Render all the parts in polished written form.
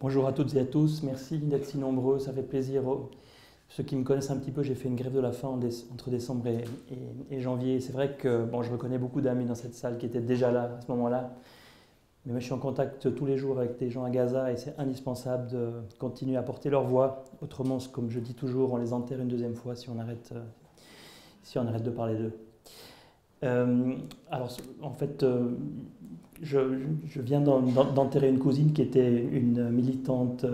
Bonjour à toutes et à tous, merci d'être si nombreux, ça fait plaisir. Ceux qui me connaissent un petit peu, j'ai fait une grève de la faim entre décembre et janvier. C'est vrai que bon, je reconnais beaucoup d'amis dans cette salle qui étaient déjà là à ce moment-là. Mais moi, je suis en contact tous les jours avec des gens à Gaza et c'est indispensable de continuer à porter leur voix. Autrement, comme je dis toujours, on les enterre une deuxième fois si on arrête de parler d'eux. Alors, en fait, je viens d'enterrer une cousine qui était une militante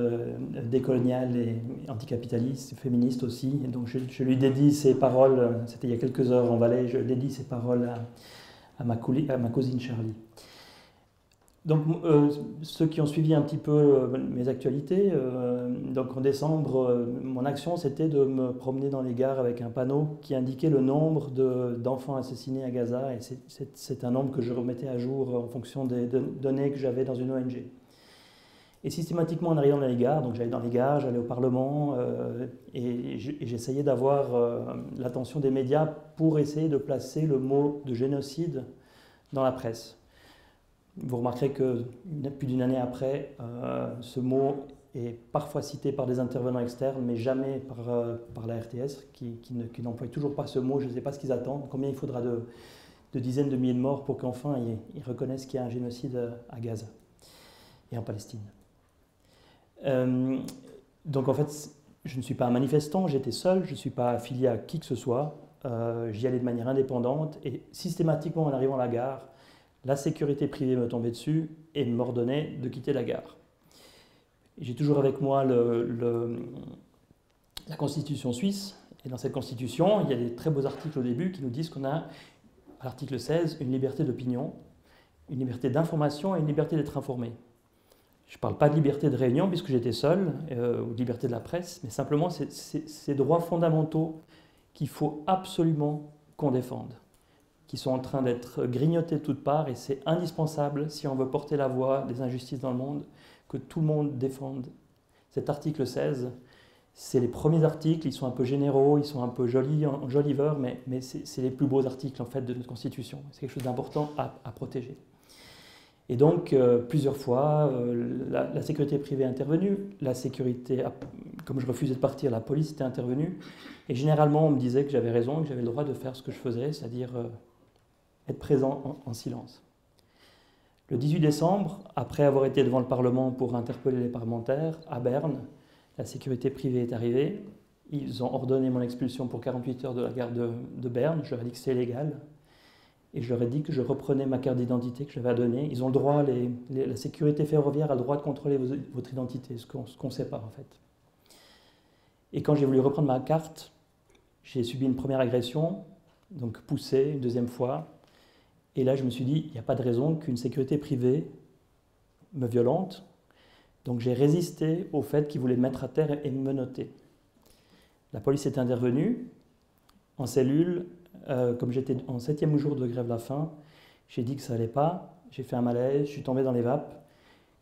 décoloniale et anticapitaliste, féministe aussi. Et donc, je lui dédie ces paroles, c'était il y a quelques heures en Valais, je dédie ces paroles à ma cousine Charlie. Donc, ceux qui ont suivi un petit peu mes actualités, donc en décembre, mon action c'était de me promener dans les gares avec un panneau qui indiquait le nombre d'enfants assassinés à Gaza, et c'est un nombre que je remettais à jour en fonction des données que j'avais dans une ONG. Et systématiquement en arrivant dans les gares, donc j'allais dans les gares, j'allais au Parlement, et j'essayais d'avoir l'attention des médias pour essayer de placer le mot de génocide dans la presse. Vous remarquerez que plus d'une année après, ce mot est parfois cité par des intervenants externes, mais jamais par la RTS, qui n'emploie toujours pas ce mot. Je ne sais pas ce qu'ils attendent. Combien il faudra de dizaines de milliers de morts pour qu'enfin ils reconnaissent qu'il y a un génocide à Gaza et en Palestine. Donc en fait, je ne suis pas un manifestant, j'étais seul, je ne suis pas affilié à qui que ce soit. J'y allais de manière indépendante et systématiquement en arrivant à la gare, la sécurité privée me tombait dessus et m'ordonnait de quitter la gare. J'ai toujours avec moi la Constitution suisse, et dans cette Constitution, il y a des très beaux articles au début qui nous disent qu'on a, à l'article 16, une liberté d'opinion, une liberté d'information et une liberté d'être informé. Je ne parle pas de liberté de réunion puisque j'étais seul, ou de liberté de la presse, mais simplement ces droits fondamentaux qu'il faut absolument qu'on défende, qui sont en train d'être grignotés de toutes parts, et c'est indispensable, si on veut porter la voix des injustices dans le monde, que tout le monde défende cet article 16. C'est les premiers articles, ils sont un peu généraux, ils sont un peu enjoliveurs, mais c'est les plus beaux articles en fait de notre Constitution. C'est quelque chose d'important à protéger. Et donc, plusieurs fois, la sécurité privée est intervenue, la sécurité, comme je refusais de partir, la police était intervenue, et généralement on me disait que j'avais raison, que j'avais le droit de faire ce que je faisais, c'est-à-dire être présent en silence. Le 18 décembre, après avoir été devant le Parlement pour interpeller les parlementaires, à Berne, la sécurité privée est arrivée. Ils ont ordonné mon expulsion pour 48 heures de la gare de Berne. Je leur ai dit que c'est légal. Et je leur ai dit que je reprenais ma carte d'identité que je leur avais donnée. Ils ont le droit, la sécurité ferroviaire a le droit de contrôler votre identité, ce qu'on ne sait pas en fait. Et quand j'ai voulu reprendre ma carte, j'ai subi une première agression, donc poussé une deuxième fois. Et là, je me suis dit, il n'y a pas de raison qu'une sécurité privée me violente. Donc j'ai résisté au fait qu'ils voulaient me mettre à terre et me menotter. La police est intervenue en cellule. Comme j'étais en 7e jour de grève de la faim, j'ai dit que ça n'allait pas. J'ai fait un malaise, je suis tombé dans les vapes.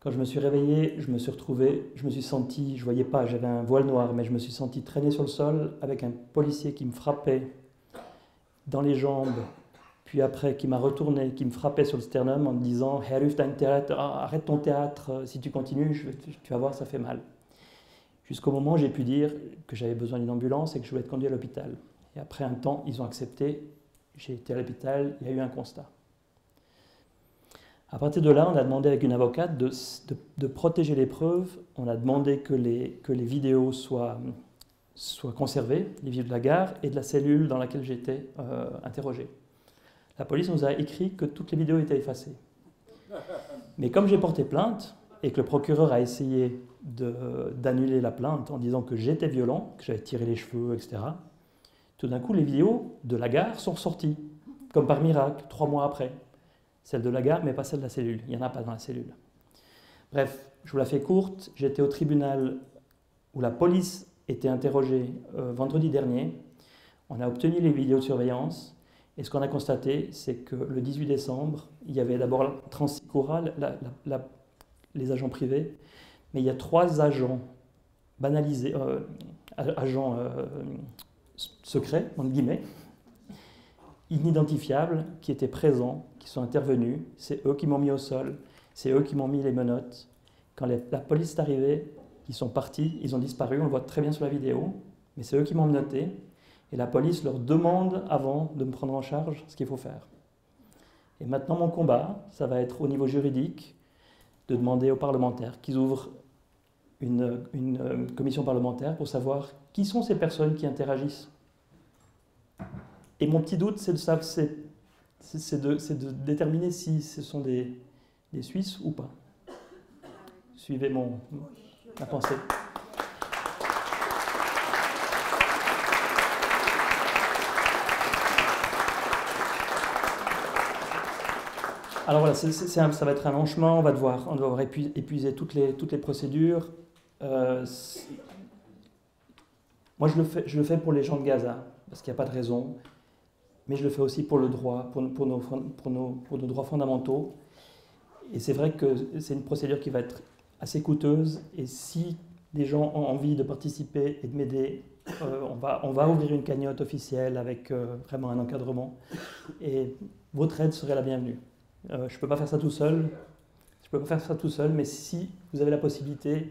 Quand je me suis réveillé, je me suis retrouvé, je me suis senti, je ne voyais pas, j'avais un voile noir, mais je me suis senti traîner sur le sol avec un policier qui me frappait dans les jambes, puis après qui m'a retourné, qui me frappait sur le sternum en me disant « Heruf dein Theater, arrête ton théâtre, si tu continues, tu vas voir, ça fait mal ». Jusqu'au moment où j'ai pu dire que j'avais besoin d'une ambulance et que je voulais être conduit à l'hôpital. Et après un temps, ils ont accepté, j'ai été à l'hôpital, il y a eu un constat. À partir de là, on a demandé avec une avocate de protéger les preuves, on a demandé que les vidéos soient conservées, les vidéos de la gare et de la cellule dans laquelle j'étais interrogé. La police nous a écrit que toutes les vidéos étaient effacées. Mais comme j'ai porté plainte et que le procureur a essayé d'annuler la plainte en disant que j'étais violent, que j'avais tiré les cheveux, etc., tout d'un coup, les vidéos de la gare sont ressorties, comme par miracle, 3 mois après. Celle de la gare, mais pas celle de la cellule. Il n'y en a pas dans la cellule. Bref, je vous la fais courte. J'étais au tribunal où la police était interrogée vendredi dernier. On a obtenu les vidéos de surveillance. Et ce qu'on a constaté, c'est que le 18 décembre, il y avait d'abord Transicora, les agents privés, mais il y a 3 agents banalisés, agents secrets, entre guillemets, inidentifiables, qui étaient présents, qui sont intervenus. C'est eux qui m'ont mis au sol, c'est eux qui m'ont mis les menottes, Quand la police est arrivée, ils sont partis, ils ont disparu, on le voit très bien sur la vidéo, mais c'est eux qui m'ont menotté. Et la police leur demande avant de me prendre en charge ce qu'il faut faire. Et maintenant, mon combat, ça va être au niveau juridique de demander aux parlementaires qu'ils ouvrent une commission parlementaire pour savoir qui sont ces personnes qui interagissent. Et mon petit doute, c'est de déterminer si ce sont des Suisses ou pas. Suivez ma pensée. Alors voilà, ça va être un long chemin, on va devoir épuiser toutes les procédures. Moi, je le fais pour les gens de Gaza, parce qu'il n'y a pas de raison, mais je le fais aussi pour le droit, pour nos droits fondamentaux. Et c'est vrai que c'est une procédure qui va être assez coûteuse, et si des gens ont envie de participer et de m'aider, on va ouvrir une cagnotte officielle avec vraiment un encadrement, et votre aide serait la bienvenue. Je ne peux pas faire ça tout seul. Mais si vous avez la possibilité,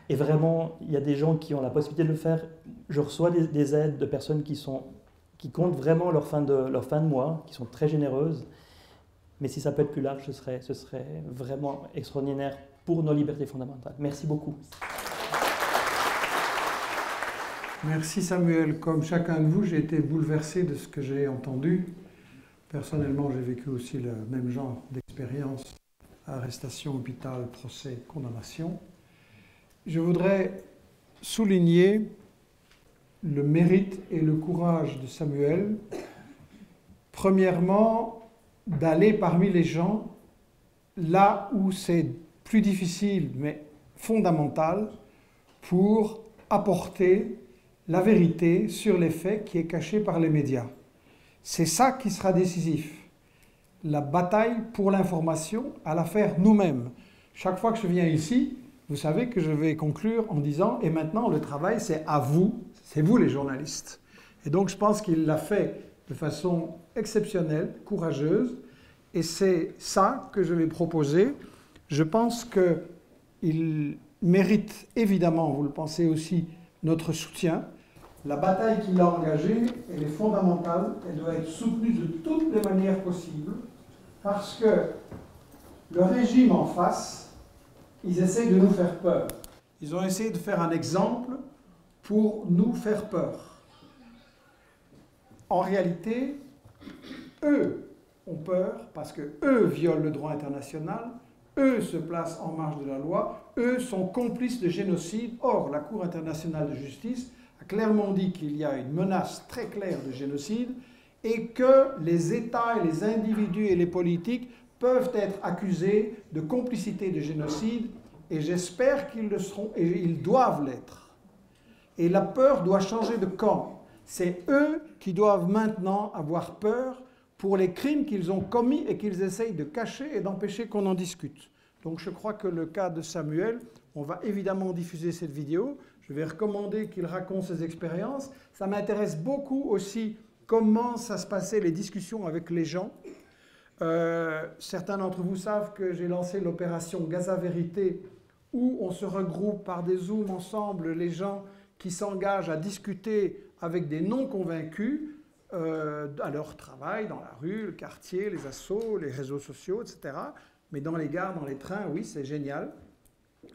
et vraiment, il y a des gens qui ont la possibilité de le faire, je reçois des aides de personnes qui comptent vraiment leur fin de mois, qui sont très généreuses. Mais si ça peut être plus large, ce serait vraiment extraordinaire pour nos libertés fondamentales. Merci beaucoup. Merci Samuel. Comme chacun de vous, j'ai été bouleversé de ce que j'ai entendu. Personnellement, j'ai vécu aussi le même genre d'expérience, arrestation, hôpital, procès, condamnation. Je voudrais souligner le mérite et le courage de Samuel. Premièrement, d'aller parmi les gens là où c'est plus difficile, mais fondamental, pour apporter la vérité sur les faits qui est cachée par les médias. C'est ça qui sera décisif. La bataille pour l'information, à la faire nous-mêmes. Chaque fois que je viens ici, vous savez que je vais conclure en disant « Et maintenant, le travail, c'est à vous, c'est vous les journalistes. » Et donc, je pense qu'il l'a fait de façon exceptionnelle, courageuse, et c'est ça que je vais proposer. Je pense qu'il mérite évidemment, vous le pensez aussi, notre soutien. La bataille qu'il a engagée, elle est fondamentale, elle doit être soutenue de toutes les manières possibles, parce que le régime en face, ils essaient de nous faire peur. Ils ont essayé de faire un exemple pour nous faire peur. En réalité, eux ont peur parce qu'eux violent le droit international, eux se placent en marge de la loi, eux sont complices de génocide. Or, la Cour internationale de justice a clairement dit qu'il y a une menace très claire de génocide et que les États et les individus et les politiques peuvent être accusés de complicité de génocide, et j'espère qu'ils le seront, et ils doivent l'être. Et la peur doit changer de camp. C'est eux qui doivent maintenant avoir peur pour les crimes qu'ils ont commis et qu'ils essayent de cacher et d'empêcher qu'on en discute. Donc je crois que le cas de Samuel, on va évidemment diffuser cette vidéo. Je vais recommander qu'il raconte ses expériences. Ça m'intéresse beaucoup aussi comment ça se passait, les discussions avec les gens. Certains d'entre vous savent que j'ai lancé l'opération Gaza Vérité, où on se regroupe par des Zooms ensemble, les gens qui s'engagent à discuter avec des non-convaincus à leur travail, dans la rue, le quartier, les assos, les réseaux sociaux, etc. Mais dans les gares, dans les trains, oui, c'est génial.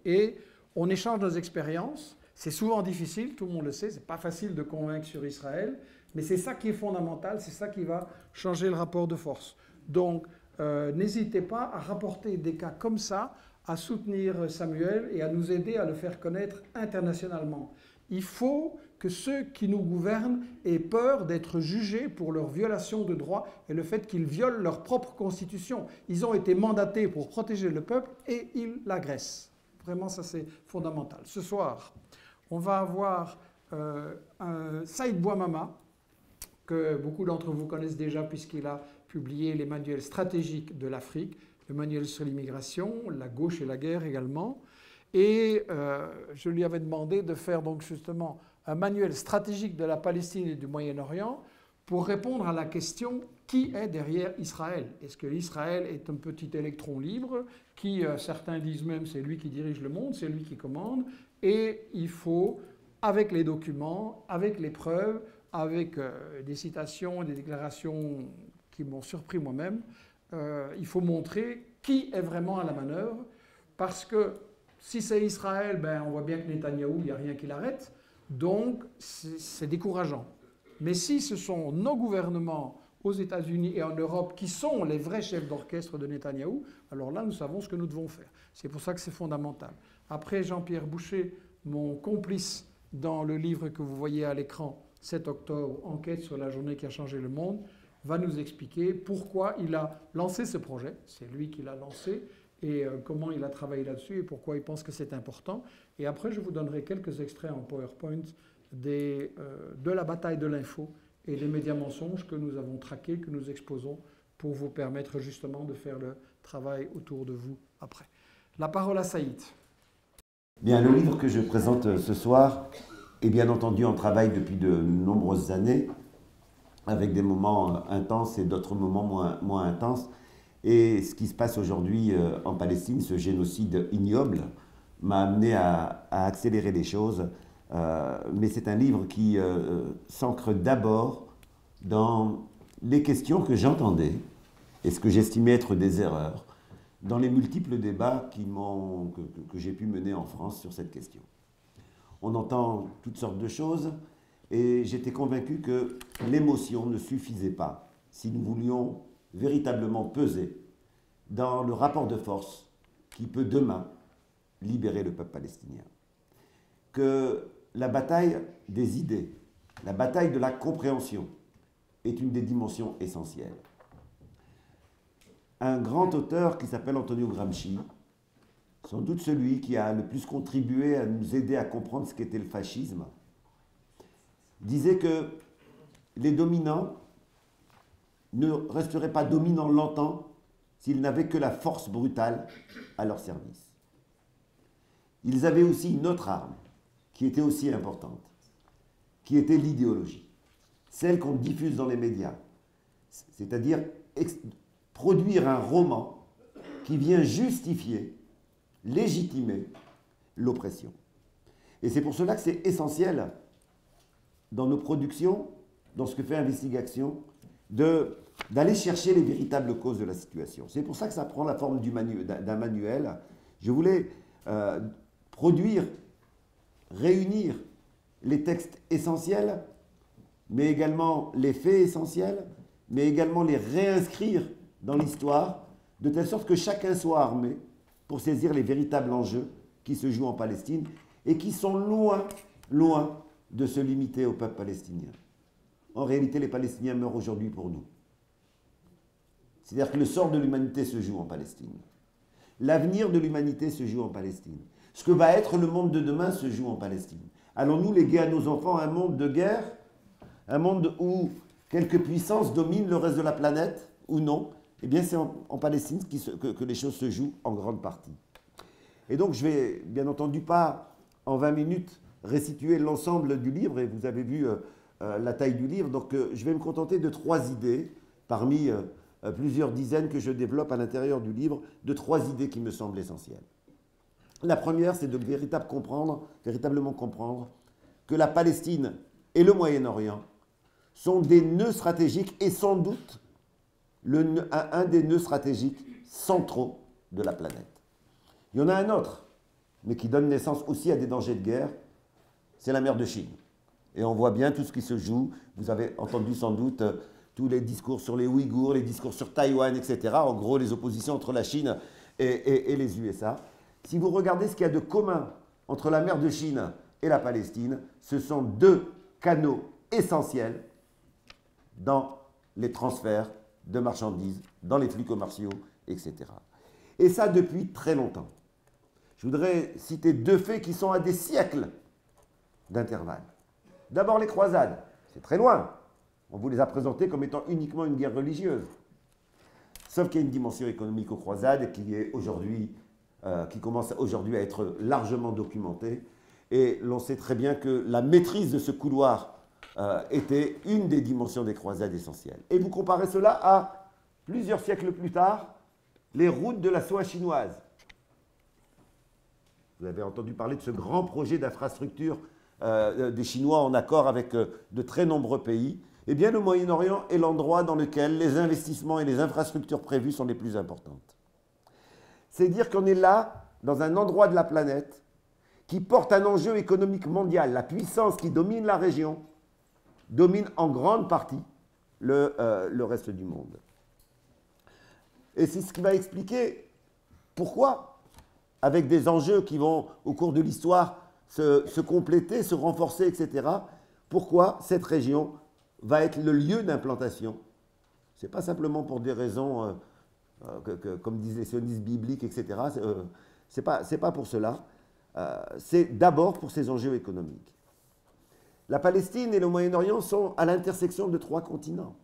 Et on échange nos expériences. C'est souvent difficile, tout le monde le sait, c'est pas facile de convaincre sur Israël, mais c'est ça qui est fondamental, c'est ça qui va changer le rapport de force. Donc, n'hésitez pas à rapporter des cas comme ça, à soutenir Samuel et à nous aider à le faire connaître internationalement. Il faut que ceux qui nous gouvernent aient peur d'être jugés pour leur violation de droits et le fait qu'ils violent leur propre constitution. Ils ont été mandatés pour protéger le peuple et ils l'agressent. Vraiment, ça c'est fondamental. Ce soir, on va avoir Saïd Bouamama, que beaucoup d'entre vous connaissent déjà puisqu'il a publié les manuels stratégiques de l'Afrique, le manuel sur l'immigration, la gauche et la guerre également. Et je lui avais demandé de faire donc justement un manuel stratégique de la Palestine et du Moyen-Orient pour répondre à la question qui est derrière Israël. Est-ce que Israël est un petit électron libre qui, certains disent même, c'est lui qui dirige le monde, c'est lui qui commande, et il faut, avec les documents, avec les preuves, avec des citations, des déclarations qui m'ont surpris moi-même, il faut montrer qui est vraiment à la manœuvre, parce que si c'est Israël, ben, on voit bien que Netanyahou, il n'y a rien qui l'arrête, donc c'est décourageant. Mais si ce sont nos gouvernements aux États-Unis et en Europe qui sont les vrais chefs d'orchestre de Netanyahou, alors là, nous savons ce que nous devons faire. C'est pour ça que c'est fondamental. Après, Jean-Pierre Boucher, mon complice dans le livre que vous voyez à l'écran, 7 octobre, Enquête sur la journée qui a changé le monde, va nous expliquer pourquoi il a lancé ce projet, c'est lui qui l'a lancé, et comment il a travaillé là-dessus et pourquoi il pense que c'est important. Et après, je vous donnerai quelques extraits en PowerPoint de la bataille de l'info et des médias mensonges que nous avons traqués, que nous exposons pour vous permettre justement de faire le travail autour de vous après. La parole à Saïd. Bien, le livre que je présente ce soir est bien entendu en travail depuis de nombreuses années, avec des moments intenses et d'autres moments moins intenses. Et ce qui se passe aujourd'hui en Palestine, ce génocide ignoble, m'a amené à accélérer les choses. Mais c'est un livre qui s'ancre d'abord dans les questions que j'entendais et ce que j'estimais être des erreurs dans les multiples débats que j'ai pu mener en France sur cette question. On entend toutes sortes de choses et j'étais convaincu que l'émotion ne suffisait pas si nous voulions véritablement peser dans le rapport de force qui peut demain libérer le peuple palestinien. Que la bataille des idées, la bataille de la compréhension est une des dimensions essentielles. Un grand auteur qui s'appelle Antonio Gramsci, sans doute celui qui a le plus contribué à nous aider à comprendre ce qu'était le fascisme, disait que les dominants ne resteraient pas dominants longtemps s'ils n'avaient que la force brutale à leur service. Ils avaient aussi une autre arme qui était aussi importante, qui était l'idéologie, celle qu'on diffuse dans les médias, c'est-à-dire produire un roman qui vient justifier, légitimer l'oppression. Et c'est pour cela que c'est essentiel dans nos productions, dans ce que fait Investigation, d'aller chercher les véritables causes de la situation. C'est pour ça que ça prend la forme d'un manuel. Je voulais produire, réunir les textes essentiels, mais également les faits essentiels, mais également les réinscrire dans l'histoire, de telle sorte que chacun soit armé pour saisir les véritables enjeux qui se jouent en Palestine et qui sont loin, loin de se limiter au peuple palestinien. En réalité, les Palestiniens meurent aujourd'hui pour nous. C'est-à-dire que le sort de l'humanité se joue en Palestine. L'avenir de l'humanité se joue en Palestine. Ce que va être le monde de demain se joue en Palestine. Allons-nous léguer à nos enfants un monde de guerre, un monde où quelques puissances dominent le reste de la planète, ou non? Eh bien, c'est en Palestine que les choses se jouent en grande partie. Et donc, je ne vais bien entendu pas, en 20 minutes, restituer l'ensemble du livre, et vous avez vu la taille du livre, donc je vais me contenter de 3 idées, parmi plusieurs dizaines que je développe à l'intérieur du livre, de 3 idées qui me semblent essentielles. La première, c'est de véritablement comprendre que la Palestine et le Moyen-Orient sont des nœuds stratégiques et sans doute un des nœuds stratégiques centraux de la planète. Il y en a un autre, mais qui donne naissance aussi à des dangers de guerre, c'est la mer de Chine. Et on voit bien tout ce qui se joue. Vous avez entendu sans doute tous les discours sur les Ouïghours, les discours sur Taïwan, etc. En gros, les oppositions entre la Chine et les USA. Si vous regardez ce qu'il y a de commun entre la mer de Chine et la Palestine, ce sont 2 canaux essentiels dans les transferts de marchandises, dans les flux commerciaux, etc. Et ça depuis très longtemps. Je voudrais citer 2 faits qui sont à des siècles d'intervalle. D'abord les croisades, c'est très loin. On vous les a présentés comme étant uniquement une guerre religieuse. Sauf qu'il y a une dimension économique aux croisades qui commence aujourd'hui à être largement documentée. Et l'on sait très bien que la maîtrise de ce couloir était une des dimensions des croisades essentielles. Et vous comparez cela à, plusieurs siècles plus tard, les routes de la soie chinoise, Vous avez entendu parler de ce grand projet d'infrastructure des Chinois en accord avec de très nombreux pays. Eh bien, le Moyen-Orient est l'endroit dans lequel les investissements et les infrastructures prévues sont les plus importantes. C'est dire qu'on est là, dans un endroit de la planète, qui porte un enjeu économique mondial. La puissance qui domine la région domine en grande partie le reste du monde. Et c'est ce qui va expliquer pourquoi, avec des enjeux qui vont, au cours de l'histoire, se compléter, se renforcer, etc., pourquoi cette région va être le lieu d'implantation. Ce n'est pas simplement pour des raisons, comme disent les sionistes bibliques, etc. Ce n'est pas pour cela. C'est d'abord pour ces enjeux économiques. La Palestine et le Moyen-Orient sont à l'intersection de 3 continents.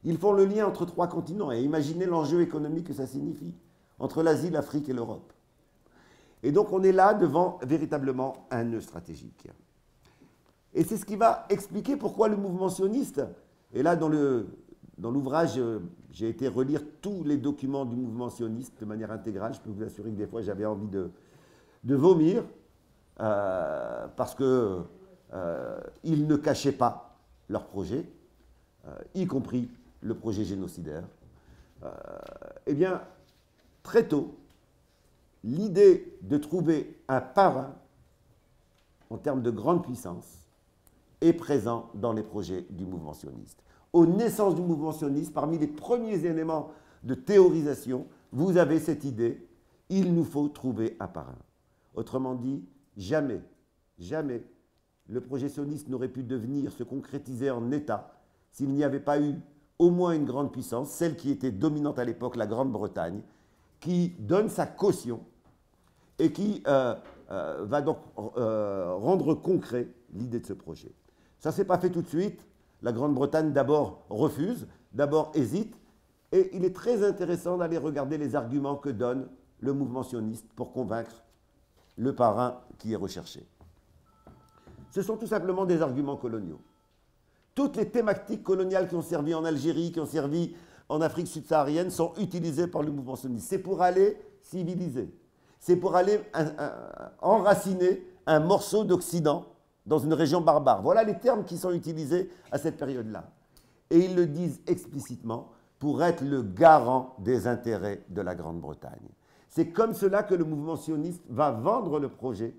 Ils font le lien entre 3 continents. Et imaginez l'enjeu économique que ça signifie, entre l'Asie, l'Afrique et l'Europe. Et donc on est là devant véritablement un nœud stratégique. Et c'est ce qui va expliquer pourquoi le mouvement sioniste, et là dans l'ouvrage, j'ai été relire tous les documents du mouvement sioniste de manière intégrale. Je peux vous assurer que des fois j'avais envie de vomir, parce qu'ils ne cachaient pas leur projet, y compris le projet génocidaire. Eh bien, très tôt, l'idée de trouver un parrain en termes de grande puissance est présent dans les projets du mouvement sioniste. Aux naissances du mouvement sioniste, parmi les premiers éléments de théorisation, vous avez cette idée, il nous faut trouver un parrain. Autrement dit, jamais, jamais le projet sioniste n'aurait pu devenir, se concrétiser en État s'il n'y avait pas eu au moins une grande puissance, celle qui était dominante à l'époque, la Grande-Bretagne, qui donne sa caution et qui va donc rendre concret l'idée de ce projet. Ça ne s'est pas fait tout de suite. La Grande-Bretagne d'abord refuse, d'abord hésite, et il est très intéressant d'aller regarder les arguments que donne le mouvement sioniste pour convaincre le parrain qui est recherché. Ce sont tout simplement des arguments coloniaux. Toutes les thématiques coloniales qui ont servi en Algérie, qui ont servi en Afrique subsaharienne, sont utilisées par le mouvement sioniste. C'est pour aller civiliser. C'est pour aller enraciner un morceau d'Occident dans une région barbare. Voilà les termes qui sont utilisés à cette période-là. Et ils le disent explicitement pour être le garant des intérêts de la Grande-Bretagne. C'est comme cela que le mouvement sioniste va vendre le projet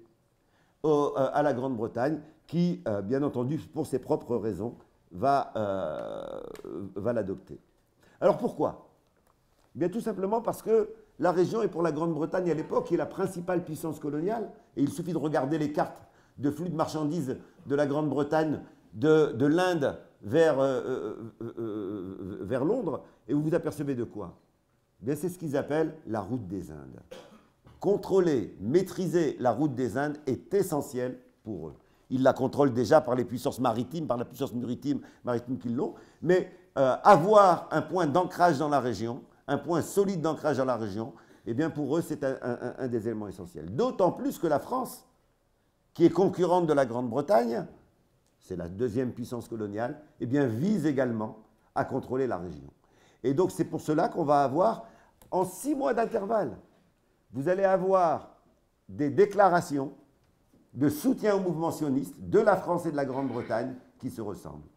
à la Grande-Bretagne, qui, bien entendu, pour ses propres raisons, va l'adopter. Alors pourquoi? Bien tout simplement parce que la région est pour la Grande-Bretagne à l'époque, qui est la principale puissance coloniale, et il suffit de regarder les cartes de flux de marchandises de la Grande-Bretagne, de l'Inde vers Londres, et vous vous apercevez de quoi? Bien, c'est ce qu'ils appellent la route des Indes. Contrôler, maîtriser la route des Indes est essentiel pour eux. Ils la contrôlent déjà par les puissances maritimes, par la puissance maritime qu'ils l'ont, mais avoir un point d'ancrage dans la région, un point solide d'ancrage dans la région, eh bien pour eux, c'est un des éléments essentiels. D'autant plus que la France, qui est concurrente de la Grande-Bretagne, c'est la deuxième puissance coloniale, eh bien vise également à contrôler la région. Et donc c'est pour cela qu'on va avoir, en 6 mois d'intervalle, vous allez avoir des déclarations de soutien au mouvement sioniste de la France et de la Grande-Bretagne qui se ressemblent.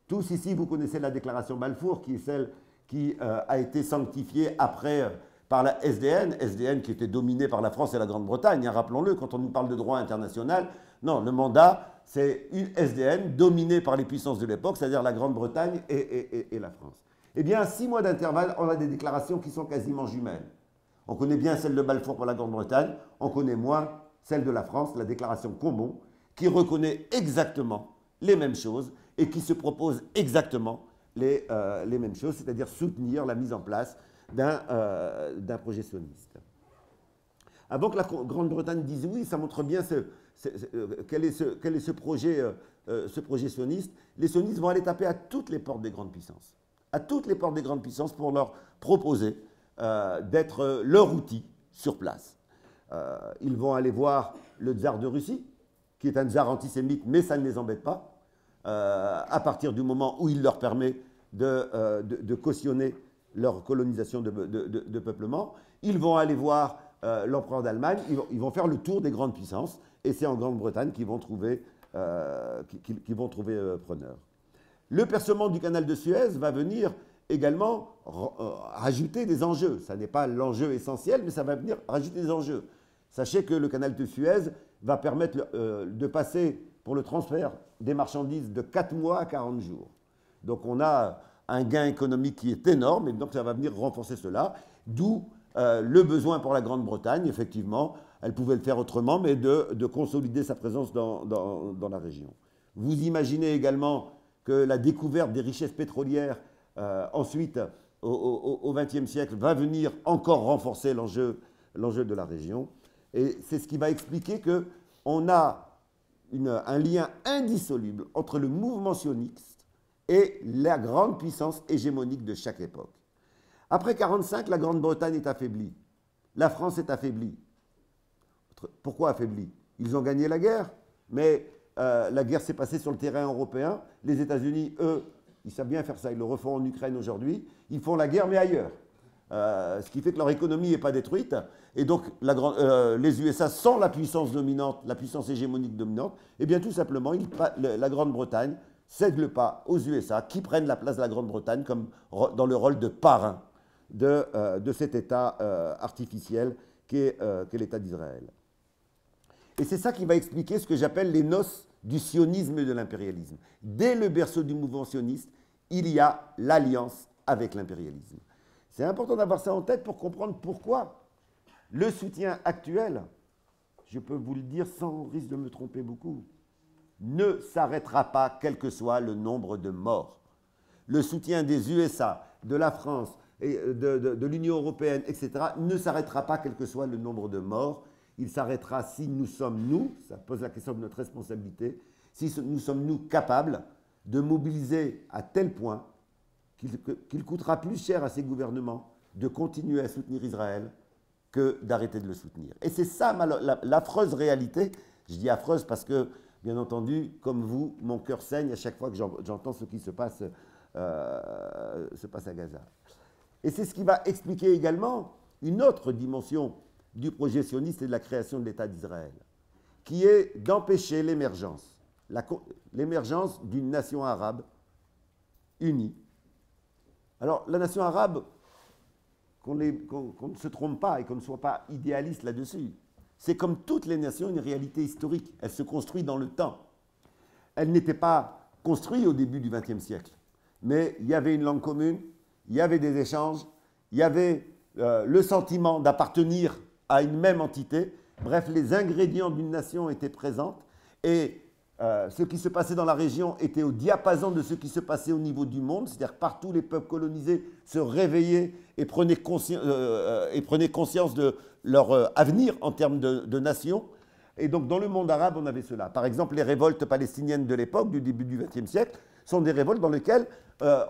Tous ici, vous connaissez la déclaration Balfour, qui est celle qui a été sanctifiée après par la SDN qui était dominée par la France et la Grande-Bretagne, hein, rappelons-le, quand on nous parle de droit international. Non, le mandat, c'est une SDN dominée par les puissances de l'époque, c'est-à-dire la Grande-Bretagne et la France. Eh bien, à 6 mois d'intervalle, on a des déclarations qui sont quasiment jumelles. On connaît bien celle de Balfour pour la Grande-Bretagne, on connaît moins celle de la France, la déclaration Combon, qui reconnaît exactement les mêmes choses et qui se propose exactement les mêmes choses, c'est-à-dire soutenir la mise en place d'un projet sioniste. Avant que la Grande-Bretagne dise oui, ça montre bien quel est ce projet sioniste. Les sionistes vont aller taper à toutes les portes des grandes puissances. À toutes les portes des grandes puissances pour leur proposer d'être leur outil sur place. Ils vont aller voir le tsar de Russie, qui est un tsar antisémite, mais ça ne les embête pas, à partir du moment où il leur permet de cautionner leur colonisation de peuplement. Ils vont aller voir l'empereur d'Allemagne, ils vont faire le tour des grandes puissances, et c'est en Grande-Bretagne qu'ils vont trouver, preneur. Le percement du canal de Suez va venir également rajouter des enjeux. Ça n'est pas l'enjeu essentiel, mais ça va venir rajouter des enjeux. Sachez que le canal de Suez va permettre de passer pour le transfert des marchandises de 4 mois à 40 jours. Donc on a un gain économique qui est énorme, et donc ça va venir renforcer cela, d'où le besoin pour la Grande-Bretagne, effectivement, elle pouvait le faire autrement, mais de consolider sa présence dans la région. Vous imaginez également que la découverte des richesses pétrolières, ensuite, au XXe siècle, va venir encore renforcer l'enjeu de la région. Et c'est ce qui va expliquer qu'on a un lien indissoluble entre le mouvement sioniste et la grande puissance hégémonique de chaque époque. Après 1945, la Grande-Bretagne est affaiblie. La France est affaiblie. Pourquoi affaiblie? Ils ont gagné la guerre, mais la guerre s'est passée sur le terrain européen. Les États-Unis, eux, ils savent bien faire ça. Ils le refont en Ukraine aujourd'hui. Ils font la guerre, mais ailleurs. Ce qui fait que leur économie n'est pas détruite. Et donc, les USA, sans la puissance dominante, la puissance hégémonique dominante, eh bien, tout simplement, la Grande-Bretagne cède le pas aux USA, qui prennent la place de la Grande-Bretagne dans le rôle de parrain de cet État artificiel qu'est l'État d'Israël. Et c'est ça qui va expliquer ce que j'appelle les noces du sionisme et de l'impérialisme. Dès le berceau du mouvement sioniste, il y a l'alliance avec l'impérialisme. C'est important d'avoir ça en tête pour comprendre pourquoi le soutien actuel, je peux vous le dire sans risque de me tromper beaucoup, ne s'arrêtera pas quel que soit le nombre de morts. Le soutien des USA, de la France, et de l'Union européenne, etc., ne s'arrêtera pas quel que soit le nombre de morts. Il s'arrêtera si nous sommes, ça pose la question de notre responsabilité, si nous sommes, nous, capables de mobiliser à tel point qu'il coûtera plus cher à ces gouvernements de continuer à soutenir Israël que d'arrêter de le soutenir. Et c'est ça l'affreuse réalité. Je dis affreuse parce que, bien entendu, comme vous, mon cœur saigne à chaque fois que j'entends ce qui se passe à Gaza. Et c'est ce qui va expliquer également une autre dimension du projet sioniste et de la création de l'État d'Israël, qui est d'empêcher l'émergence d'une nation arabe unie. Alors, la nation arabe, qu'on ne se trompe pas et qu'on ne soit pas idéaliste là-dessus, c'est comme toutes les nations une réalité historique. Elle se construit dans le temps. Elle n'était pas construite au début du XXe siècle, mais il y avait une langue commune, il y avait des échanges, il y avait le sentiment d'appartenir à une même entité. Bref, les ingrédients d'une nation étaient présents et ce qui se passait dans la région était au diapason de ce qui se passait au niveau du monde, c'est-à-dire partout les peuples colonisés se réveillaient et prenaient conscience de leur avenir en termes de nation. Et donc dans le monde arabe, on avait cela. Par exemple, les révoltes palestiniennes de l'époque, du début du XXe siècle, sont des révoltes dans lesquelles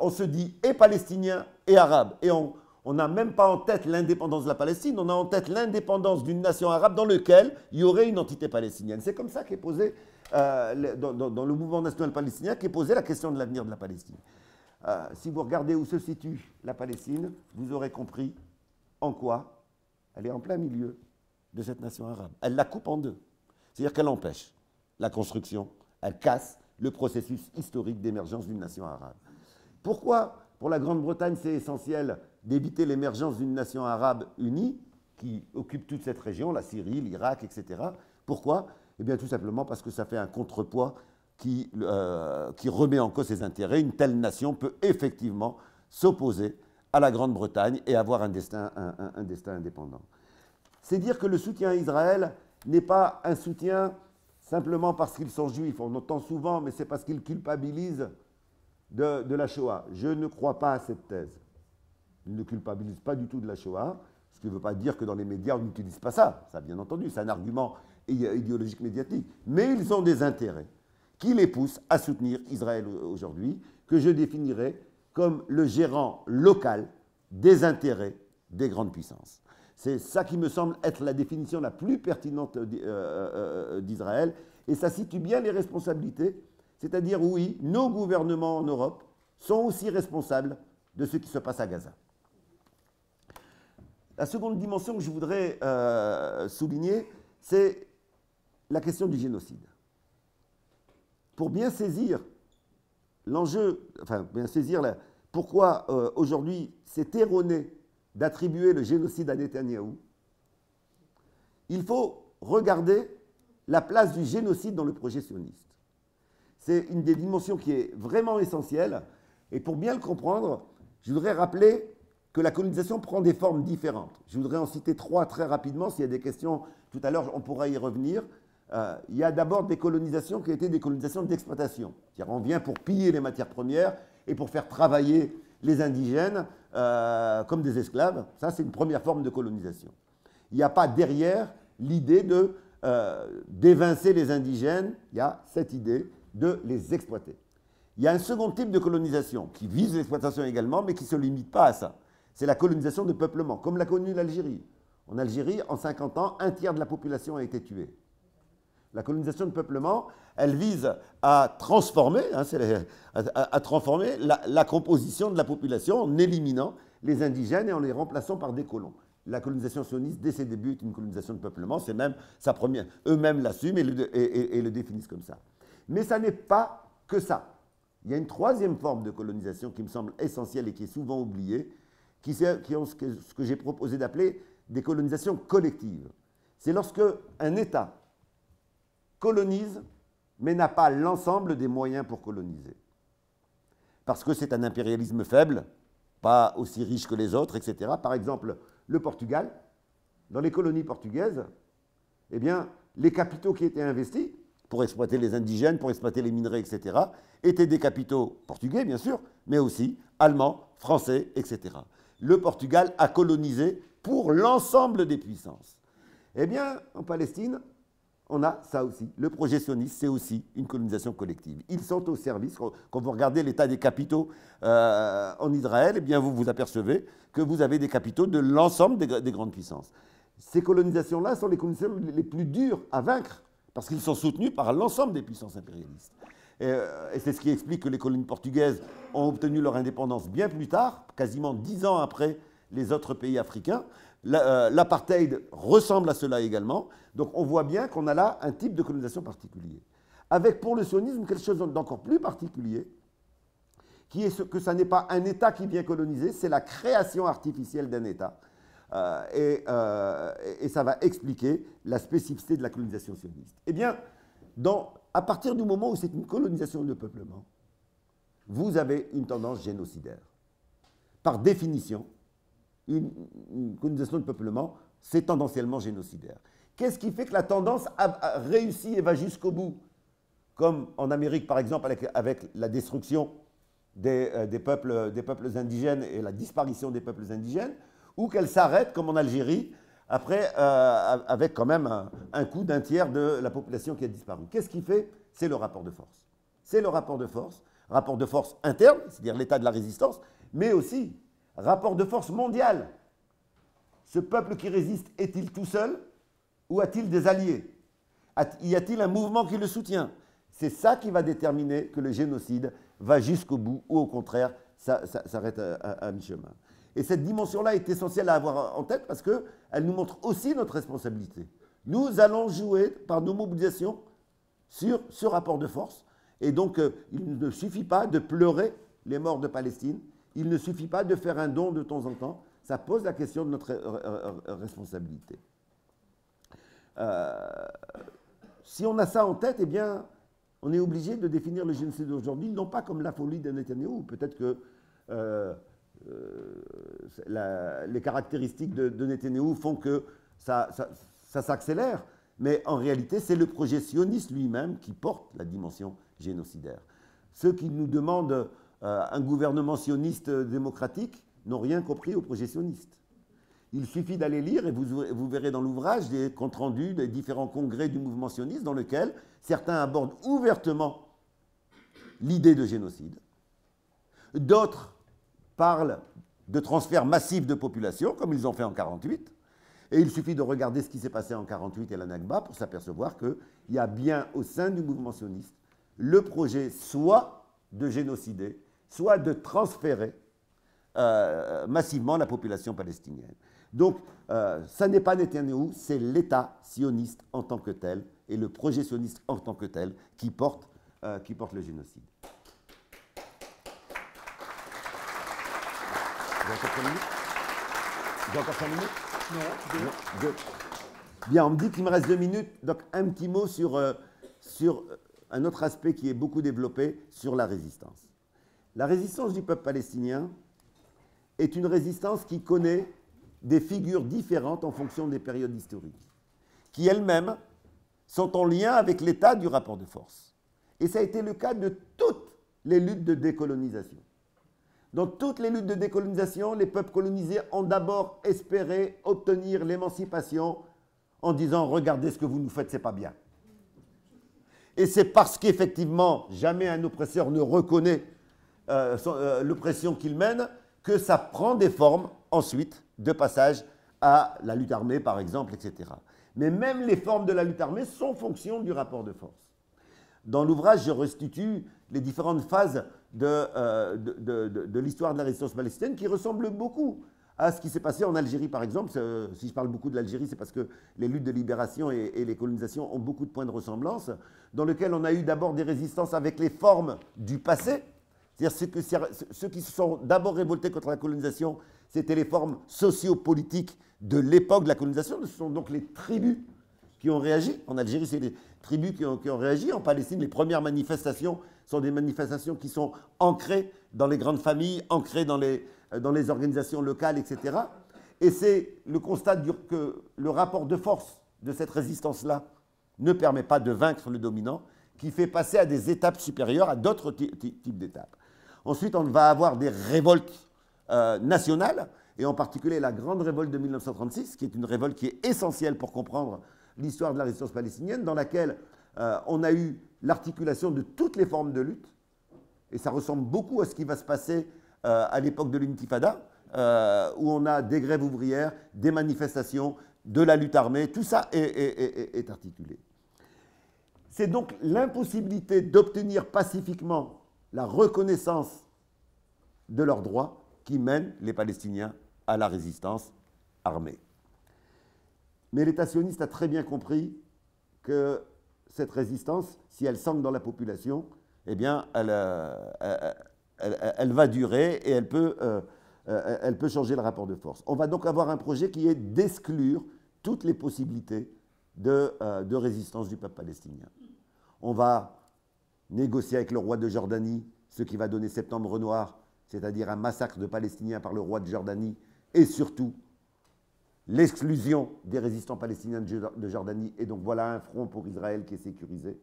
on se dit et palestinien et arabe. Et on n'a même pas en tête l'indépendance de la Palestine, on a en tête l'indépendance d'une nation arabe dans laquelle il y aurait une entité palestinienne. C'est comme ça qu'est posé, dans le mouvement national palestinien, qu'est posée la question de l'avenir de la Palestine. Si vous regardez où se situe la Palestine, vous aurez compris en quoi elle est en plein milieu de cette nation arabe. Elle la coupe en deux. C'est-à-dire qu'elle empêche la construction, elle casse le processus historique d'émergence d'une nation arabe. Pourquoi, pour la Grande-Bretagne, c'est essentiel d'éviter l'émergence d'une nation arabe unie qui occupe toute cette région, la Syrie, l'Irak, etc. Pourquoi? Eh bien, tout simplement parce que ça fait un contrepoids qui remet en cause ses intérêts. Une telle nation peut effectivement s'opposer à la Grande-Bretagne et avoir un destin indépendant. C'est dire que le soutien à Israël n'est pas un soutien simplement parce qu'ils sont juifs. On entend souvent, mais c'est parce qu'ils culpabilisent de la Shoah. Je ne crois pas à cette thèse. Ils ne culpabilisent pas du tout de la Shoah, ce qui ne veut pas dire que dans les médias, on n'utilise pas ça. Ça, bien entendu, c'est un argument idéologique médiatique. Mais ils ont des intérêts qui les poussent à soutenir Israël aujourd'hui, que je définirais comme le gérant local des intérêts des grandes puissances. C'est ça qui me semble être la définition la plus pertinente d'Israël. Et ça situe bien les responsabilités. C'est-à-dire, oui, nos gouvernements en Europe sont aussi responsables de ce qui se passe à Gaza. La seconde dimension que je voudrais souligner, c'est la question du génocide. Pour bien saisir l'enjeu, enfin bien saisir pourquoi aujourd'hui c'est erroné d'attribuer le génocide à Netanyahou, il faut regarder la place du génocide dans le projet sioniste. C'est une des dimensions qui est vraiment essentielle. Et pour bien le comprendre, je voudrais rappeler que la colonisation prend des formes différentes. Je voudrais en citer 3 très rapidement. S'il y a des questions, tout à l'heure, on pourra y revenir. Il y a d'abord des colonisations qui étaient des colonisations d'exploitation. C'est-à-dire on vient pour piller les matières premières et pour faire travailler les indigènes comme des esclaves. Ça, c'est une première forme de colonisation. Il n'y a pas derrière l'idée d'évincer les indigènes. Il y a cette idée de les exploiter. Il y a un second type de colonisation qui vise l'exploitation également, mais qui ne se limite pas à ça. C'est la colonisation de peuplement, comme l'a connue l'Algérie. En Algérie, en 50 ans, 1/3 de la population a été tuée. La colonisation de peuplement, elle vise à transformer, à transformer la composition de la population en éliminant les indigènes et en les remplaçant par des colons. La colonisation sioniste, dès ses débuts, est une colonisation de peuplement. C'est même sa première. Eux-mêmes l'assument et le définissent comme ça. Mais ça n'est pas que ça. Il y a une troisième forme de colonisation qui me semble essentielle et qui est souvent oubliée, qui ont ce que j'ai proposé d'appeler des colonisations collectives. C'est lorsque un État colonise, mais n'a pas l'ensemble des moyens pour coloniser. Parce que c'est un impérialisme faible, pas aussi riche que les autres, etc. Par exemple, le Portugal, dans les colonies portugaises, eh bien, les capitaux qui étaient investis pour exploiter les indigènes, pour exploiter les minerais, etc., étaient des capitaux portugais, bien sûr, mais aussi allemands, français, etc. Le Portugal a colonisé pour l'ensemble des puissances. Eh bien, en Palestine, on a ça aussi. Le projet sioniste, c'est aussi une colonisation collective. Ils sont au service. Quand vous regardez l'état des capitaux en Israël, eh bien, vous vous apercevez que vous avez des capitaux de l'ensemble des grandes puissances. Ces colonisations-là sont les colonisations les plus dures à vaincre, parce qu'ils sont soutenus par l'ensemble des puissances impérialistes. Et c'est ce qui explique que les colonies portugaises ont obtenu leur indépendance bien plus tard, quasiment 10 ans après les autres pays africains. L'apartheid ressemble à cela également. Donc on voit bien qu'on a là un type de colonisation particulier. Avec pour le sionisme quelque chose d'encore plus particulier, qui est que ça n'est pas un État qui vient coloniser, c'est la création artificielle d'un État. Et ça va expliquer la spécificité de la colonisation sioniste. Eh bien, à partir du moment où c'est une colonisation de peuplement, vous avez une tendance génocidaire. Par définition, une colonisation de peuplement, c'est tendanciellement génocidaire. Qu'est-ce qui fait que la tendance a réussi et va jusqu'au bout? Comme en Amérique, par exemple, avec la destruction des peuples indigènes et la disparition des peuples indigènes, ou qu'elle s'arrête, comme en Algérie, après, avec quand même un coup d'1/3 de la population qui a disparu. Qu'est-ce qui fait? C'est le rapport de force. C'est le rapport de force interne, c'est-à-dire l'état de la résistance, mais aussi rapport de force mondial. Ce peuple qui résiste, est-il tout seul ou a-t-il des alliés? Y a-t-il un mouvement qui le soutient? C'est ça qui va déterminer que le génocide va jusqu'au bout ou au contraire, ça s'arrête à mi-chemin. Et cette dimension-là est essentielle à avoir en tête parce qu'elle nous montre aussi notre responsabilité. Nous allons jouer par nos mobilisations sur ce rapport de force. Et donc, il ne suffit pas de pleurer les morts de Palestine. Il ne suffit pas de faire un don de temps en temps. Ça pose la question de notre responsabilité. Si on a ça en tête, eh bien, on est obligé de définir le génocide d'aujourd'hui, non pas comme la folie de Netanyahou. Peut-être que les caractéristiques de Netanyahou font que ça s'accélère, mais en réalité, c'est le projet sioniste lui-même qui porte la dimension génocidaire. Ceux qui nous demandent un gouvernement sioniste démocratique n'ont rien compris au projet sioniste. Il suffit d'aller lire, et vous verrez dans l'ouvrage des comptes rendus des différents congrès du mouvement sioniste dans lesquels certains abordent ouvertement l'idée de génocide. D'autres parlent de transfert massif de population, comme ils ont fait en 1948. Et il suffit de regarder ce qui s'est passé en 1948 et la Nakba pour s'apercevoir qu'il y a bien au sein du mouvement sioniste le projet soit de génocider, soit de transférer massivement la population palestinienne. Donc, ça n'est pas Netanyahou, c'est l'État sioniste en tant que tel et le projet sioniste en tant que tel qui porte le génocide. J'ai encore 5 minutes? J'ai encore 5 minutes? Non, deux. Deux. Bien, on me dit qu'il me reste 2 minutes, donc un petit mot sur un autre aspect qui est beaucoup développé, sur la résistance. La résistance du peuple palestinien est une résistance qui connaît des figures différentes en fonction des périodes historiques, qui elles-mêmes sont en lien avec l'état du rapport de force. Et ça a été le cas de toutes les luttes de décolonisation. Dans toutes les luttes de décolonisation, les peuples colonisés ont d'abord espéré obtenir l'émancipation en disant « Regardez ce que vous nous faites, c'est pas bien ». Et c'est parce qu'effectivement, jamais un oppresseur ne reconnaît l'oppression qu'il mène que ça prend des formes ensuite de passage à la lutte armée, par exemple, etc. Mais même les formes de la lutte armée sont fonction du rapport de force. Dans l'ouvrage, je restitue les différentes phases de l'histoire de la résistance palestinienne qui ressemblent beaucoup à ce qui s'est passé en Algérie, par exemple. Si je parle beaucoup de l'Algérie, c'est parce que les luttes de libération et les colonisations ont beaucoup de points de ressemblance, dans lesquels on a eu d'abord des résistances avec les formes du passé. C'est-à-dire ceux qui se sont d'abord révoltés contre la colonisation, c'était les formes sociopolitiques de l'époque de la colonisation. Ce sont donc les tribus qui ont réagi. En Algérie, c'est les tribus qui ont réagi. En Palestine, les premières manifestations sont des manifestations qui sont ancrées dans les grandes familles, ancrées dans les organisations locales, etc. Et c'est le constat que le rapport de force de cette résistance-là ne permet pas de vaincre le dominant, qui fait passer à des étapes supérieures, à d'autres types d'étapes. Ensuite, on va avoir des révoltes nationales, et en particulier la grande révolte de 1936, qui est une révolte qui est essentielle pour comprendre l'histoire de la résistance palestinienne, dans laquelle on a eu l'articulation de toutes les formes de lutte, et ça ressemble beaucoup à ce qui va se passer à l'époque de l'intifada, où on a des grèves ouvrières, des manifestations, de la lutte armée, tout ça est articulé. C'est donc l'impossibilité d'obtenir pacifiquement la reconnaissance de leurs droits qui mène les Palestiniens à la résistance armée. Mais l'État sioniste a très bien compris que cette résistance, si elle s'ancre dans la population, eh bien, elle va durer et elle peut changer le rapport de force. On va donc avoir un projet qui est d'exclure toutes les possibilités de résistance du peuple palestinien. On va négocier avec le roi de Jordanie ce qui va donner Septembre Noir, c'est-à-dire un massacre de Palestiniens par le roi de Jordanie, et surtout l'exclusion des résistants palestiniens de Jordanie. Et donc voilà un front pour Israël qui est sécurisé.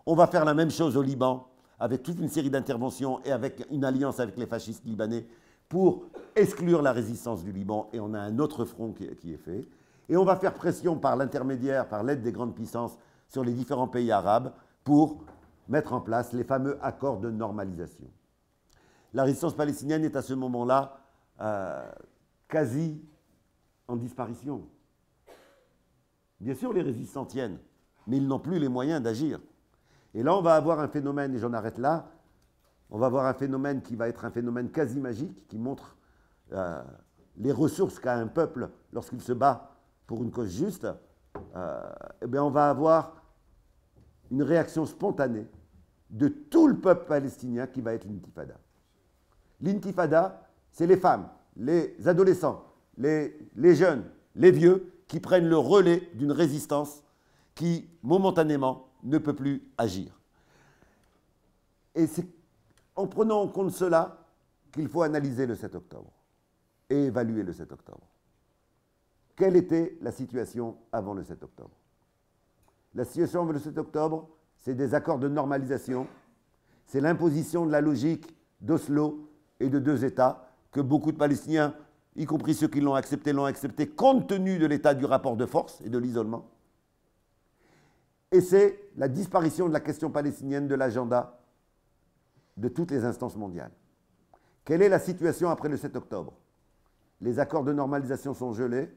On va faire la même chose au Liban, avec toute une série d'interventions et avec une alliance avec les fascistes libanais pour exclure la résistance du Liban. Et on a un autre front qui est fait. Et on va faire pression par l'intermédiaire, par l'aide des grandes puissances, sur les différents pays arabes pour mettre en place les fameux accords de normalisation. La résistance palestinienne est à ce moment-là quasi en disparition. Bien sûr, les résistants tiennent, mais ils n'ont plus les moyens d'agir. Et là, on va avoir un phénomène, et j'en arrête là, on va avoir un phénomène qui va être un phénomène quasi magique, qui montre les ressources qu'a un peuple lorsqu'il se bat pour une cause juste. Eh bien, on va avoir une réaction spontanée de tout le peuple palestinien qui va être l'intifada. L'intifada, c'est les femmes, les adolescents, les jeunes, les vieux, qui prennent le relais d'une résistance qui, momentanément, ne peut plus agir. Et c'est en prenant en compte cela qu'il faut analyser le 7 octobre et évaluer le 7 octobre. Quelle était la situation avant le 7 octobre? La situation avant le 7 octobre, c'est des accords de normalisation, c'est l'imposition de la logique d'Oslo et de 2 États que beaucoup de Palestiniens, y compris ceux qui l'ont accepté compte tenu de l'état du rapport de force et de l'isolement. Et c'est la disparition de la question palestinienne de l'agenda de toutes les instances mondiales. Quelle est la situation après le 7 octobre? Les accords de normalisation sont gelés,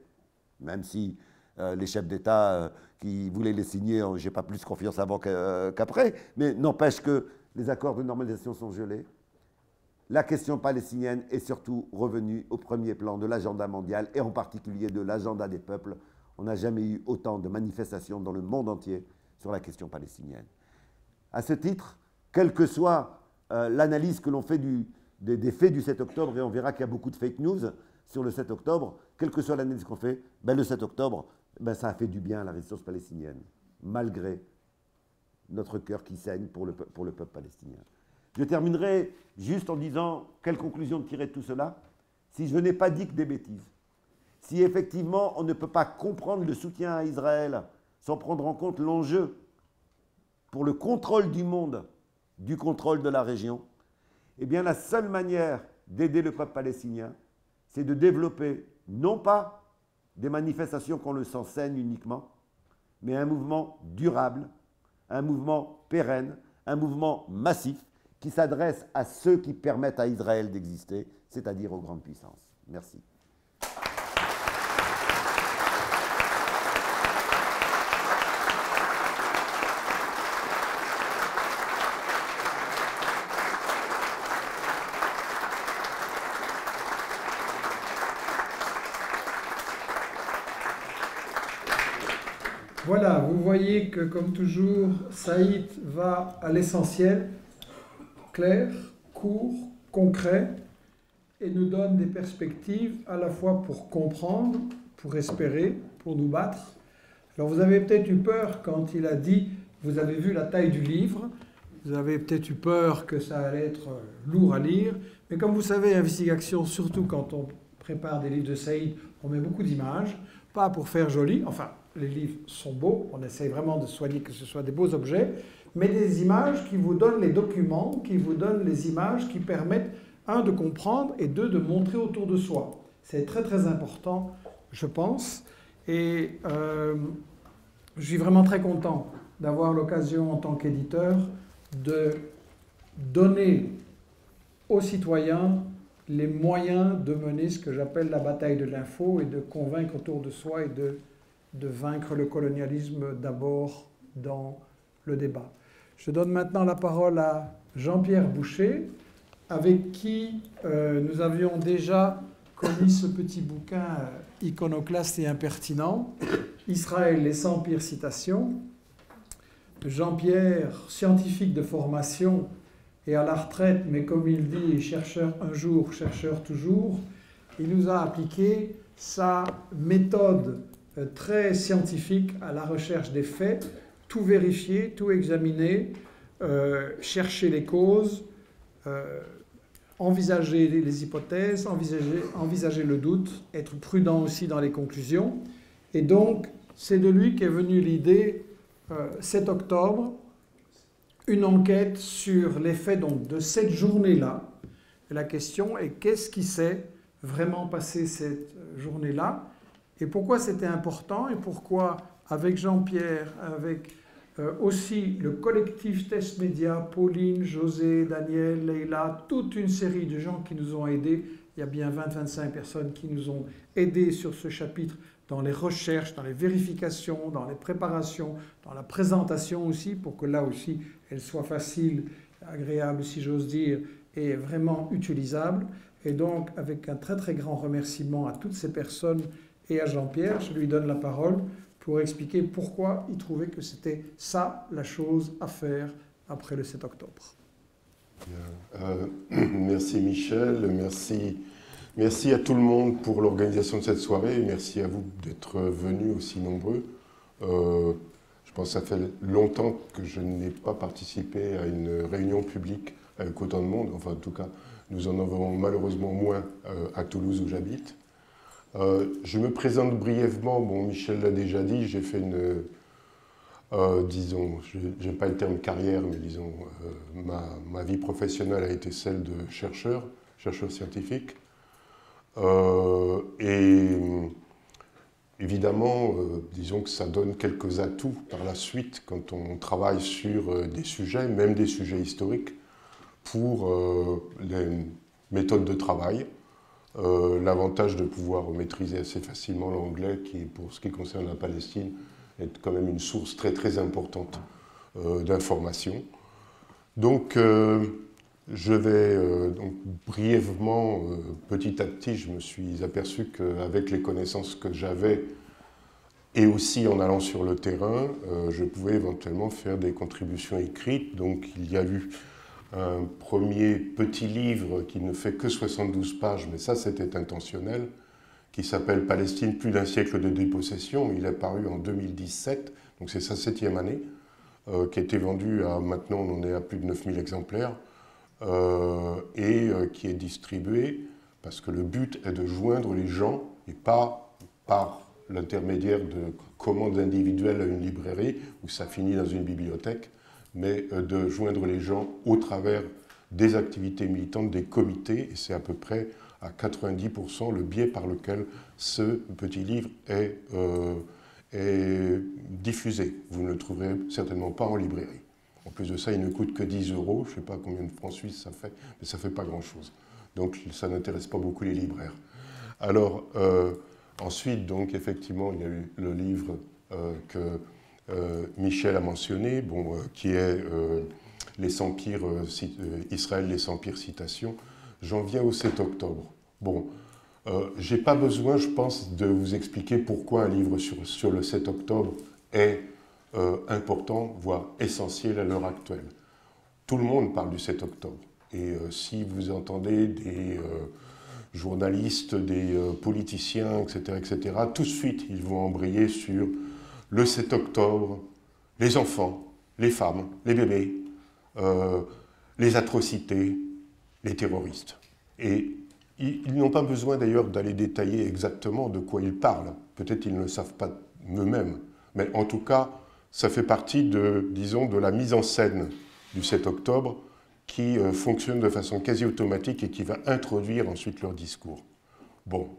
même si les chefs d'État qui voulaient les signer, je n'ai pas plus confiance avant qu'après, mais n'empêche que les accords de normalisation sont gelés. la question palestinienne est surtout revenue au premier plan de l'agenda mondial et en particulier de l'agenda des peuples. On n'a jamais eu autant de manifestations dans le monde entier sur la question palestinienne. À ce titre, quelle que soit l'analyse que l'on fait des faits du 7 octobre, et on verra qu'il y a beaucoup de fake news sur le 7 octobre, quelle que soit l'analyse qu'on fait, le 7 octobre, ça a fait du bien à la résistance palestinienne, malgré notre cœur qui saigne pour le peuple palestinien. Je terminerai juste en disant quelle conclusion tirer de tout cela, si je n'ai pas dit que des bêtises. Si effectivement on ne peut pas comprendre le soutien à Israël sans prendre en compte l'enjeu pour le contrôle du monde, du contrôle de la région, eh bien la seule manière d'aider le peuple palestinien, c'est de développer non pas des manifestations qu'on le s'enseigne uniquement, mais un mouvement durable, un mouvement pérenne, un mouvement massif qui s'adresse à ceux qui permettent à Israël d'exister, c'est-à-dire aux grandes puissances. Merci. Voilà, vous voyez que comme toujours, Saïd va à l'essentiel, clair, court, concret, et nous donne des perspectives à la fois pour comprendre, pour espérer, pour nous battre. Alors vous avez peut-être eu peur quand il a dit, vous avez vu la taille du livre, vous avez peut-être eu peur que ça allait être lourd à lire, mais comme vous savez, Investigation, surtout quand on prépare des livres de Saïd, on met beaucoup d'images, pas pour faire joli, enfin, les livres sont beaux, on essaye vraiment de soigner que ce soit des beaux objets, mais des images qui vous donnent les documents, qui vous donnent les images qui permettent, un, de comprendre et deux, de montrer autour de soi. C'est très très important, je pense, et je suis vraiment très content d'avoir l'occasion en tant qu'éditeur de donner aux citoyens les moyens de mener ce que j'appelle la bataille de l'info et de convaincre autour de soi et de vaincre le colonialisme d'abord dans le débat. Je donne maintenant la parole à Jean-Pierre Boucher, avec qui nous avions déjà commis ce petit bouquin iconoclaste et impertinent, Israël, les 100 pires citations. Jean-Pierre, scientifique de formation et à la retraite, mais comme il dit, chercheur un jour, chercheur toujours, il nous a appliqué sa méthode très scientifique à la recherche des faits, tout vérifier, tout examiner, chercher les causes, envisager les hypothèses, envisager le doute, être prudent aussi dans les conclusions. Et donc, c'est de lui qu'est venue l'idée, 7 octobre, une enquête sur les faits donc, de cette journée-là. Et la question est qu'est-ce qui s'est vraiment passé cette journée-là et pourquoi c'était important et pourquoi, avec Jean-Pierre, avec aussi le collectif Test Média, Pauline, José, Daniel, Leïla, toute une série de gens qui nous ont aidés. Il y a bien 20-25 personnes qui nous ont aidés sur ce chapitre dans les recherches, dans les vérifications, dans les préparations, dans la présentation aussi, pour que là aussi, elle soit facile, agréable si j'ose dire, et vraiment utilisable. Et donc, avec un très très grand remerciement à toutes ces personnes et à Jean-Pierre, je lui donne la parole pour expliquer pourquoi il trouvait que c'était ça la chose à faire après le 7 octobre. Merci Michel, merci à tout le monde pour l'organisation de cette soirée et merci à vous d'être venus aussi nombreux. Je pense que ça fait longtemps que je n'ai pas participé à une réunion publique avec autant de monde, enfin en tout cas nous en avons malheureusement moins à Toulouse où j'habite. Je me présente brièvement, bon Michel l'a déjà dit, j'ai fait une, disons, j'aime pas le terme carrière, mais disons, ma vie professionnelle a été celle de chercheur scientifique. Et évidemment, disons que ça donne quelques atouts par la suite quand on travaille sur des sujets, même des sujets historiques, pour les méthodes de travail. L'avantage de pouvoir maîtriser assez facilement l'anglais qui, pour ce qui concerne la Palestine, est quand même une source très très importante d'informations. Donc Je vais donc brièvement, petit à petit, je me suis aperçu qu'avec les connaissances que j'avais et aussi en allant sur le terrain, je pouvais éventuellement faire des contributions écrites. Donc il y a eu un premier petit livre qui ne fait que 72 pages, mais ça c'était intentionnel, qui s'appelle Palestine, plus d'un siècle de dépossession. Il est paru en 2017, donc c'est sa 7e année, qui a été vendu à, maintenant on en est à plus de 9000 exemplaires, qui est distribué parce que le but est de joindre les gens et pas par l'intermédiaire de commandes individuelles à une librairie où ça finit dans une bibliothèque, mais de joindre les gens au travers des activités militantes, des comités, et c'est à peu près à 90% le biais par lequel ce petit livre est diffusé. Vous ne le trouverez certainement pas en librairie. En plus de ça, il ne coûte que 10 €. Je ne sais pas combien de francs suisses ça fait, mais ça ne fait pas grand-chose. Donc ça n'intéresse pas beaucoup les libraires. Alors, ensuite, donc, effectivement, il y a eu le livre que Michel a mentionné, qui est Les 100 pires, Israël, les 100 pires citations. J'en viens au 7 octobre. Bon, je n'ai pas besoin, je pense, de vous expliquer pourquoi un livre sur le 7 octobre est important, voire essentiel à l'heure actuelle. Tout le monde parle du 7 octobre. Et si vous entendez des journalistes, des politiciens, etc., tout de suite, ils vont embrayer sur le 7 octobre, les enfants, les femmes, les bébés, les atrocités, les terroristes. Et ils n'ont pas besoin d'ailleurs d'aller détailler exactement de quoi ils parlent. Peut-être ils ne le savent pas eux-mêmes. Mais en tout cas, ça fait partie de, disons, de la mise en scène du 7 octobre qui fonctionne de façon quasi automatique et qui va introduire ensuite leur discours. Bon,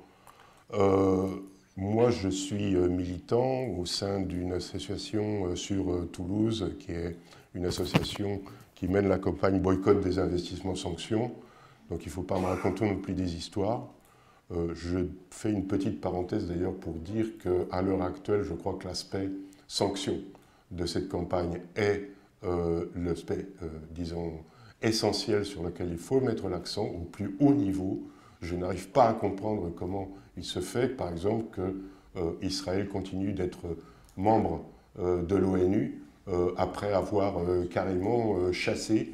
moi je suis militant au sein d'une association sur Toulouse, qui est une association qui mène la campagne boycott des investissements sanctions. Donc il ne faut pas me raconter non plus des histoires. Je fais une petite parenthèse d'ailleurs pour dire qu'à l'heure actuelle, je crois que l'aspect sanction de cette campagne est l'aspect, disons, essentiel sur lequel il faut mettre l'accent au plus haut niveau. Je n'arrive pas à comprendre comment il se fait, par exemple, que Israël continue d'être membre de l'ONU après avoir carrément chassé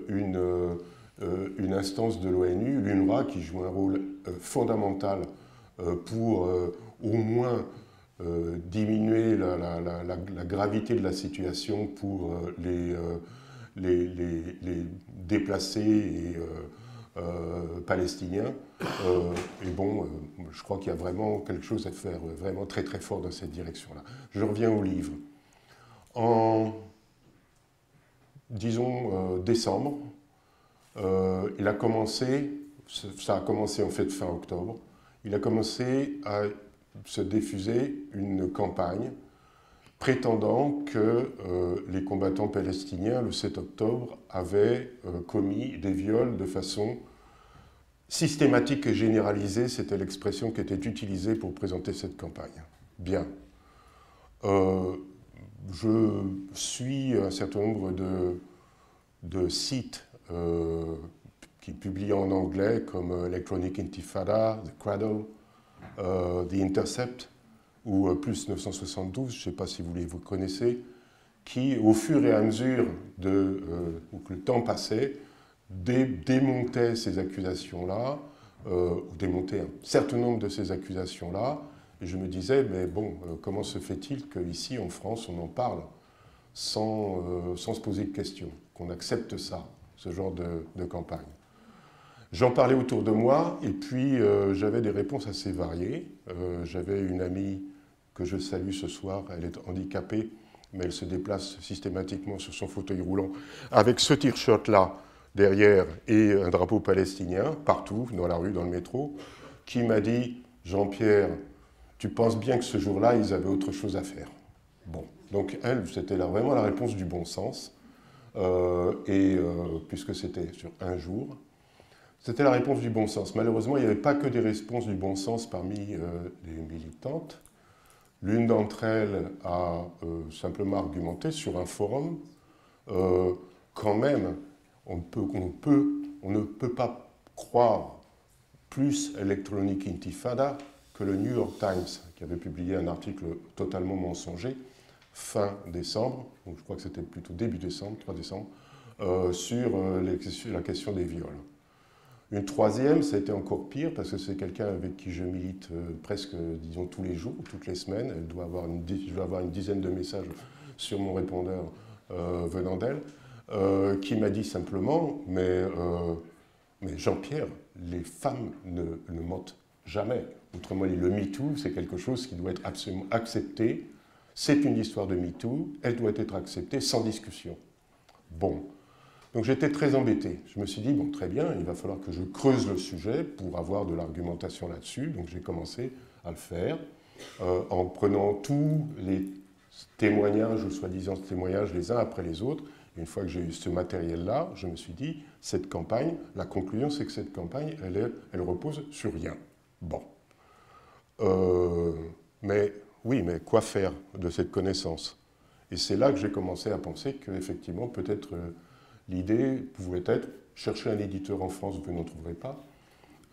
une instance de l'ONU, l'UNRWA, qui joue un rôle fondamental pour au moins diminuer la gravité de la situation pour les déplacés et palestiniens. Et bon, je crois qu'il y a vraiment quelque chose à faire vraiment très très fort dans cette direction-là. Je reviens au livre. En, disons, décembre, il a commencé, ça a commencé en fait fin octobre, il a commencé à se diffuser une campagne prétendant que les combattants palestiniens, le 7 octobre, avaient commis des viols de façon systématique et généralisée. C'était l'expression qui était utilisée pour présenter cette campagne. Bien. Je suis un certain nombre de sites qui publient en anglais, comme Electronic Intifada, The Cradle, The Intercept, ou Plus 972, je ne sais pas si vous connaissez, qui, au fur et à mesure que le temps passait, démontait ces accusations-là, démontait un certain nombre de ces accusations-là, et je me disais, mais bon, comment se fait-il qu'ici, en France, on en parle sans se poser de questions, qu'on accepte ça, ce genre de campagne. J'en parlais autour de moi, et puis j'avais des réponses assez variées. J'avais une amie que je salue ce soir, elle est handicapée, mais elle se déplace systématiquement sur son fauteuil roulant, avec ce t-shirt-là derrière et un drapeau palestinien, partout, dans la rue, dans le métro, qui m'a dit « Jean-Pierre, tu penses bien que ce jour-là, ils avaient autre chose à faire ?» Bon, donc elle, c'était vraiment la réponse du bon sens, puisque c'était sur un jour. C'était la réponse du bon sens. Malheureusement, il n'y avait pas que des réponses du bon sens parmi les militantes. L'une d'entre elles a simplement argumenté sur un forum. Quand même, on ne peut pas croire plus Electronic Intifada que le New York Times, qui avait publié un article totalement mensonger, fin décembre, donc je crois que c'était plutôt début décembre, 3 décembre, sur la question des viols. Une troisième, ça a été encore pire, parce que c'est quelqu'un avec qui je milite presque, disons, tous les jours, toutes les semaines. Je dois avoir une dizaine de messages sur mon répondeur venant d'elle, qui m'a dit simplement, mais Jean-Pierre, les femmes ne mentent jamais. Autrement dit, le MeToo, c'est quelque chose qui doit être absolument accepté. C'est une histoire de MeToo, elle doit être acceptée sans discussion. Bon. Donc j'étais très embêté. Je me suis dit, bon, très bien, il va falloir que je creuse le sujet pour avoir de l'argumentation là-dessus. Donc j'ai commencé à le faire en prenant tous les témoignages, ou soi-disant témoignages, les uns après les autres. Une fois que j'ai eu ce matériel-là, je me suis dit, cette campagne, la conclusion, c'est que cette campagne, elle repose sur rien. Bon. Mais quoi faire de cette connaissance? Et c'est là que j'ai commencé à penser qu'effectivement, peut-être l'idée pouvait être chercher un éditeur en France, vous n'en trouverez pas.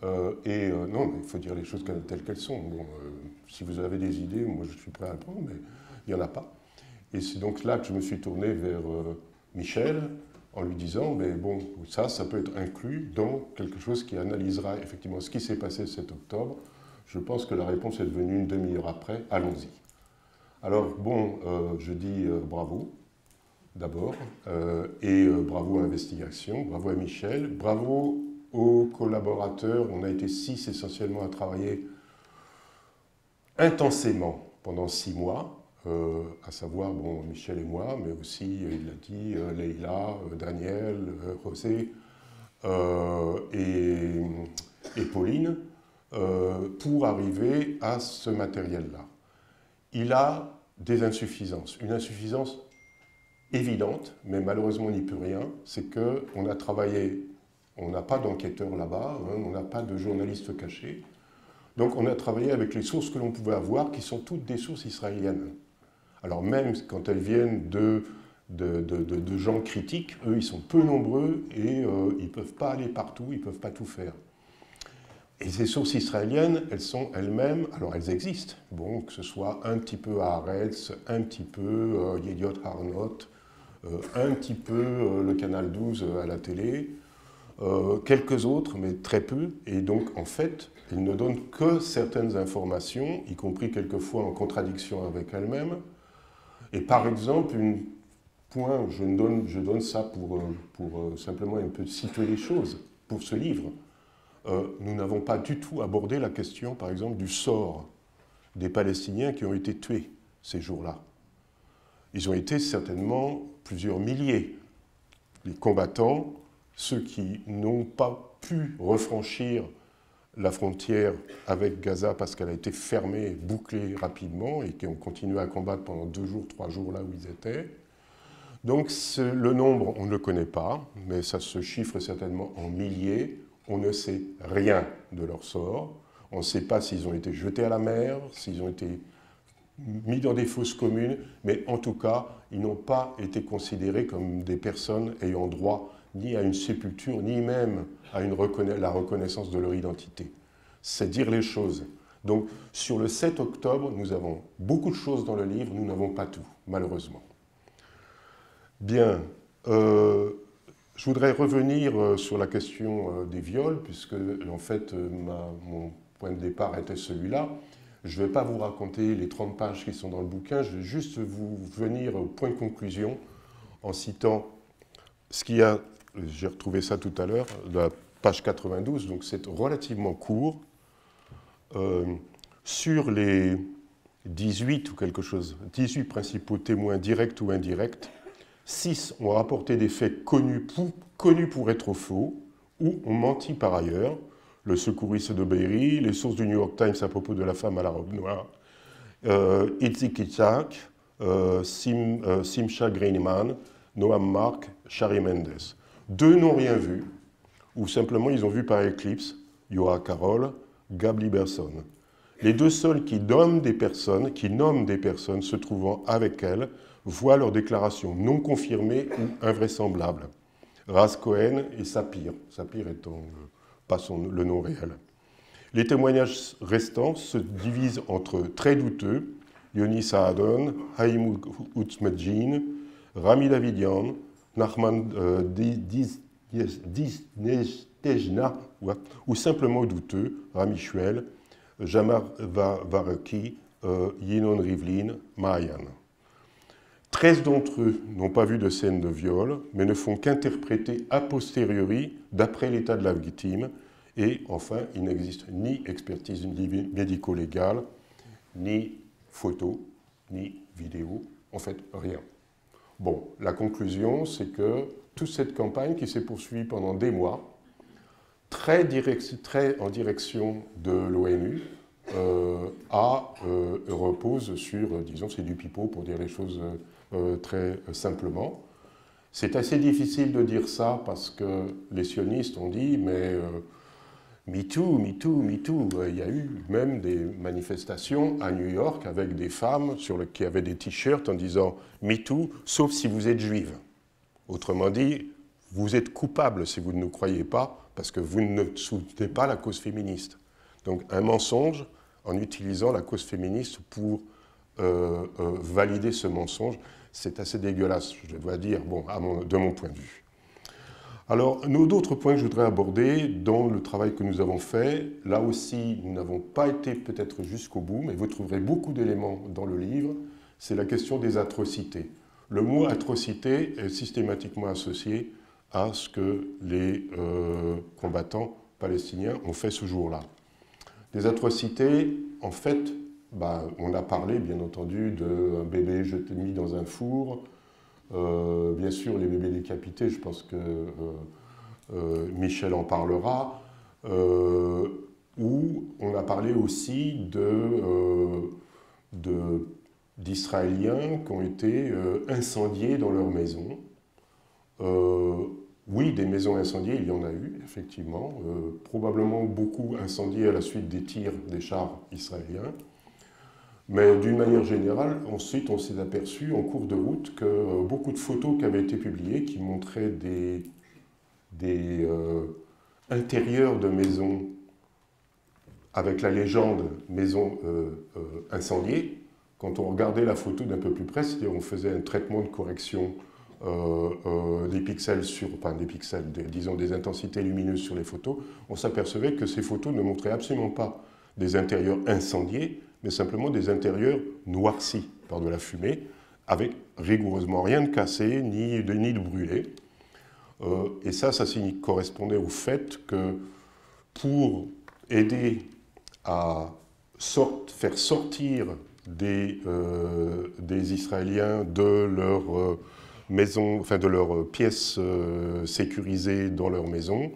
Non, il faut dire les choses telles qu'elles sont. Bon, si vous avez des idées, moi je suis prêt à le prendre, mais il n'y en a pas. Et c'est donc là que je me suis tourné vers Michel en lui disant, mais bon, ça peut être inclus dans quelque chose qui analysera effectivement ce qui s'est passé le 7 octobre. Je pense que la réponse est devenue une demi-heure après. Allons-y. Alors, bon, je dis bravo, d'abord, et bravo à Investigation, bravo à Michel, bravo aux collaborateurs. On a été 6 essentiellement à travailler intensément pendant 6 mois, à savoir, bon, Michel et moi, mais aussi, il l'a dit, Leïla, Daniel, José et Pauline, pour arriver à ce matériel-là. Il a des insuffisances. Une insuffisance évidente, mais malheureusement on n'y peut rien, c'est qu'on a travaillé, on n'a pas d'enquêteurs là-bas, hein, on n'a pas de journalistes cachés, donc on a travaillé avec les sources que l'on pouvait avoir, qui sont toutes des sources israéliennes. Alors même quand elles viennent de gens critiques, eux ils sont peu nombreux et ils ne peuvent pas aller partout, ils ne peuvent pas tout faire. Et ces sources israéliennes, elles sont elles-mêmes, alors elles existent, bon, que ce soit un petit peu Haaretz, un petit peu Yediot Aharonot, un petit peu le Canal 12 à la télé, quelques autres, mais très peu, et donc en fait, ils ne donnent que certaines informations, y compris quelquefois en contradiction avec elles-mêmes. Et par exemple, je donne ça pour simplement un peu situer les choses, pour ce livre. Nous n'avons pas du tout abordé la question, par exemple, du sort des Palestiniens qui ont été tués ces jours-là. Ils ont été certainement plusieurs milliers. Les combattants, ceux qui n'ont pas pu refranchir la frontière avec Gaza parce qu'elle a été fermée, bouclée rapidement et qui ont continué à combattre pendant 2 jours, 3 jours là où ils étaient. Donc le nombre, on ne le connaît pas, mais ça se chiffre certainement en milliers. On ne sait rien de leur sort. On ne sait pas s'ils ont été jetés à la mer, s'ils ont été mis dans des fosses communes, mais en tout cas, ils n'ont pas été considérés comme des personnes ayant droit ni à une sépulture, ni même à la reconnaissance de leur identité. C'est dire les choses. Donc, sur le 7 octobre, nous avons beaucoup de choses dans le livre, nous n'avons pas tout, malheureusement. Bien. Je voudrais revenir sur la question des viols, puisque en fait mon point de départ était celui-là. Je ne vais pas vous raconter les 30 pages qui sont dans le bouquin, je vais juste vous venir au point de conclusion en citant ce qu'il y a, j'ai retrouvé ça tout à l'heure, la page 92, donc c'est relativement court, sur les 18 ou quelque chose, 18 principaux témoins directs ou indirects, 6 ont rapporté des faits connus pour être faux ou ont menti par ailleurs. Le secouriste de Be'eri, les sources du New York Times à propos de la femme à la robe noire, Itzik Itzhak, Simcha Greinman, Noam Mark, Shari Mendes. 2 n'ont rien vu, ou simplement ils ont vu par éclipse Yoa Carol, Gab Liberson. Les 2 seuls qui nomment des personnes se trouvant avec elles, voient leurs déclarations non confirmées ou invraisemblables. Ras Cohen et Sapir. Sapir étant pas le nom réel. Les témoignages restants se divisent entre très douteux, Yoni Saadon, Haïm Ouzmedjin, Rami Davidian, Nachman Disnejna, ou simplement douteux, Rami Shuel, Jamar Vareki, Yinon Rivlin, Mahayan. 13 d'entre eux n'ont pas vu de scène de viol, mais ne font qu'interpréter a posteriori d'après l'état de la victime. Et enfin, il n'existe ni expertise médico-légale, ni photo, ni vidéo, en fait rien. Bon, la conclusion, c'est que toute cette campagne qui s'est poursuivie pendant des mois, très en direction de l'ONU, repose sur, disons, c'est du pipeau pour dire les choses très simplement. C'est assez difficile de dire ça parce que les sionistes ont dit, mais MeToo, MeToo, MeToo. Il y a eu même des manifestations à New York avec des femmes qui avaient des t-shirts en disant MeToo, sauf si vous êtes juive. Autrement dit, vous êtes coupable si vous ne nous croyez pas, parce que vous ne soutenez pas la cause féministe. Donc un mensonge en utilisant la cause féministe pour valider ce mensonge, c'est assez dégueulasse, je dois dire, bon, de mon point de vue. Alors, d'autres points que je voudrais aborder dans le travail que nous avons fait, là aussi, nous n'avons pas été peut-être jusqu'au bout, mais vous trouverez beaucoup d'éléments dans le livre, c'est la question des atrocités. Le mot atrocité est systématiquement associé à ce que les combattants palestiniens ont fait ce jour-là. Des atrocités, en fait, on a parlé, bien entendu, d'un bébé mis dans un four. Bien sûr, les bébés décapités, je pense que Michel en parlera. Où on a parlé aussi d'Israéliens qui ont été incendiés dans leur maison. Oui, des maisons incendiées, il y en a eu, effectivement. Probablement beaucoup incendiées à la suite des tirs des chars israéliens. Mais d'une manière générale, ensuite, on s'est aperçu en cours de route que beaucoup de photos qui avaient été publiées, qui montraient des intérieurs de maisons avec la légende « maison incendiée », quand on regardait la photo d'un peu plus près, c'est-à-dire on faisait un traitement de correction des pixels disons des intensités lumineuses sur les photos, on s'apercevait que ces photos ne montraient absolument pas des intérieurs incendiés, mais simplement des intérieurs noircis par de la fumée, avec rigoureusement rien de cassé, ni de brûlé. Et ça correspondait au fait que pour aider à faire sortir des Israéliens de leur maison, enfin de leurs pièces sécurisées dans leur maison,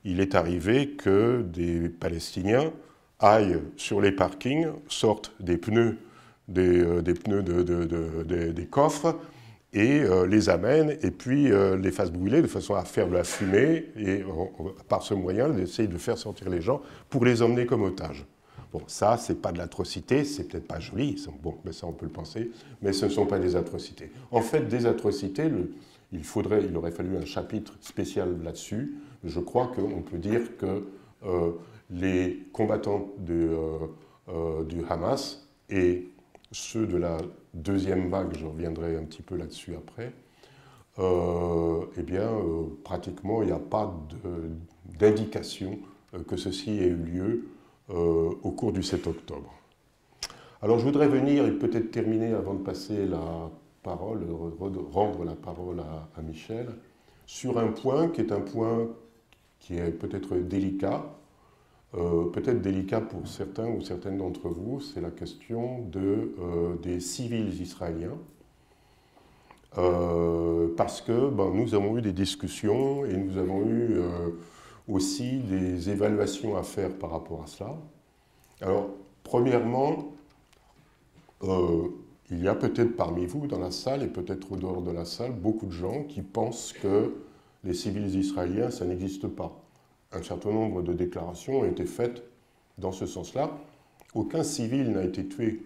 il est arrivé que des Palestiniens aillent sur les parkings, sortent des pneus des coffres et les amènent et puis les fassent brûler de façon à faire de la fumée et par ce moyen d'essayer de faire sortir les gens pour les emmener comme otages. Bon, ça, c'est pas de l'atrocité, c'est peut-être pas joli, bon, mais ça on peut le penser, mais ce ne sont pas des atrocités. En fait, des atrocités, il aurait fallu un chapitre spécial là-dessus. Je crois qu'on peut dire que les combattants du Hamas et ceux de la deuxième vague, je reviendrai un petit peu là-dessus après, pratiquement il n'y a pas d'indication que ceci ait eu lieu au cours du 7 octobre. Alors je voudrais venir et peut-être terminer avant de passer la parole, rendre la parole à Michel, sur un point qui est peut-être délicat, pour certains ou certaines d'entre vous, c'est la question des civils israéliens. Parce que nous avons eu des discussions et nous avons eu aussi des évaluations à faire par rapport à cela. Alors, premièrement, il y a peut-être parmi vous dans la salle et peut-être au dehors de la salle beaucoup de gens qui pensent que les civils israéliens, ça n'existe pas. Un certain nombre de déclarations ont été faites dans ce sens-là. Aucun civil n'a été tué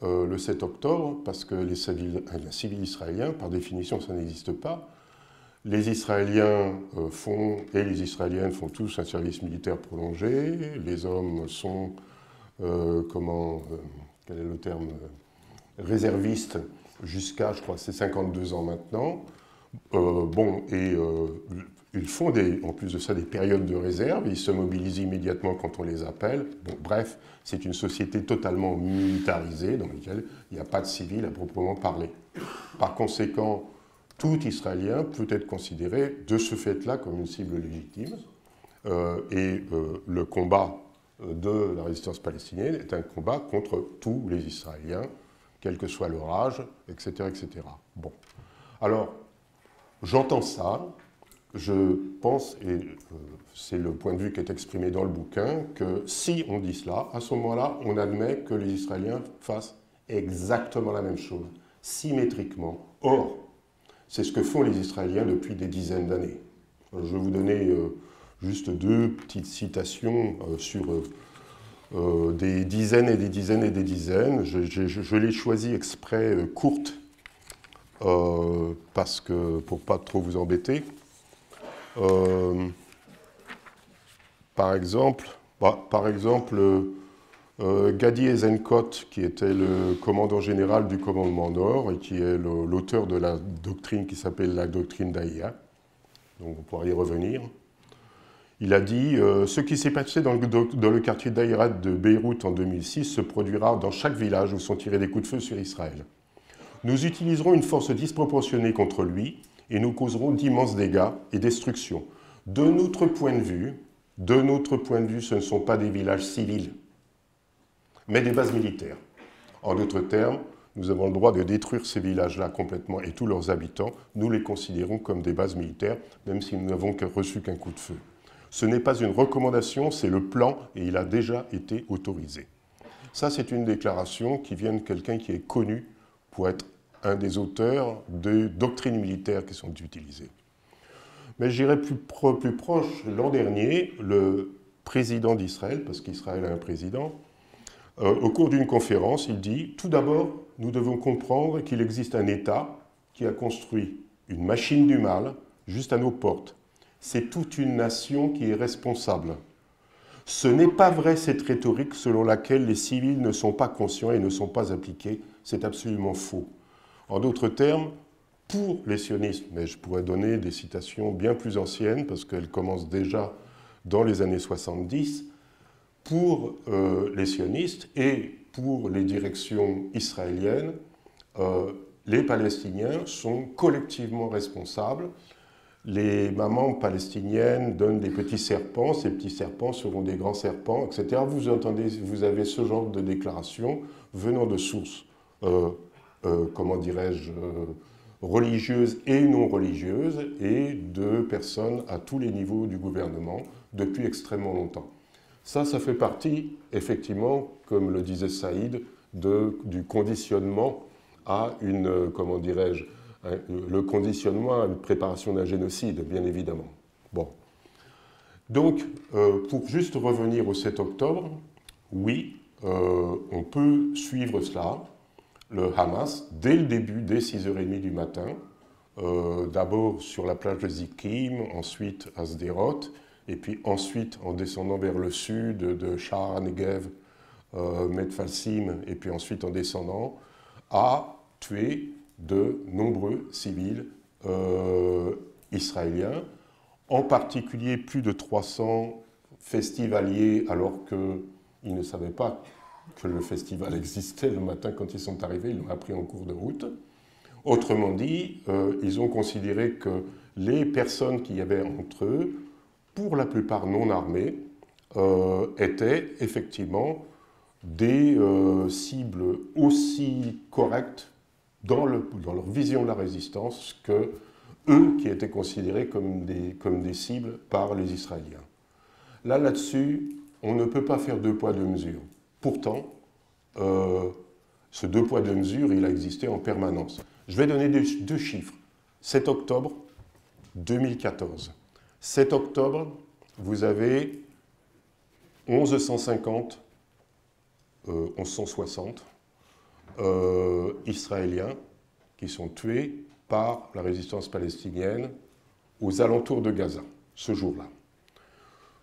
le 7 octobre parce que les civils israéliens, par définition, ça n'existe pas. Les Israéliens et les Israéliennes font tous un service militaire prolongé. Les hommes sont, quel est le terme, réservistes jusqu'à, je crois, c'est 52 ans maintenant. Ils font, en plus de ça, des périodes de réserve. Ils se mobilisent immédiatement quand on les appelle. Bon, bref, c'est une société totalement militarisée dans laquelle il n'y a pas de civils à proprement parler. Par conséquent, tout Israélien peut être considéré de ce fait-là comme une cible légitime. Le combat de la résistance palestinienne est un combat contre tous les Israéliens, quel que soit leur âge, etc. etc. Bon. Alors, j'entends ça. Je pense, et c'est le point de vue qui est exprimé dans le bouquin, que si on dit cela, à ce moment-là, on admet que les Israéliens fassent exactement la même chose, symétriquement. Or, c'est ce que font les Israéliens depuis des dizaines d'années. Je vais vous donner juste deux petites citations sur des dizaines et des dizaines et des dizaines. Je les choisis exprès courtes, parce que pour pas trop vous embêter. Par exemple, Gadi Eisenkot, qui était le commandant général du commandement Nord et qui est l'auteur de la doctrine qui s'appelle la doctrine d'Aïa, donc on pourra y revenir, il a dit « Ce qui s'est passé dans le quartier d'Aïrat de Beyrouth en 2006 se produira dans chaque village où sont tirés des coups de feu sur Israël. Nous utiliserons une force disproportionnée contre lui et nous causerons d'immenses dégâts et destructions. De notre point de vue, ce ne sont pas des villages civils, mais des bases militaires. En d'autres termes, nous avons le droit de détruire ces villages-là complètement et tous leurs habitants. Nous les considérons comme des bases militaires, même si nous n'avons reçu qu'un coup de feu. Ce n'est pas une recommandation, c'est le plan et il a déjà été autorisé. » Ça, c'est une déclaration qui vient de quelqu'un qui est connu pour être un des auteurs de doctrines militaires qui sont utilisées. Mais j'irai plus proche. L'an dernier, le président d'Israël, parce qu'Israël a un président, au cours d'une conférence, il dit « Tout d'abord, nous devons comprendre qu'il existe un État qui a construit une machine du mal juste à nos portes. C'est toute une nation qui est responsable. Ce n'est pas vrai cette rhétorique selon laquelle les civils ne sont pas conscients et ne sont pas appliqués. C'est absolument faux. En d'autres termes, pour les sionistes, mais je pourrais donner des citations bien plus anciennes parce qu'elles commencent déjà dans les années 70, pour les sionistes et pour les directions israéliennes, les Palestiniens sont collectivement responsables. Les mamans palestiniennes donnent des petits serpents, ces petits serpents seront des grands serpents, etc. Vous avez ce genre de déclaration venant de sources, religieuses et non religieuses, et de personnes à tous les niveaux du gouvernement depuis extrêmement longtemps. Ça fait partie, effectivement, comme le disait Saïd, du conditionnement à le conditionnement à une préparation d'un génocide, bien évidemment. Bon. Donc, pour juste revenir au 7 octobre, oui, on peut suivre cela, le Hamas, dès le début, dès 6h30 du matin, d'abord sur la plage de Zikrim, ensuite à Sderot, et puis ensuite en descendant vers le sud de Sha'ar Negev, Medfalsim, et puis ensuite en descendant, a tué de nombreux civils israéliens, en particulier plus de 300 festivaliers, alors qu'ils ne savaient pas que le festival existait le matin quand ils sont arrivés, ils l'ont appris en cours de route. Autrement dit, ils ont considéré que les personnes qu'il y avait entre eux, pour la plupart non armées, étaient effectivement des cibles aussi correctes dans leur vision de la résistance que eux qui étaient considérés comme des cibles par les Israéliens. Là-dessus, on ne peut pas faire deux poids, deux mesures. Pourtant, ce deux poids, deux mesures, il a existé en permanence. Je vais donner deux chiffres. 7 octobre 2014. 7 octobre, vous avez 1160 Israéliens qui sont tués par la résistance palestinienne aux alentours de Gaza, ce jour-là.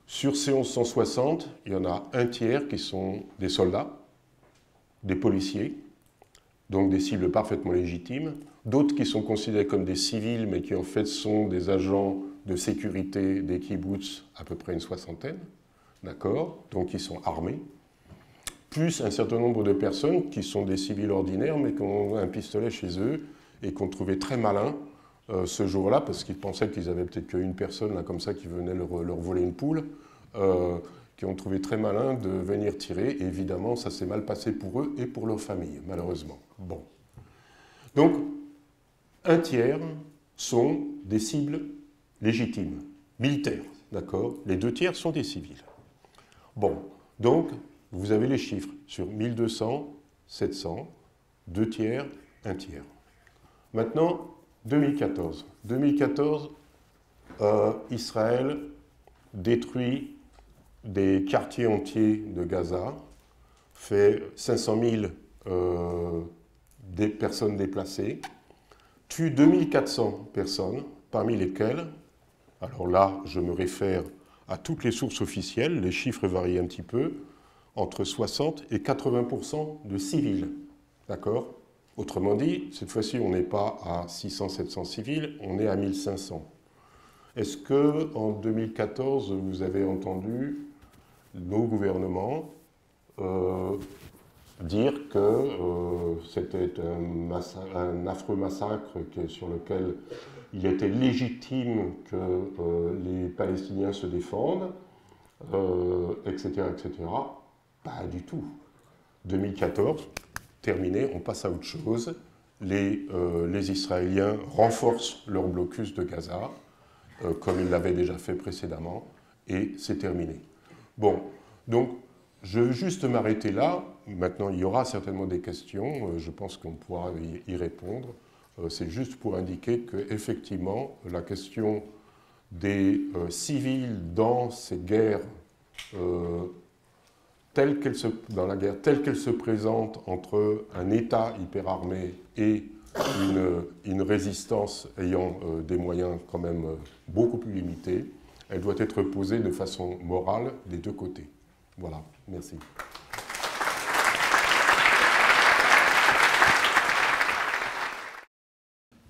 Sur ces 1160, il y en a un tiers qui sont des soldats, des policiers, donc des cibles parfaitement légitimes, d'autres qui sont considérés comme des civils, mais qui en fait sont des agents de sécurité des kibbutz, à peu près une soixantaine, d'accord, donc ils sont armés, plus un certain nombre de personnes qui sont des civils ordinaires, mais qui ont un pistolet chez eux et qu'on trouvait très malin ce jour-là, parce qu'ils pensaient qu'ils avaient peut-être qu'une personne là, comme ça qui venait leur voler une poule, qui ont trouvé très malin de venir tirer. Et évidemment, ça s'est mal passé pour eux et pour leur famille, malheureusement. Bon. Donc, un tiers sont des cibles légitimes, militaires, d'accord? Les 2 tiers sont des civils. Bon, donc, vous avez les chiffres sur 1200, 700, 2 tiers, 1 tiers. Maintenant, 2014. 2014, Israël détruit des quartiers entiers de Gaza, fait 500 000 des personnes déplacées, tue 2400 personnes, parmi lesquelles, alors là, je me réfère à toutes les sources officielles, les chiffres varient un petit peu, entre 60 et 80% de civils, d'accord? Autrement dit, cette fois-ci, on n'est pas à 600-700 civils, on est à 1500. Est-ce qu'en 2014, vous avez entendu nos gouvernements dire que c'était un affreux massacre sur lequel il était légitime que les Palestiniens se défendent, etc., etc. Pas du tout. 2014, terminé, on passe à autre chose. Les Israéliens renforcent leur blocus de Gaza, comme ils l'avaient déjà fait précédemment, et c'est terminé. Bon, donc je veux juste m'arrêter là. Maintenant, il y aura certainement des questions, je pense qu'on pourra y répondre. C'est juste pour indiquer qu'effectivement, la question des civils dans ces guerres, dans la guerre telle qu'elle se présente entre un État hyperarmé et une résistance ayant des moyens quand même beaucoup plus limités, elle doit être posée de façon morale des 2 côtés. Voilà, merci.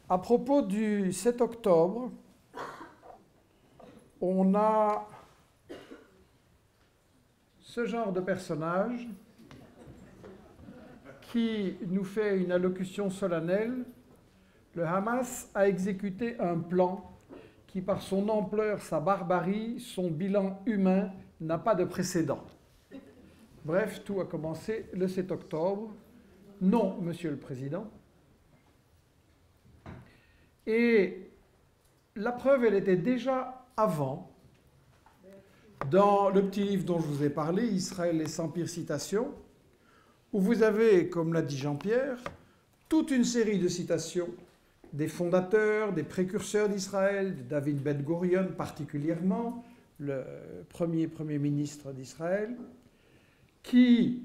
À propos du 7 octobre, on a ce genre de personnage qui nous fait une allocution solennelle. Le Hamas a exécuté un plan qui, par son ampleur, sa barbarie, son bilan humain, n'a pas de précédent. Bref, tout a commencé le 7 octobre. Non, Monsieur le Président. Et la preuve, elle était déjà avant, dans le petit livre dont je vous ai parlé, Israël et sans pire citation, où vous avez, comme l'a dit Jean-Pierre, toute une série de citations des fondateurs, des précurseurs d'Israël, de David Ben Gurion particulièrement, le premier ministre d'Israël, qui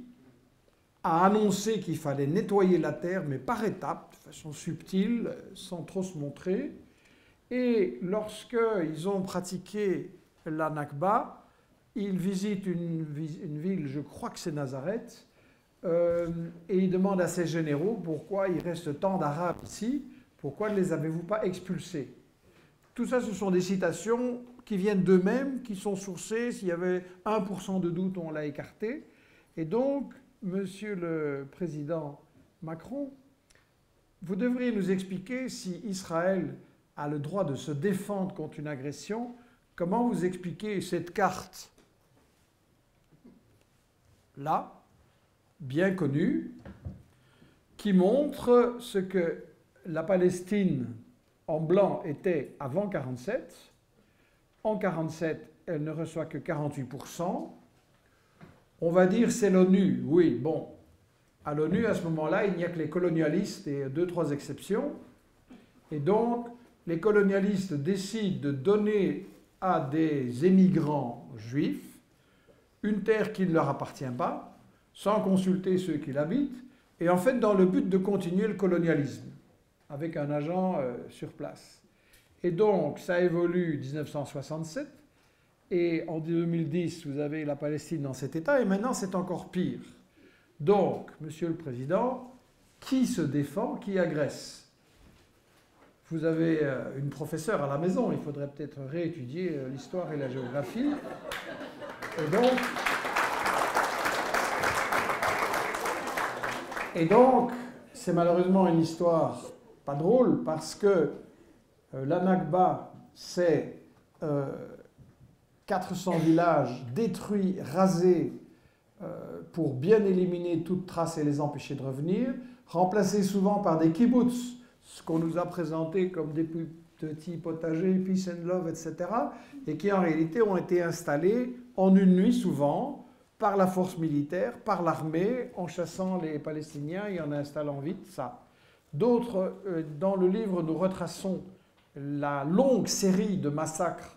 a annoncé qu'il fallait nettoyer la terre, mais par étapes, de façon subtile, sans trop se montrer. Et lorsqu'ils ont pratiqué la Nakba, ils visitent une ville, je crois que c'est Nazareth, et ils demandent à ses généraux pourquoi il reste tant d'Arabes ici, pourquoi ne les avez-vous pas expulsés? Tout ça, ce sont des citations qui viennent d'eux-mêmes, qui sont sourcées. S'il y avait 1% de doute, on l'a écarté. Et donc, Monsieur le Président Macron, vous devriez nous expliquer si Israël a le droit de se défendre contre une agression. Comment vous expliquez cette carte là, bien connue, qui montre ce que la Palestine en blanc était avant 1947. En 1947, elle ne reçoit que 48%. On va dire c'est l'ONU. Oui, bon. À l'ONU, à ce moment-là, il n'y a que les colonialistes et 2-3 exceptions. Et donc, les colonialistes décident de donner à des émigrants juifs une terre qui ne leur appartient pas, sans consulter ceux qui l'habitent, et en fait dans le but de continuer le colonialisme, avec un agent sur place. Et donc, ça évolue 1967. Et en 2010, vous avez la Palestine dans cet état. Et maintenant, c'est encore pire. Donc, Monsieur le Président, qui se défend, qui agresse? Vous avez une professeure à la maison. Il faudrait peut-être réétudier l'histoire et la géographie. Et donc, c'est malheureusement une histoire pas drôle parce que la Nakba, c'est 400 villages détruits, rasés, pour bien éliminer toute trace et les empêcher de revenir, remplacés souvent par des kibbutz, ce qu'on nous a présenté comme des petits potagers, peace and love, etc., et qui en réalité ont été installés en une nuit souvent par la force militaire, par l'armée, en chassant les Palestiniens et en installant vite ça. D'autres, dans le livre, nous retraçons la longue série de massacres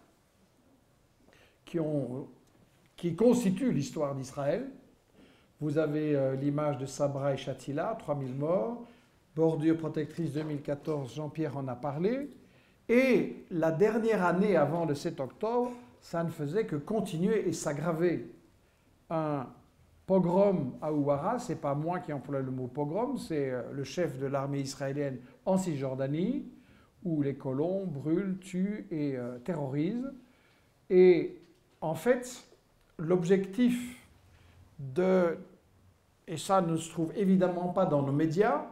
qui constituent l'histoire d'Israël. Vous avez l'image de Sabra et Shatila, 3000 morts. Bordure protectrice 2014, Jean-Pierre en a parlé. Et la dernière année avant le 7 octobre, ça ne faisait que continuer et s'aggraver. Un pogrom à Ouara, ce n'est pas moi qui emploie le mot pogrom, c'est le chef de l'armée israélienne en Cisjordanie, où les colons brûlent, tuent et terrorisent. Et en fait, l'objectif et ça ne se trouve évidemment pas dans nos médias,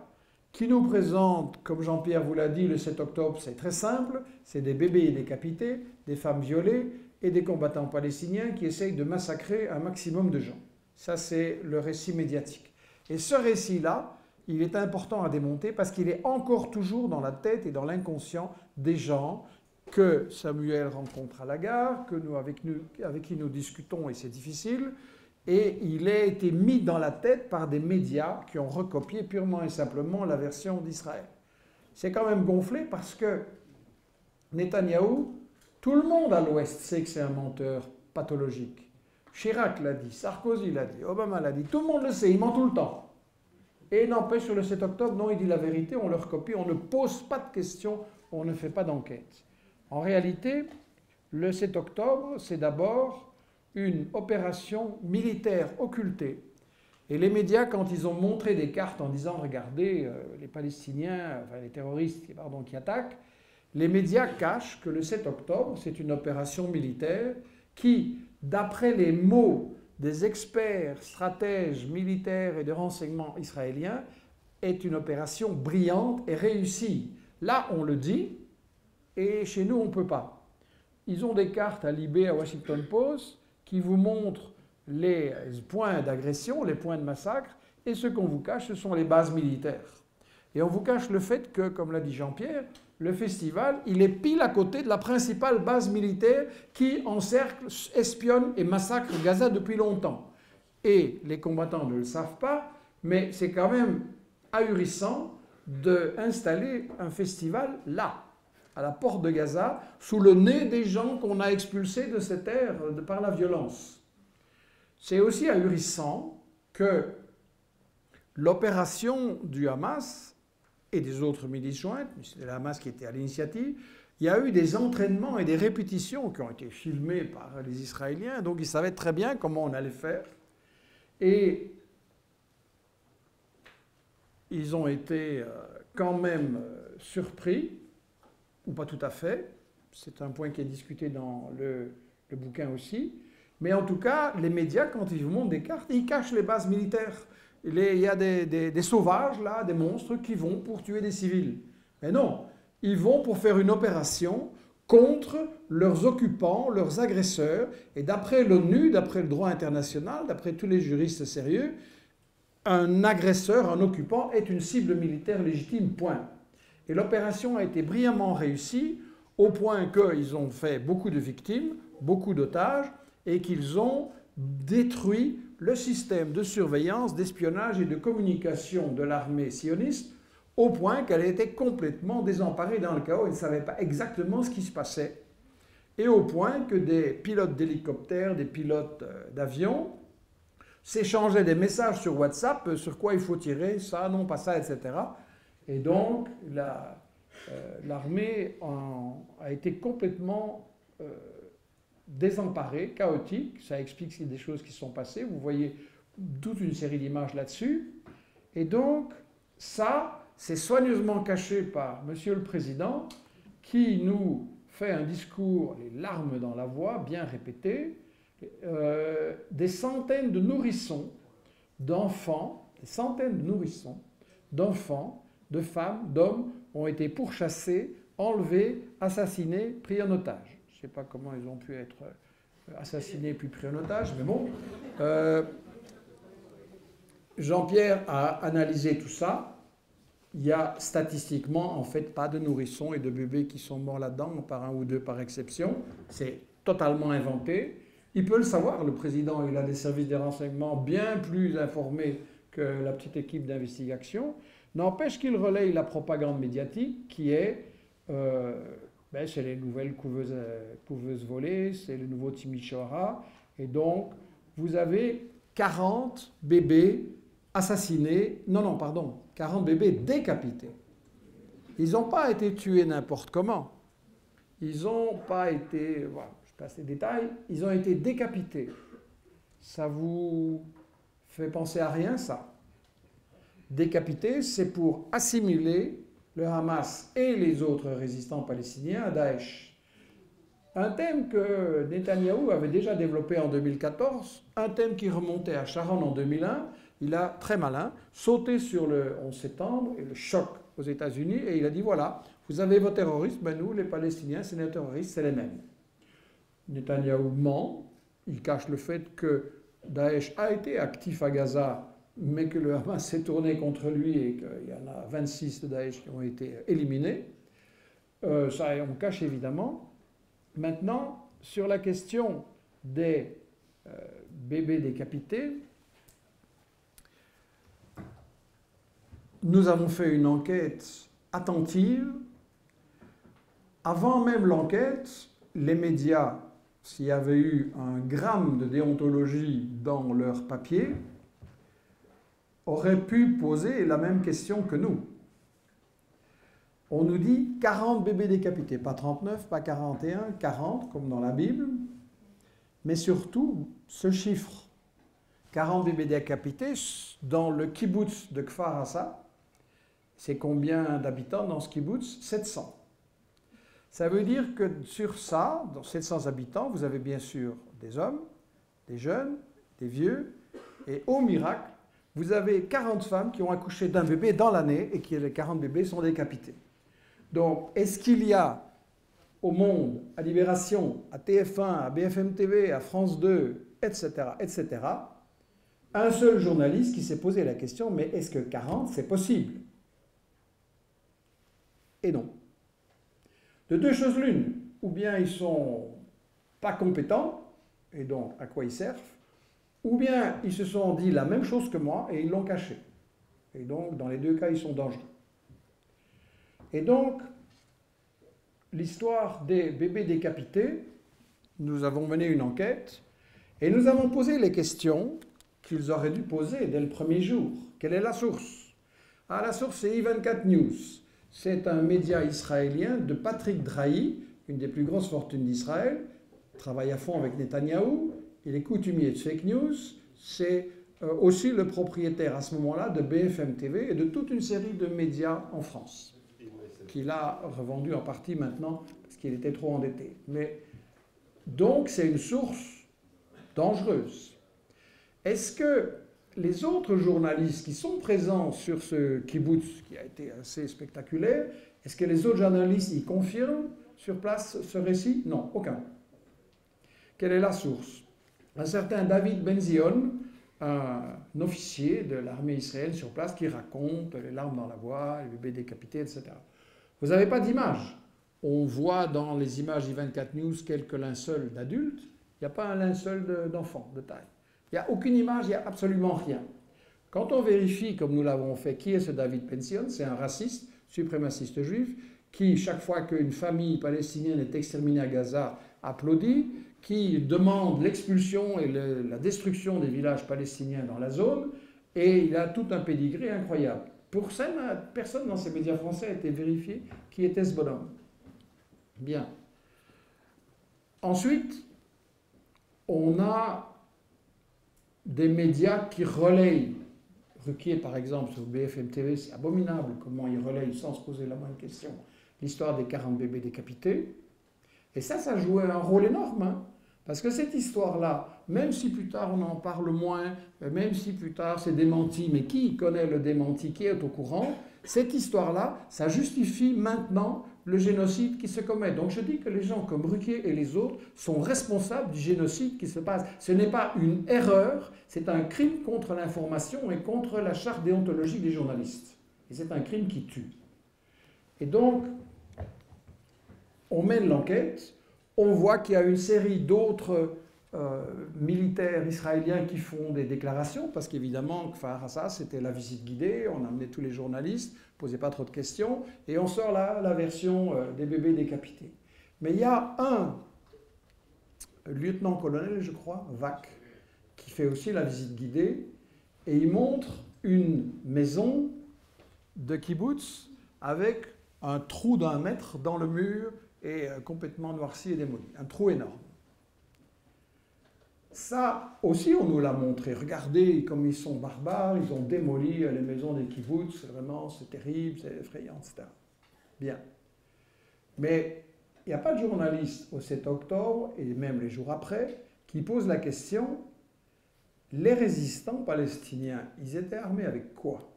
qui nous présentent, comme Jean-Pierre vous l'a dit, le 7 octobre, c'est très simple, c'est des bébés décapités, des femmes violées et des combattants palestiniens qui essayent de massacrer un maximum de gens. Ça, c'est le récit médiatique. Et ce récit-là, il est important à démonter parce qu'il est encore toujours dans la tête et dans l'inconscient des gens que Samuel rencontre à la gare, avec qui nous discutons, et c'est difficile, et il a été mis dans la tête par des médias qui ont recopié purement et simplement la version d'Israël. C'est quand même gonflé parce que Netanyahou, tout le monde à l'Ouest sait que c'est un menteur pathologique. Chirac l'a dit, Sarkozy l'a dit, Obama l'a dit, tout le monde le sait, il ment tout le temps. Et n'empêche, sur le 7 octobre, non, il dit la vérité, on le recopie, on ne pose pas de questions, on ne fait pas d'enquête. En réalité, le 7 octobre, c'est d'abord une opération militaire occultée. Et les médias, quand ils ont montré des cartes en disant « Regardez, les Palestiniens, enfin les terroristes qui attaquent », les médias cachent que le 7 octobre, c'est une opération militaire qui, d'après les mots des experts, stratèges militaires et de renseignement israéliens, est une opération brillante et réussie. Là, on le dit, et chez nous, on ne peut pas. Ils ont des cartes à Libé, à Washington Post, qui vous montrent les points d'agression, les points de massacre, et ce qu'on vous cache, ce sont les bases militaires. Et on vous cache le fait que, comme l'a dit Jean-Pierre, le festival, il est pile à côté de la principale base militaire qui encercle, espionne et massacre Gaza depuis longtemps. Et les combattants ne le savent pas, mais c'est quand même ahurissant d'installer un festival là, à la porte de Gaza, sous le nez des gens qu'on a expulsés de cette terre par la violence. C'est aussi ahurissant que l'opération du Hamas et des autres milices jointes, mais c'était le Hamas qui était à l'initiative, il y a eu des entraînements et des répétitions qui ont été filmés par les Israéliens, donc ils savaient très bien comment on allait faire. Et ils ont été quand même surpris, ou pas tout à fait, c'est un point qui est discuté dans le bouquin aussi, mais en tout cas, les médias, quand ils vous montrent des cartes, ils cachent les bases militaires. Il y a des sauvages, là, des monstres qui vont pour tuer des civils. Mais non, ils vont pour faire une opération contre leurs occupants, leurs agresseurs, et d'après l'ONU, d'après le droit international, d'après tous les juristes sérieux, un agresseur, un occupant est une cible militaire légitime, point. Et l'opération a été brillamment réussie au point qu'ils ont fait beaucoup de victimes, beaucoup d'otages, et qu'ils ont détruit le système de surveillance, d'espionnage et de communication de l'armée sioniste, au point qu'elle était complètement désemparée dans le chaos et ne savait pas exactement ce qui se passait. Et au point que des pilotes d'hélicoptères, des pilotes d'avions, s'échangeaient des messages sur WhatsApp sur quoi il faut tirer, ça, non, pas ça, etc. Et donc, l'armée a été complètement désemparée, chaotique. Ça explique des choses qui se sont passées. Vous voyez toute une série d'images là-dessus. Et donc, ça, c'est soigneusement caché par Monsieur le Président, qui nous fait un discours, les larmes dans la voix, bien répété, des centaines de nourrissons, d'enfants, des centaines de nourrissons, d'enfants, de femmes, d'hommes ont été pourchassés, enlevés, assassinés, pris en otage. Je ne sais pas comment ils ont pu être assassinés puis pris en otage, mais bon. Jean-Pierre a analysé tout ça. Il y a statistiquement, en fait, pas de nourrissons et de bébés qui sont morts là-dedans, par un ou deux par exception. C'est totalement inventé. Il peut le savoir, le président, il a des services de renseignement bien plus informés que la petite équipe d'investigation. N'empêche qu'il relaye la propagande médiatique qui est, c'est les nouvelles couveuses volées, c'est le nouveau Timișoara. Et donc, vous avez 40 bébés assassinés, 40 bébés décapités. Ils n'ont pas été tués n'importe comment. Ils n'ont pas été, voilà, je passe les détails, ils ont été décapités. Ça vous fait penser à rien, ça? Décapités, c'est pour assimiler le Hamas et les autres résistants palestiniens à Daesh. Un thème que Netanyahou avait déjà développé en 2014, un thème qui remontait à Sharon en 2001. Il a, très malin, sauté sur le 11 septembre et le choc aux États-Unis et il a dit voilà, vous avez vos terroristes, ben nous, les Palestiniens, c'est nos terroristes, c'est les mêmes. Netanyahou ment, il cache le fait que Daesh a été actif à Gaza, mais que le Hamas s'est tourné contre lui et qu'il y en a 26 de Daesh qui ont été éliminés. Ça, on cache évidemment. Maintenant, sur la question des bébés décapités, nous avons fait une enquête attentive. Avant même l'enquête, les médias, s'il y avait eu un gramme de déontologie dans leur papier, auraient pu poser la même question que nous. On nous dit 40 bébés décapités, pas 39, pas 41, 40 comme dans la Bible, mais surtout ce chiffre, 40 bébés décapités dans le kibbutz de Kfar Assa. C'est combien d'habitants dans ce kibbutz? 700. Ça veut dire que sur ça, dans 700 habitants, vous avez bien sûr des hommes, des jeunes, des vieux, et au miracle, vous avez 40 femmes qui ont accouché d'un bébé dans l'année et qui les 40 bébés sont décapités. Donc, est-ce qu'il y a au Monde, à Libération, à TF1, à BFM TV, à France 2, etc., un seul journaliste qui s'est posé la question, mais est-ce que 40, c'est possible? Et non. De deux choses l'une, ou bien ils sont pas compétents, et donc à quoi ils servent, ou bien ils se sont dit la même chose que moi et ils l'ont caché. Et donc, dans les deux cas, ils sont dangereux. Et donc, l'histoire des bébés décapités, nous avons mené une enquête et nous avons posé les questions qu'ils auraient dû poser dès le premier jour. Quelle est la source? Ah, la source, c'est I24 News. C'est un média israélien de Patrick Drahi, une des plus grosses fortunes d'Israël, travaille à fond avec Netanyahou, il est coutumier de fake news, c'est aussi le propriétaire à ce moment-là de BFM TV et de toute une série de médias en France, qu'il a revendu en partie maintenant parce qu'il était trop endetté. Mais donc c'est une source dangereuse. Est-ce que les autres journalistes qui sont présents sur ce kibbutz, qui a été assez spectaculaire, est-ce que les autres journalistes y confirment sur place ce récit? Non, aucun. Quelle est la source? Un certain David Ben-Zion, un officier de l'armée israélienne sur place, qui raconte les larmes dans la voix, les bébés décapités, etc. Vous n'avez pas d'image. On voit dans les images I24 News quelques linceuls d'adultes. Il n'y a pas un linceul d'enfant de taille. Il n'y a aucune image, il n'y a absolument rien. Quand on vérifie, comme nous l'avons fait, qui est ce David Ben-Zion, c'est un raciste, suprémaciste juif, qui, chaque fois qu'une famille palestinienne est exterminée à Gaza, applaudit, qui demande l'expulsion et la destruction des villages palestiniens dans la zone, et il a tout un pédigré incroyable. Pour ça, personne dans ces médias français a été vérifié qui était ce bonhomme. Bien. Ensuite, on a des médias qui relayent. Ruquier, par exemple, sur BFM TV, c'est abominable comment il relaye sans se poser la moindre question l'histoire des 40 bébés décapités. Et ça jouait un rôle énorme. Hein, parce que cette histoire-là, même si plus tard on en parle moins, même si plus tard c'est démenti, mais qui connaît le démenti, qui est au courant, cette histoire-là, ça justifie maintenant le génocide qui se commet. Donc je dis que les gens comme Ruquier et les autres sont responsables du génocide qui se passe. Ce n'est pas une erreur, c'est un crime contre l'information et contre la charte déontologique des journalistes. Et c'est un crime qui tue. Et donc, on mène l'enquête, on voit qu'il y a une série d'autres militaires israéliens qui font des déclarations, parce qu'évidemment, Kfar Hassa, c'était la visite guidée, on amenait tous les journalistes, ne posait pas trop de questions, et on sort là la version des bébés décapités. Mais il y a un lieutenant-colonel, je crois, Vac, qui fait aussi la visite guidée, et il montre une maison de kibbutz avec un trou d'1 mètre dans le mur et complètement noirci et démoli. Un trou énorme. Ça aussi, on nous l'a montré. Regardez comme ils sont barbares, ils ont démoli les maisons des kibbutz, vraiment, c'est terrible, c'est effrayant, etc. Bien. Mais il n'y a pas de journaliste au 7 octobre, et même les jours après, qui pose la question, les résistants palestiniens, ils étaient armés avec quoi?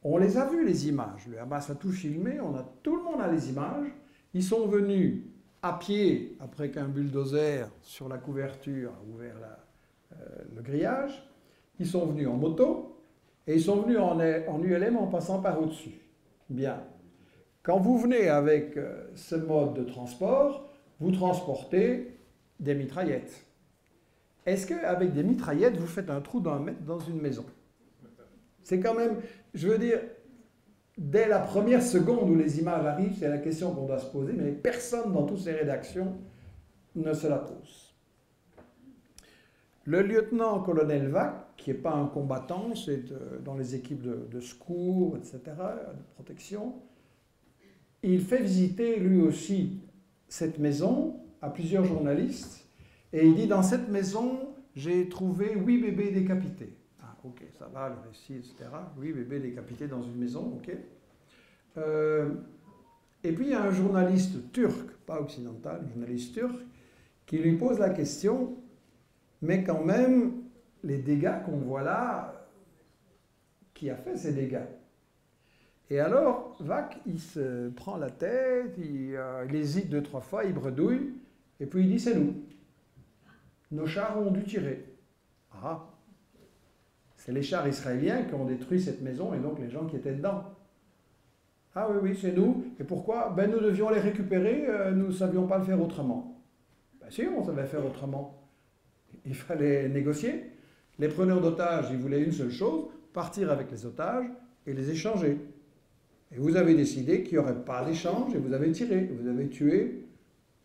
On les a vus, les images. Le Hamas a tout filmé, tout le monde a les images. Ils sont venus à pied, après qu'un bulldozer sur la couverture a ouvert le grillage. Ils sont venus en moto et ils sont venus en ULM en passant par au-dessus. Bien. Quand vous venez avec ce mode de transport, vous transportez des mitraillettes. Est-ce qu'avec des mitraillettes, vous faites un trou d'1 mètre dans une maison? C'est quand même, je veux dire, dès la première seconde où les images arrivent, c'est la question qu'on doit se poser, mais personne dans toutes ces rédactions ne se la pose. Le lieutenant-colonel Vac, qui n'est pas un combattant, c'est dans les équipes de secours, etc., de protection, il fait visiter lui aussi cette maison à plusieurs journalistes, et il dit, dans cette maison, j'ai trouvé 8 bébés décapités. Ah, ok, ça va, le récit, etc. 8 bébés décapités dans une maison, ok. Et puis il y a un journaliste turc, pas occidental, un journaliste turc, qui lui pose la question, mais quand même, les dégâts qu'on voit là, qui a fait ces dégâts? Et alors, Vac, il se prend la tête, il hésite 2-3 fois, il bredouille, et puis il dit, c'est nous. Nos chars ont dû tirer. Ah, c'est les chars israéliens qui ont détruit cette maison et donc les gens qui étaient dedans. Ah oui, oui, c'est nous. Et pourquoi? Ben, nous devions les récupérer, nous ne savions pas le faire autrement. Ben si, on savait faire autrement. Il fallait négocier. Les preneurs d'otages, ils voulaient une seule chose, partir avec les otages et les échanger. Et vous avez décidé qu'il n'y aurait pas d'échange et vous avez tiré. Vous avez tué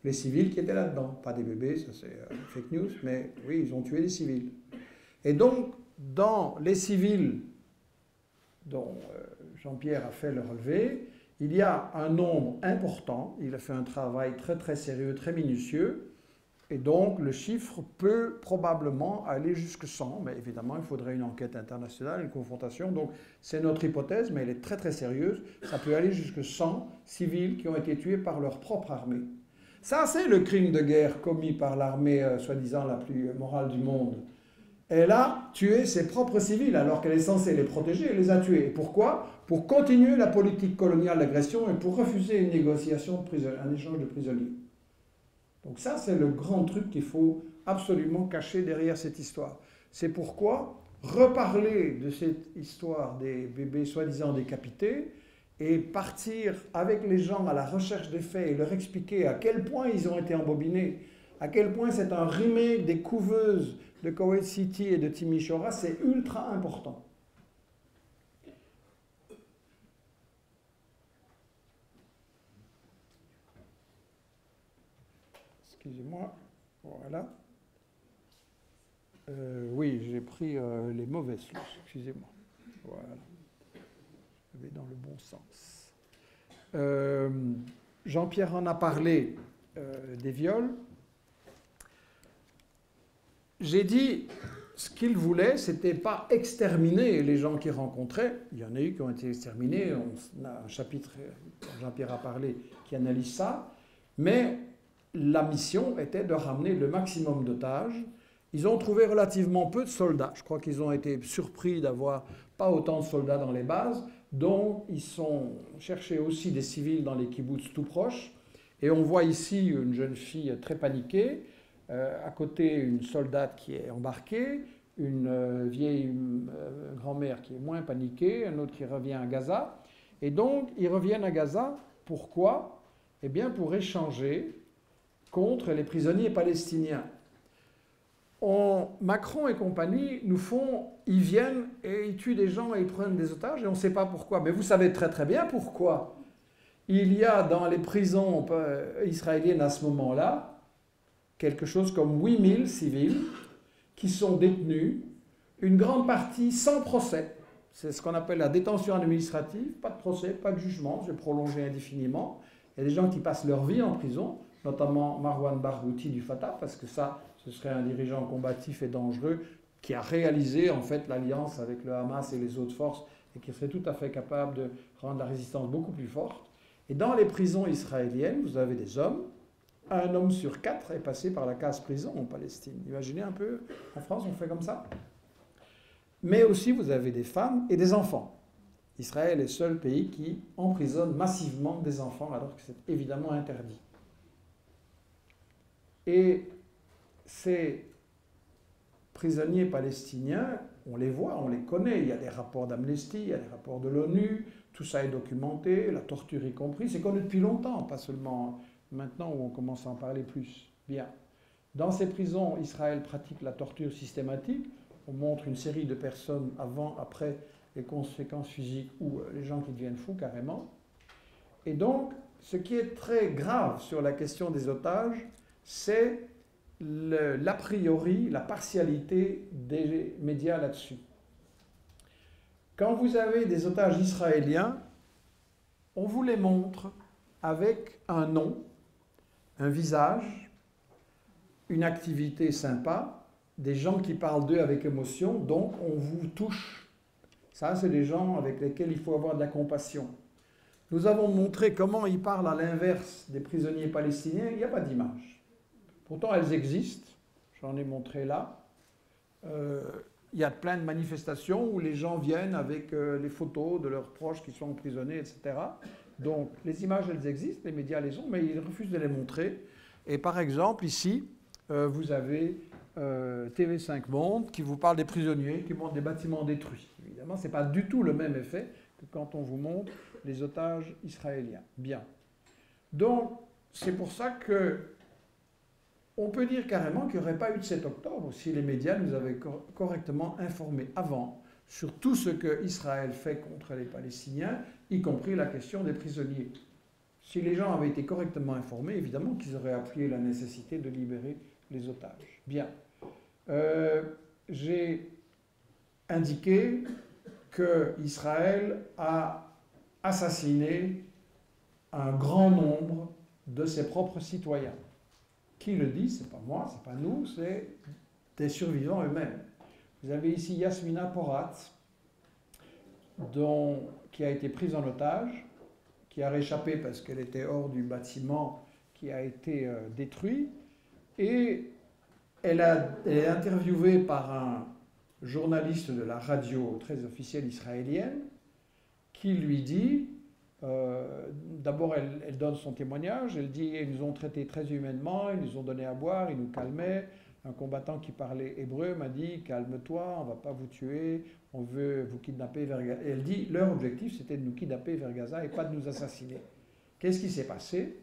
les civils qui étaient là-dedans. Pas des bébés, ça c'est fake news, mais oui, ils ont tué des civils. Et donc, dans les civils dont Jean-Pierre a fait le relevé, il y a un nombre important, il a fait un travail très très sérieux, très minutieux, et donc le chiffre peut probablement aller jusque 100, mais évidemment il faudrait une enquête internationale, une confrontation, donc c'est notre hypothèse, mais elle est très très sérieuse, ça peut aller jusque 100 civils qui ont été tués par leur propre armée. Ça c'est le crime de guerre commis par l'armée soi-disant la plus morale du monde. Elle a tué ses propres civils alors qu'elle est censée les protéger, elle les a tués. Et pourquoi? Pour continuer la politique coloniale d'agression et pour refuser une négociation, un échange de prisonniers. Donc ça, c'est le grand truc qu'il faut absolument cacher derrière cette histoire. C'est pourquoi reparler de cette histoire des bébés soi-disant décapités et partir avec les gens à la recherche des faits et leur expliquer à quel point ils ont été embobinés, à quel point c'est un remake des couveuses de Kuwait City et de Timișoara, c'est ultra important. Excusez-moi, voilà. Oui, j'ai pris les mauvaises sources, excusez-moi. Voilà. je vais dans le bon sens. Jean-Pierre en a parlé des viols. J'ai dit, ce qu'il voulait, c'était pas exterminer les gens qu'il rencontrait. Il y en a eu qui ont été exterminés. On a un chapitre, Jean-Pierre a parlé, qui analyse ça. Mais la mission était de ramener le maximum d'otages. Ils ont trouvé relativement peu de soldats. Je crois qu'ils ont été surpris d'avoir pas autant de soldats dans les bases. Donc, ils ont cherché aussi des civils dans les kibboutz tout proches. Et on voit ici une jeune fille très paniquée. À côté, une soldate qui est embarquée, une vieille grand-mère qui est moins paniquée, un autre qui revient à Gaza. Et donc, ils reviennent à Gaza. Pourquoi? Eh bien, pour échanger contre les prisonniers palestiniens. Macron et compagnie ils viennent et ils tuent des gens et ils prennent des otages et on ne sait pas pourquoi. Mais vous savez très très bien pourquoi. Il y a dans les prisons israéliennes à ce moment-là quelque chose comme 8000 civils qui sont détenus, une grande partie sans procès. C'est ce qu'on appelle la détention administrative, pas de procès, pas de jugement, c'est prolongé indéfiniment. Il y a des gens qui passent leur vie en prison, notamment Marwan Barghouti du Fatah, parce que ça, ce serait un dirigeant combatif et dangereux qui a réalisé en fait l'alliance avec le Hamas et les autres forces et qui serait tout à fait capable de rendre la résistance beaucoup plus forte. Et dans les prisons israéliennes, vous avez des hommes. Un homme sur 4 est passé par la case prison en Palestine. Imaginez un peu, en France, on fait comme ça. Mais aussi, vous avez des femmes et des enfants. Israël est le seul pays qui emprisonne massivement des enfants, alors que c'est évidemment interdit. Et ces prisonniers palestiniens, on les voit, on les connaît. Il y a des rapports d'Amnesty, il y a des rapports de l'ONU, tout ça est documenté, la torture y compris. C'est connu depuis longtemps, pas seulement maintenant où on commence à en parler plus. Bien. Dans ces prisons, Israël pratique la torture systématique. On montre une série de personnes avant, après les conséquences physiques ou les gens qui deviennent fous carrément. Et donc, ce qui est très grave sur la question des otages, c'est l'a priori, la partialité des médias là-dessus. Quand vous avez des otages israéliens, on vous les montre avec un nom, un visage, une activité sympa, des gens qui parlent d'eux avec émotion, donc on vous touche. Ça, c'est des gens avec lesquels il faut avoir de la compassion. Nous avons montré comment ils parlent à l'inverse des prisonniers palestiniens, il n'y a pas d'image. Pourtant, elles existent, j'en ai montré là. Il y a plein de manifestations où les gens viennent avec les photos de leurs proches qui sont emprisonnés, etc. Donc, les images, elles existent, les médias les ont, mais ils refusent de les montrer. Et par exemple, ici, vous avez TV5 Monde qui vous parle des prisonniers, qui montrent des bâtiments détruits. Évidemment, ce n'est pas du tout le même effet que quand on vous montre les otages israéliens. Bien. Donc, c'est pour ça que on peut dire carrément qu'il n'y aurait pas eu de 7 octobre si les médias nous avaient correctement informés avant sur tout ce que Israël fait contre les Palestiniens, y compris la question des prisonniers. Si les gens avaient été correctement informés, évidemment qu'ils auraient appuyé la nécessité de libérer les otages. Bien. J'ai indiqué qu'Israël a assassiné un grand nombre de ses propres citoyens. Qui le dit? C'est pas moi, c'est pas nous, c'est des survivants eux-mêmes. Vous avez ici Yasmina Porat, qui a été prise en otage, qui a réchappé parce qu'elle était hors du bâtiment qui a été détruit, et elle est interviewée par un journaliste de la radio très officielle israélienne qui lui dit, d'abord elle donne son témoignage, elle dit « Ils nous ont traités très humainement, ils nous ont donné à boire, ils nous calmaient. Un combattant qui parlait hébreu m'a dit « Calme-toi, on ne va pas vous tuer, on veut vous kidnapper vers Gaza. » Et elle dit « Leur objectif, c'était de nous kidnapper vers Gaza et pas de nous assassiner. » Qu'est-ce qui s'est passé?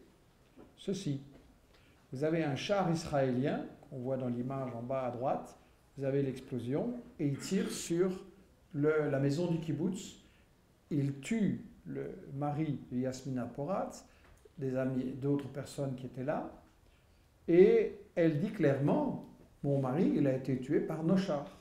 Ceci. Vous avez un char israélien, qu'on voit dans l'image en bas à droite, vous avez l'explosion, et il tire sur la maison du kibbutz. Il tue le mari de Yasmina Porat, des amis, d'autres personnes qui étaient là, et elle dit clairement, mon mari, il a été tué par nos chars.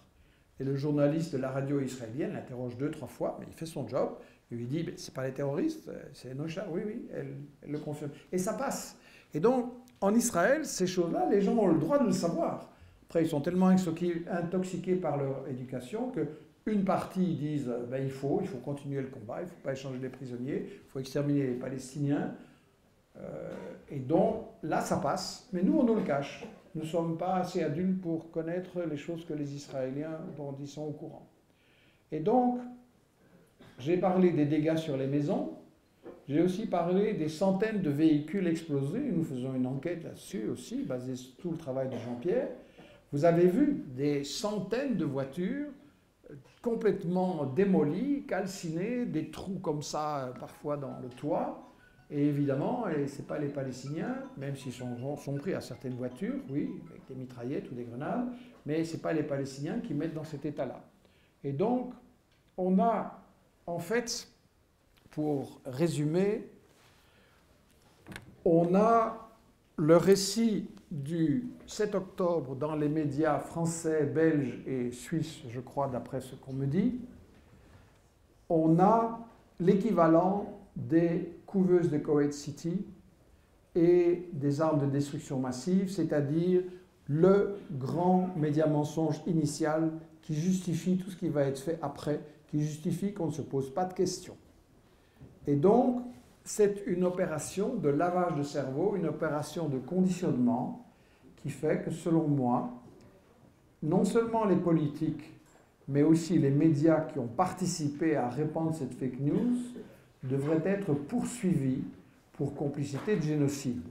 Et le journaliste de la radio israélienne l'interroge 2-3 fois, mais il fait son job, Il lui dit, c'est pas les terroristes, c'est nos chars. Oui, oui, elle le confirme. Et ça passe. Et donc, en Israël, ces choses-là, les gens ont le droit de le savoir. Après, ils sont tellement intoxiqués par leur éducation qu'une partie disent, il faut continuer le combat, il ne faut pas échanger les prisonniers, il faut exterminer les Palestiniens. Et donc, là, ça passe. Mais nous, on nous le cache. Nous ne sommes pas assez adultes pour connaître les choses que les Israéliens, dont ils sont au courant. Et donc, j'ai parlé des dégâts sur les maisons. J'ai aussi parlé des centaines de véhicules explosés. Nous faisons une enquête là-dessus aussi, basée sur tout le travail de Jean-Pierre. Vous avez vu des centaines de voitures complètement démolies, calcinées, des trous comme ça, parfois dans le toit. Et évidemment, ce n'est pas les Palestiniens, même s'ils sont pris à certaines voitures, oui, avec des mitraillettes ou des grenades, mais ce n'est pas les Palestiniens qui mettent dans cet état-là. Et donc, on a, en fait, pour résumer, on a le récit du 7 octobre dans les médias français, belges et suisses, je crois, d'après ce qu'on me dit. On a l'équivalent des couveuses de Kuwait City et des armes de destruction massive, c'est-à-dire le grand média mensonge initial qui justifie tout ce qui va être fait après, qui justifie qu'on ne se pose pas de questions. Et donc, c'est une opération de lavage de cerveau, une opération de conditionnement qui fait que, selon moi, non seulement les politiques, mais aussi les médias qui ont participé à répandre cette fake news devraient être poursuivis pour complicité de génocide.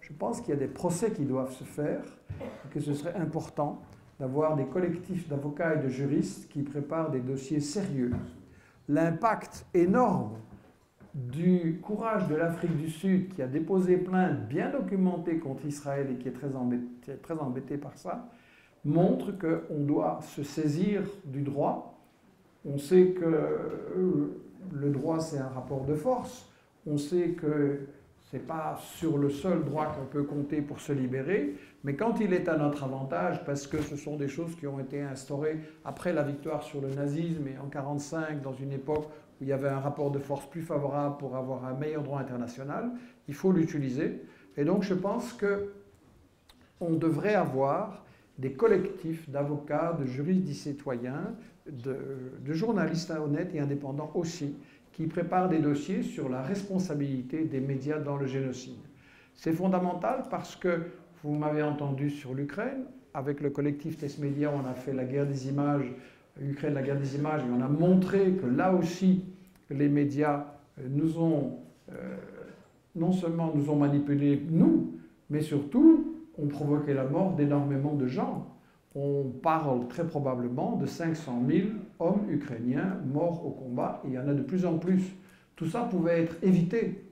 Je pense qu'il y a des procès qui doivent se faire et que ce serait important d'avoir des collectifs d'avocats et de juristes qui préparent des dossiers sérieux. L'impact énorme du courage de l'Afrique du Sud qui a déposé plainte bien documentée contre Israël et qui est très embêté par ça, montre qu'on doit se saisir du droit. On sait que le droit, c'est un rapport de force. On sait que ce n'est pas sur le seul droit qu'on peut compter pour se libérer, mais quand il est à notre avantage, parce que ce sont des choses qui ont été instaurées après la victoire sur le nazisme et en 1945, dans une époque où il y avait un rapport de force plus favorable pour avoir un meilleur droit international, il faut l'utiliser. Et donc je pense qu'on devrait avoir des collectifs d'avocats, de juristes, de citoyens, de journalistes honnêtes et indépendants aussi, qui préparent des dossiers sur la responsabilité des médias dans le génocide. C'est fondamental parce que, vous m'avez entendu sur l'Ukraine, avec le collectif Test Média, on a fait la guerre des images, Ukraine, la guerre des images, et on a montré que là aussi, les médias nous ont, non seulement nous ont manipulés, nous, mais surtout, ont provoqué la mort d'énormément de gens. On parle très probablement de 500 000 hommes ukrainiens morts au combat, et il y en a de plus en plus. Tout ça pouvait être évité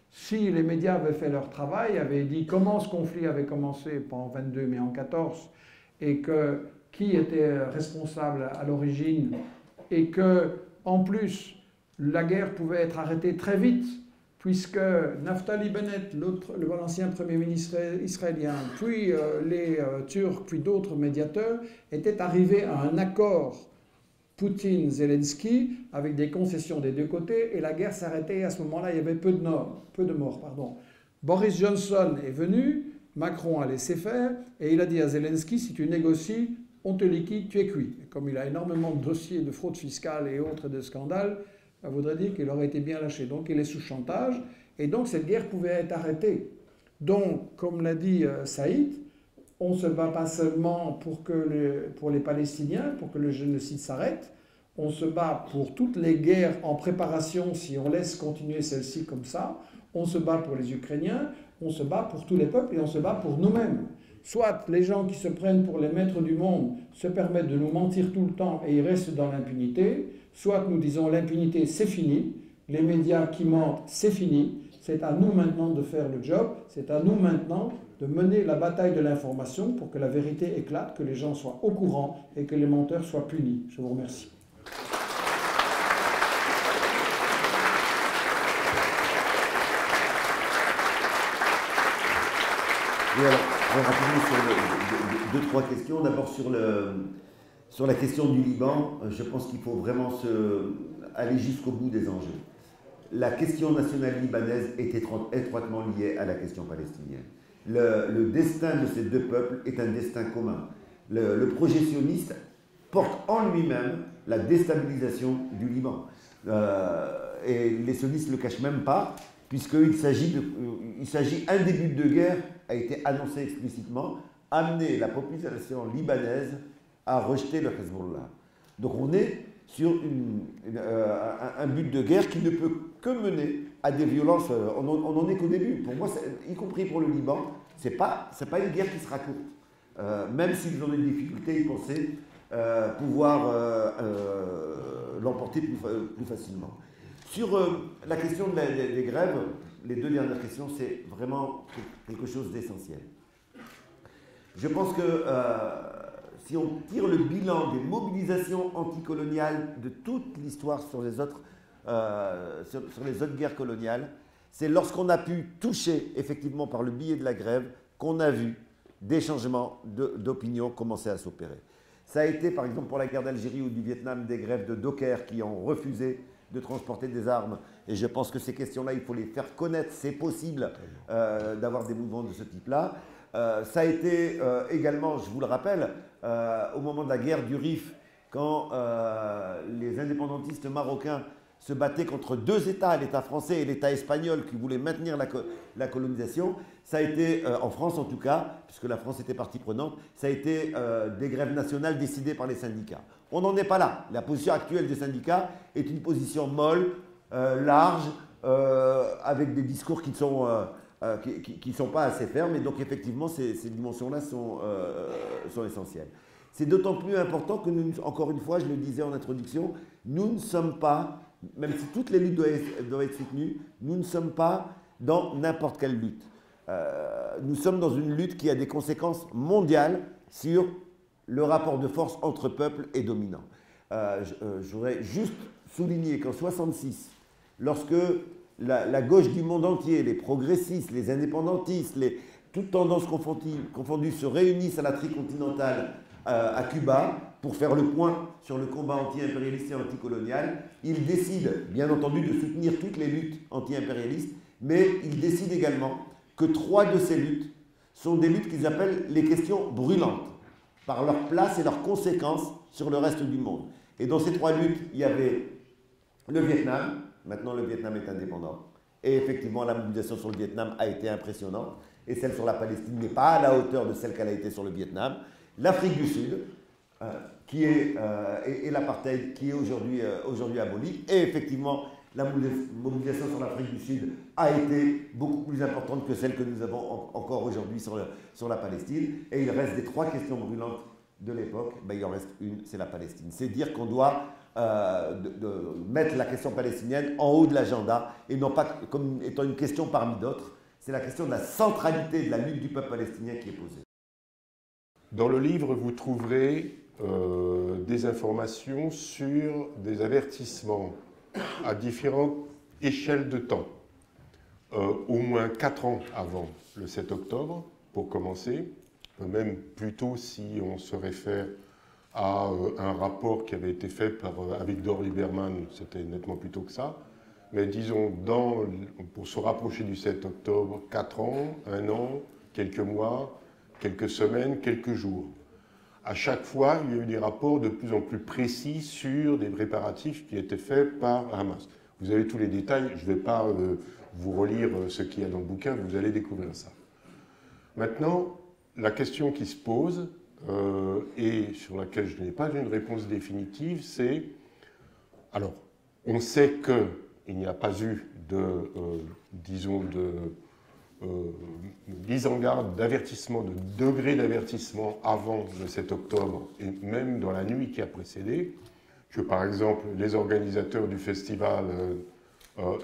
si les médias avaient fait leur travail, avaient dit comment ce conflit avait commencé, pas en 22 mais en 14, et que qui était responsable à l'origine, et que en plus la guerre pouvait être arrêtée très vite, puisque Naftali Bennett, l'ancien Premier ministre israélien, puis les Turcs, puis d'autres médiateurs, étaient arrivés à un accord Poutine-Zelensky avec des concessions des deux côtés, et la guerre s'arrêtait. À ce moment-là, il y avait peu de morts. Boris Johnson est venu, Macron a laissé faire, et il a dit à Zelensky, si tu négocies, on te liquide, tu es cuit. Et comme il a énormément de dossiers de fraude fiscale et autres de scandales, ça voudrait dire qu'il aurait été bien lâché. Donc il est sous chantage, et donc cette guerre pouvait être arrêtée. Donc, comme l'a dit Saïd, on ne se bat pas seulement pour les Palestiniens, pour que le génocide s'arrête, on se bat pour toutes les guerres en préparation si on laisse continuer celle-ci comme ça, on se bat pour les Ukrainiens, on se bat pour tous les peuples et on se bat pour nous-mêmes. Soit les gens qui se prennent pour les maîtres du monde se permettent de nous mentir tout le temps et ils restent dans l'impunité, soit nous disons l'impunité c'est fini, les médias qui mentent c'est fini, c'est à nous maintenant de faire le job, c'est à nous maintenant de mener la bataille de l'information pour que la vérité éclate, que les gens soient au courant et que les menteurs soient punis. Je vous remercie. Et alors, rapidement sur deux, trois questions. D'abord sur la question du Liban, je pense qu'il faut vraiment aller jusqu'au bout des enjeux. La question nationale libanaise est étroitement liée à la question palestinienne. Le destin de ces deux peuples est un destin commun. Le projet sioniste porte en lui-même la déstabilisation du Liban. Et les sionistes ne le cachent même pas, puisqu'il s'agit, un début de guerre a été annoncé explicitement, amener la population libanaise à rejeter le Hezbollah. Donc on est sur un but de guerre qui ne peut que mener à des violences. On n'en est qu'au début. Pour moi, y compris pour le Liban, c'est pas une guerre qui sera courte. Même s'ils ont des difficultés, ils pensaient pouvoir l'emporter plus facilement. Sur la question des grèves, les deux dernières questions, c'est vraiment quelque chose d'essentiel. Je pense que si on tire le bilan des mobilisations anticoloniales de toute l'histoire sur les autres guerres coloniales, c'est lorsqu'on a pu toucher effectivement par le biais de la grève qu'on a vu des changements d'opinion commencer à s'opérer. Ça a été par exemple pour la guerre d'Algérie ou du Vietnam des grèves de dockers qui ont refusé de transporter des armes. Et je pense que ces questions-là, il faut les faire connaître. C'est possible d'avoir des mouvements de ce type-là. Ça a été également, je vous le rappelle, au moment de la guerre du Rif, quand les indépendantistes marocains se battaient contre deux États, l'État français et l'État espagnol, qui voulaient maintenir la colonisation. Ça a été, en France en tout cas, puisque la France était partie prenante, ça a été des grèves nationales décidées par les syndicats. On n'en est pas là. La position actuelle des syndicats est une position molle, large, avec des discours qui ne sont pas assez fermes. Et donc effectivement, ces dimensions-là sont essentielles. C'est d'autant plus important que nous, encore une fois, je le disais en introduction, nous ne sommes pas, même si toutes les luttes doivent être soutenues, nous ne sommes pas dans n'importe quelle lutte. Nous sommes dans une lutte qui a des conséquences mondiales sur le rapport de force entre peuples et dominants. Je voudrais juste souligner qu'en 1966, lorsque la gauche du monde entier, les progressistes, les indépendantistes, toutes tendances confondues se réunissent à la tricontinentale à Cuba pour faire le point sur le combat anti-impérialiste et anticolonial. Ils décident, bien entendu, de soutenir toutes les luttes anti-impérialistes, mais ils décident également que 3 de ces luttes sont des luttes qu'ils appellent les questions brûlantes, par leur place et leurs conséquences sur le reste du monde. Et dans ces 3 luttes, il y avait le Vietnam. Maintenant, le Vietnam est indépendant. Et effectivement, la mobilisation sur le Vietnam a été impressionnante. Et celle sur la Palestine n'est pas à la hauteur de celle qu'elle a été sur le Vietnam. L'Afrique du Sud, et l'apartheid qui est aujourd'hui aboli. Et effectivement, la mobilisation sur l'Afrique du Sud a été beaucoup plus importante que celle que nous avons encore aujourd'hui sur la Palestine. Et il reste des 3 questions brûlantes de l'époque. Il en reste une, c'est la Palestine. C'est dire qu'on doit mettre la question palestinienne en haut de l'agenda et non pas comme étant une question parmi d'autres. C'est la question de la centralité de la lutte du peuple palestinien qui est posée. Dans le livre, vous trouverez des informations sur des avertissements à différentes échelles de temps. Au moins 4 ans avant le 7 octobre, pour commencer, même plus tôt si on se réfère à un rapport qui avait été fait par Avigdor Lieberman, c'était nettement plus tôt que ça. Mais disons, pour se rapprocher du 7 octobre, 4 ans, 1 an, quelques mois, quelques semaines, quelques jours. À chaque fois, il y a eu des rapports de plus en plus précis sur des préparatifs qui étaient faits par Hamas. Vous avez tous les détails, je ne vais pas vous relire ce qu'il y a dans le bouquin, vous allez découvrir ça. Maintenant, la question qui se pose, et sur laquelle je n'ai pas une réponse définitive, c'est, alors, on sait qu'il n'y a pas eu de, disons, de mise en garde, d'avertissement, de degré d'avertissement avant le 7 octobre, et même dans la nuit qui a précédé, que par exemple, les organisateurs du festival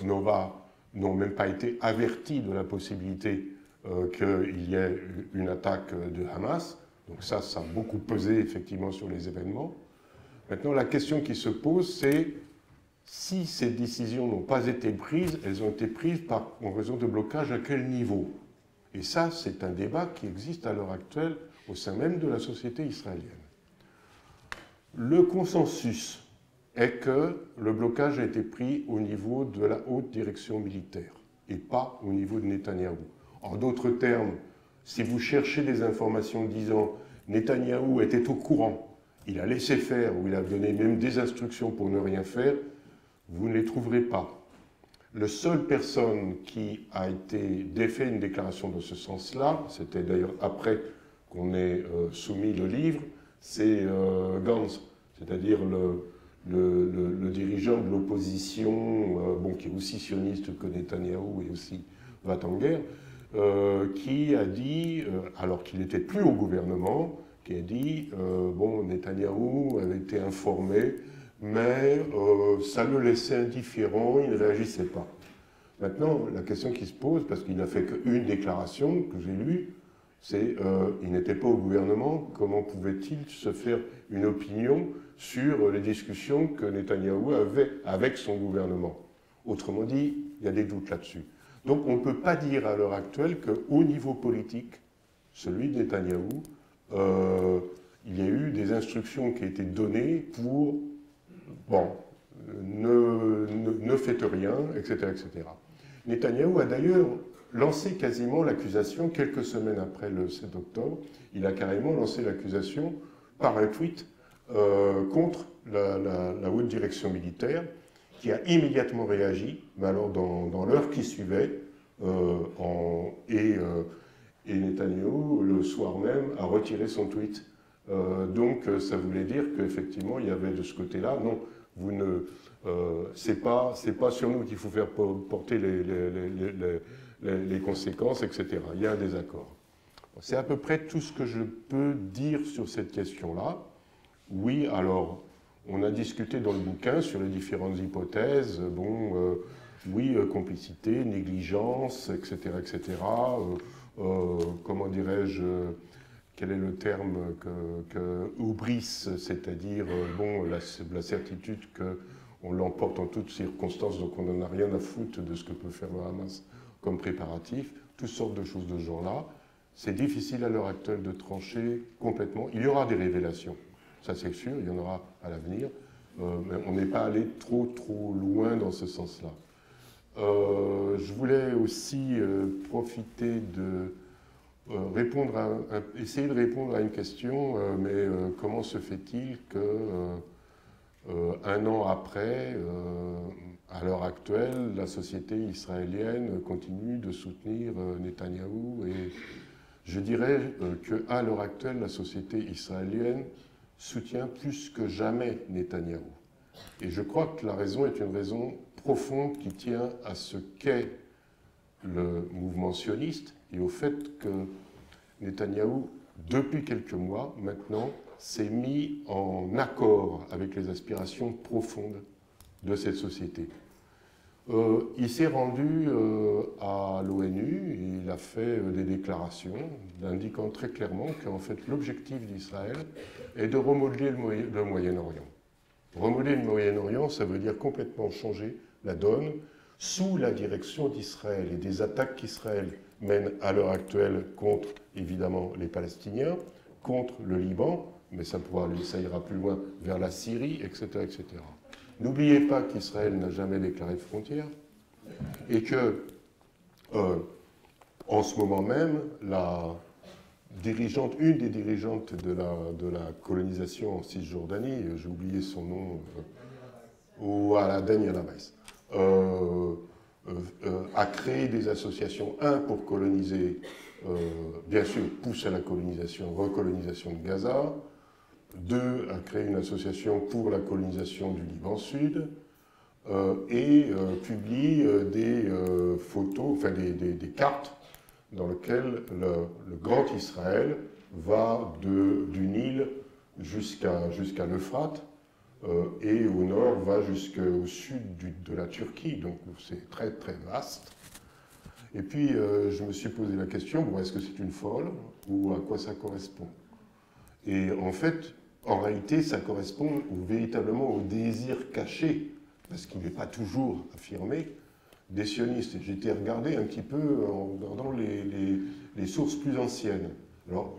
Nova n'ont même pas été avertis de la possibilité qu'il y ait une attaque de Hamas. Donc ça a beaucoup pesé effectivement sur les événements. Maintenant, la question qui se pose, c'est si ces décisions n'ont pas été prises, elles ont été prises en raison de blocage à quel niveau? Et ça, c'est un débat qui existe à l'heure actuelle au sein même de la société israélienne. Le consensus est que le blocage a été pris au niveau de la haute direction militaire et pas au niveau de Netanyahou. En d'autres termes, si vous cherchez des informations disant Netanyahou était au courant, il a laissé faire ou il a donné même des instructions pour ne rien faire, vous ne les trouverez pas. La seule personne qui a fait une déclaration dans ce sens-là, c'était d'ailleurs après qu'on ait soumis le livre, c'est Gantz, c'est-à-dire le dirigeant de l'opposition, qui est aussi sioniste que Netanyahou et aussi va en guerre, qui a dit, alors qu'il n'était plus au gouvernement, qui a dit, Netanyahou avait été informé, mais ça le laissait indifférent, il ne réagissait pas. Maintenant, la question qui se pose, parce qu'il n'a fait qu'une déclaration que j'ai lue, c'est il n'était pas au gouvernement, comment pouvait-il se faire une opinion sur les discussions que Netanyahou avait avec son gouvernement? Autrement dit, il y a des doutes là-dessus. Donc on ne peut pas dire à l'heure actuelle qu'au niveau politique, celui de Netanyahou, il y a eu des instructions qui ont été données pour, ne faites rien, etc., etc. Netanyahou a d'ailleurs lancé quasiment l'accusation, quelques semaines après le 7 octobre, il a carrément lancé l'accusation par un tweet contre la haute direction militaire, qui a immédiatement réagi, mais alors dans l'heure qui suivait, et Netanyahou, le soir même, a retiré son tweet. Donc ça voulait dire qu'effectivement, il y avait de ce côté-là, non, c'est pas sur nous qu'il faut faire porter les conséquences, etc. Il y a un désaccord. C'est à peu près tout ce que je peux dire sur cette question-là. Oui, alors, on a discuté dans le bouquin sur les différentes hypothèses, complicité, négligence, etc., etc. Comment dirais-je, quel est le terme hubris, c'est-à-dire la certitude qu'on l'emporte en toutes circonstances, donc on n'en a rien à foutre de ce que peut faire le Hamas comme préparatif, toutes sortes de choses de ce genre-là. C'est difficile à l'heure actuelle de trancher complètement. Il y aura des révélations, ça c'est sûr, il y en aura à l'avenir, mais on n'est pas allé trop loin dans ce sens-là. Je voulais aussi profiter de essayer de répondre à une question, mais comment se fait-il que un an après, à l'heure actuelle, la société israélienne continue de soutenir Netanyahou, et je dirais qu'à l'heure actuelle, la société israélienne soutient plus que jamais Netanyahou. Et je crois que la raison est une raison profonde qui tient à ce qu'est le mouvement sioniste et au fait que Netanyahou, depuis quelques mois maintenant, s'est mis en accord avec les aspirations profondes de cette société. Il s'est rendu à l'ONU et il a fait des déclarations indiquant très clairement qu'en fait l'objectif d'Israël est de remodeler le Moyen-Orient. Remodeler le Moyen-Orient, ça veut dire complètement changer la donne sous la direction d'Israël et des attaques qu'Israël mène à l'heure actuelle contre, évidemment, les Palestiniens, contre le Liban, mais ça ira plus loin vers la Syrie, etc., etc. N'oubliez pas qu'Israël n'a jamais déclaré de frontières et que, en ce moment même, une des dirigeantes de la colonisation en Cisjordanie, j'ai oublié son nom, Daniel Abbas, a créé des associations, pour coloniser, bien sûr, pousse à la recolonisation de Gaza, 2, a créé une association pour la colonisation du Liban Sud, et publie des photos, enfin des cartes dans lesquelles le Grand Israël va du Nil jusqu'à l'Euphrate, et au nord va jusqu'au sud de la Turquie, donc c'est très très vaste. Et puis je me suis posé la question, est-ce que c'est une folle ou à quoi ça correspond? Et en fait, en réalité, ça correspond véritablement au désir caché, parce qu'il n'est pas toujours affirmé, des sionistes. J'ai été regarder un petit peu en regardant les sources plus anciennes. Alors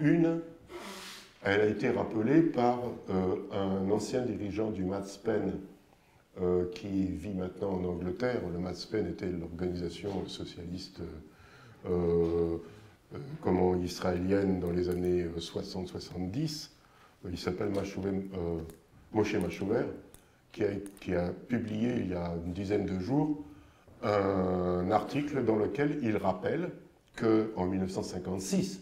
elle a été rappelée par un ancien dirigeant du Matzpen qui vit maintenant en Angleterre. Le MASPEN était l'organisation socialiste comment israélienne dans les années 60-70. Il s'appelle Moshe Machouver, qui a publié il y a une dizaine de jours un article dans lequel il rappelle qu'en 1956,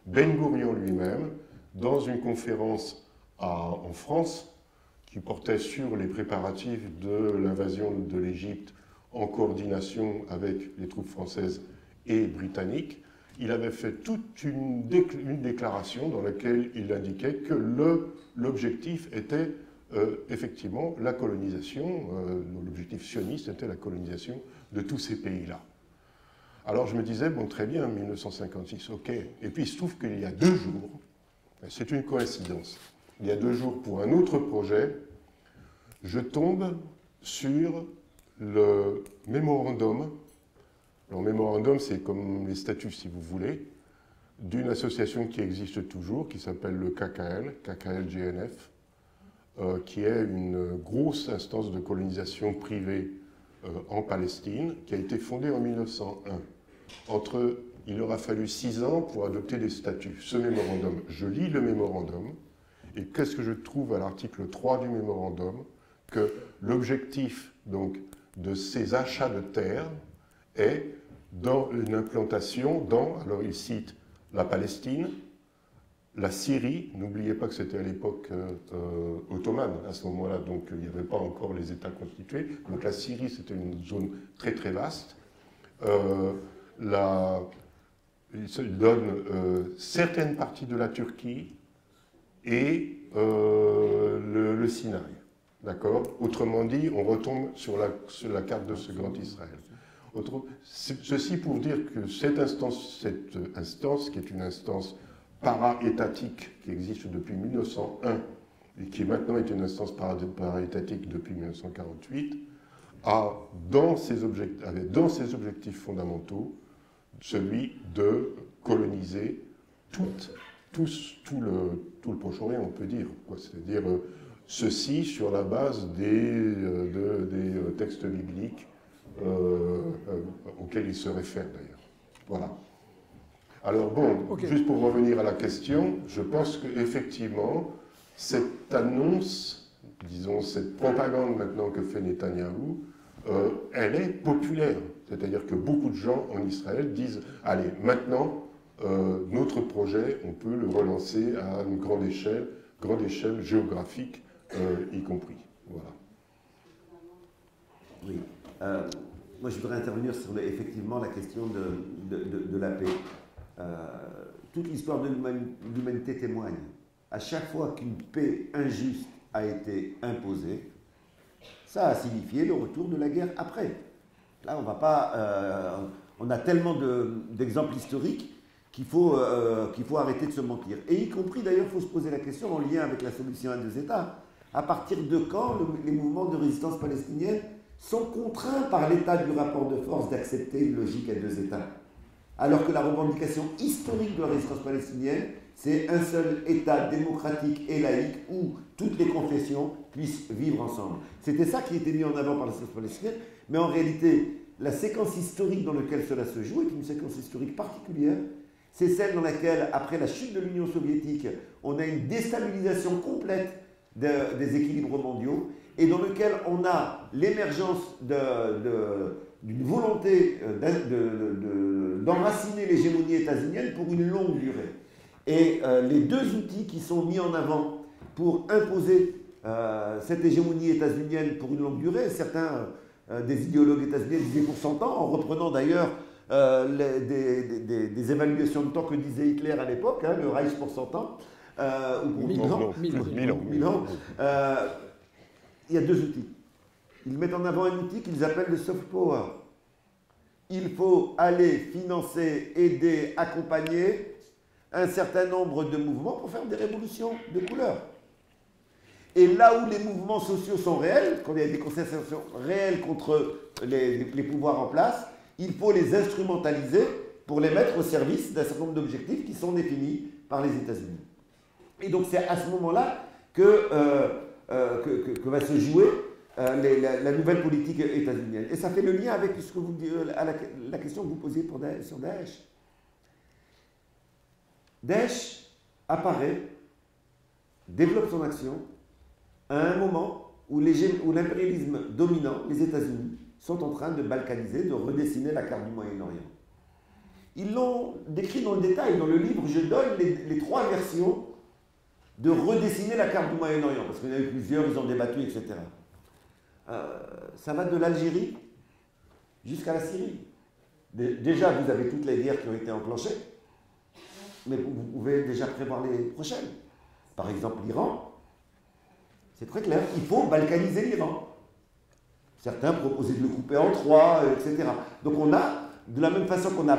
Ben Gourion lui-même, dans une conférence en France qui portait sur les préparatifs de l'invasion de l'Égypte en coordination avec les troupes françaises et britanniques, il avait fait toute une déclaration dans laquelle il indiquait que l'objectif était effectivement la colonisation, l'objectif sioniste était la colonisation de tous ces pays-là. Alors je me disais, bon très bien, 1956, ok. Et puis il se trouve qu'il y a 2 jours, c'est une coïncidence, il y a 2 jours pour un autre projet, je tombe sur le mémorandum. Alors, mémorandum, c'est comme les statuts, si vous voulez, d'une association qui existe toujours, qui s'appelle le KKL-GNF, qui est une grosse instance de colonisation privée en Palestine, qui a été fondée en 1901. Il aura fallu 6 ans pour adopter des statuts. Ce mémorandum, je lis le mémorandum, et qu'est-ce que je trouve à l'article 3 du mémorandum? Que l'objectif donc de ces achats de terres est dans une implantation alors il cite la Palestine, la Syrie, n'oubliez pas que c'était à l'époque ottomane à ce moment-là, donc il n'y avait pas encore les États constitués, donc la Syrie c'était une zone très très vaste. Il donne certaines parties de la Turquie et le Sinaï. D'accord? Autrement dit, on retombe sur la carte de ce grand Israël. Ceci pour dire que cette instance, qui est une instance para-étatique qui existe depuis 1901 et qui maintenant est une instance para-étatique depuis 1948, a dans ses objectifs fondamentaux celui de coloniser tout le Proche-Orient, on peut dire. C'est-à-dire ceci sur la base des textes bibliques auxquels il se réfère d'ailleurs. Voilà. Alors bon, juste pour revenir à la question, je pense qu'effectivement, cette annonce, disons cette propagande maintenant que fait Netanyahou, elle est populaire. C'est-à-dire que beaucoup de gens en Israël disent « Allez, maintenant, notre projet, on peut le relancer à une grande échelle géographique, y compris. » Voilà. Oui. Moi, je voudrais intervenir sur effectivement la question de la paix. Toute l'histoire de l'humanité témoigne. À chaque fois qu'une paix injuste a été imposée, ça a signifié le retour de la guerre après. Là, on va pas... on a tellement d'exemples historiques qu'il faut arrêter de se mentir. Et y compris, d'ailleurs, il faut se poser la question en lien avec la solution à 2 États. À partir de quand les mouvements de résistance palestinienne sont contraints par l'état du rapport de force d'accepter une logique à 2 États? Alors que la revendication historique de la résistance palestinienne, c'est un seul État démocratique et laïque où toutes les confessions puissent vivre ensemble. C'était ça qui était mis en avant par la résistance palestinienne, mais en réalité, la séquence historique dans laquelle cela se joue est une séquence historique particulière. C'est celle dans laquelle, après la chute de l'Union soviétique, on a une déstabilisation complète des équilibres mondiaux et dans lequel on a l'émergence d'une volonté d'enraciner l'hégémonie états-unienne pour une longue durée. Et les 2 outils qui sont mis en avant pour imposer cette hégémonie états-unienne pour une longue durée, certains des idéologues états-uniens disaient pour 100 ans, en reprenant d'ailleurs des évaluations de temps que disait Hitler à l'époque, hein, le Reich pour 100 ans, ou pour 1000 ans. 1000 ans. Il y a 2 outils. Ils mettent en avant un outil qu'ils appellent le soft power. Il faut aller financer, aider, accompagner un certain nombre de mouvements pour faire des révolutions de couleur. Et là où les mouvements sociaux sont réels, quand il y a des contestations réelles contre les pouvoirs en place, il faut les instrumentaliser pour les mettre au service d'un certain nombre d'objectifs qui sont définis par les États-Unis. Et donc c'est à ce moment-là que que va se jouer la nouvelle politique états-unienne. Et ça fait le lien avec ce que vous, la question que vous posiez sur Daesh. Daesh apparaît, développe son action à un moment où l'impérialisme dominant, les États-Unis, sont en train de balkaniser, de redessiner la carte du Moyen-Orient. Ils l'ont décrit dans le détail. Dans le livre, je donne les 3 versions de redessiner la carte du Moyen-Orient, parce qu'il y en a eu plusieurs, ils ont débattu, etc. Ça va de l'Algérie jusqu'à la Syrie. Déjà, vous avez toutes les guerres qui ont été enclenchées, mais vous pouvez déjà prévoir les prochaines. Par exemple, l'Iran, c'est très clair, il faut balkaniser l'Iran. Certains proposaient de le couper en 3, etc. Donc on a, de la même façon qu'on a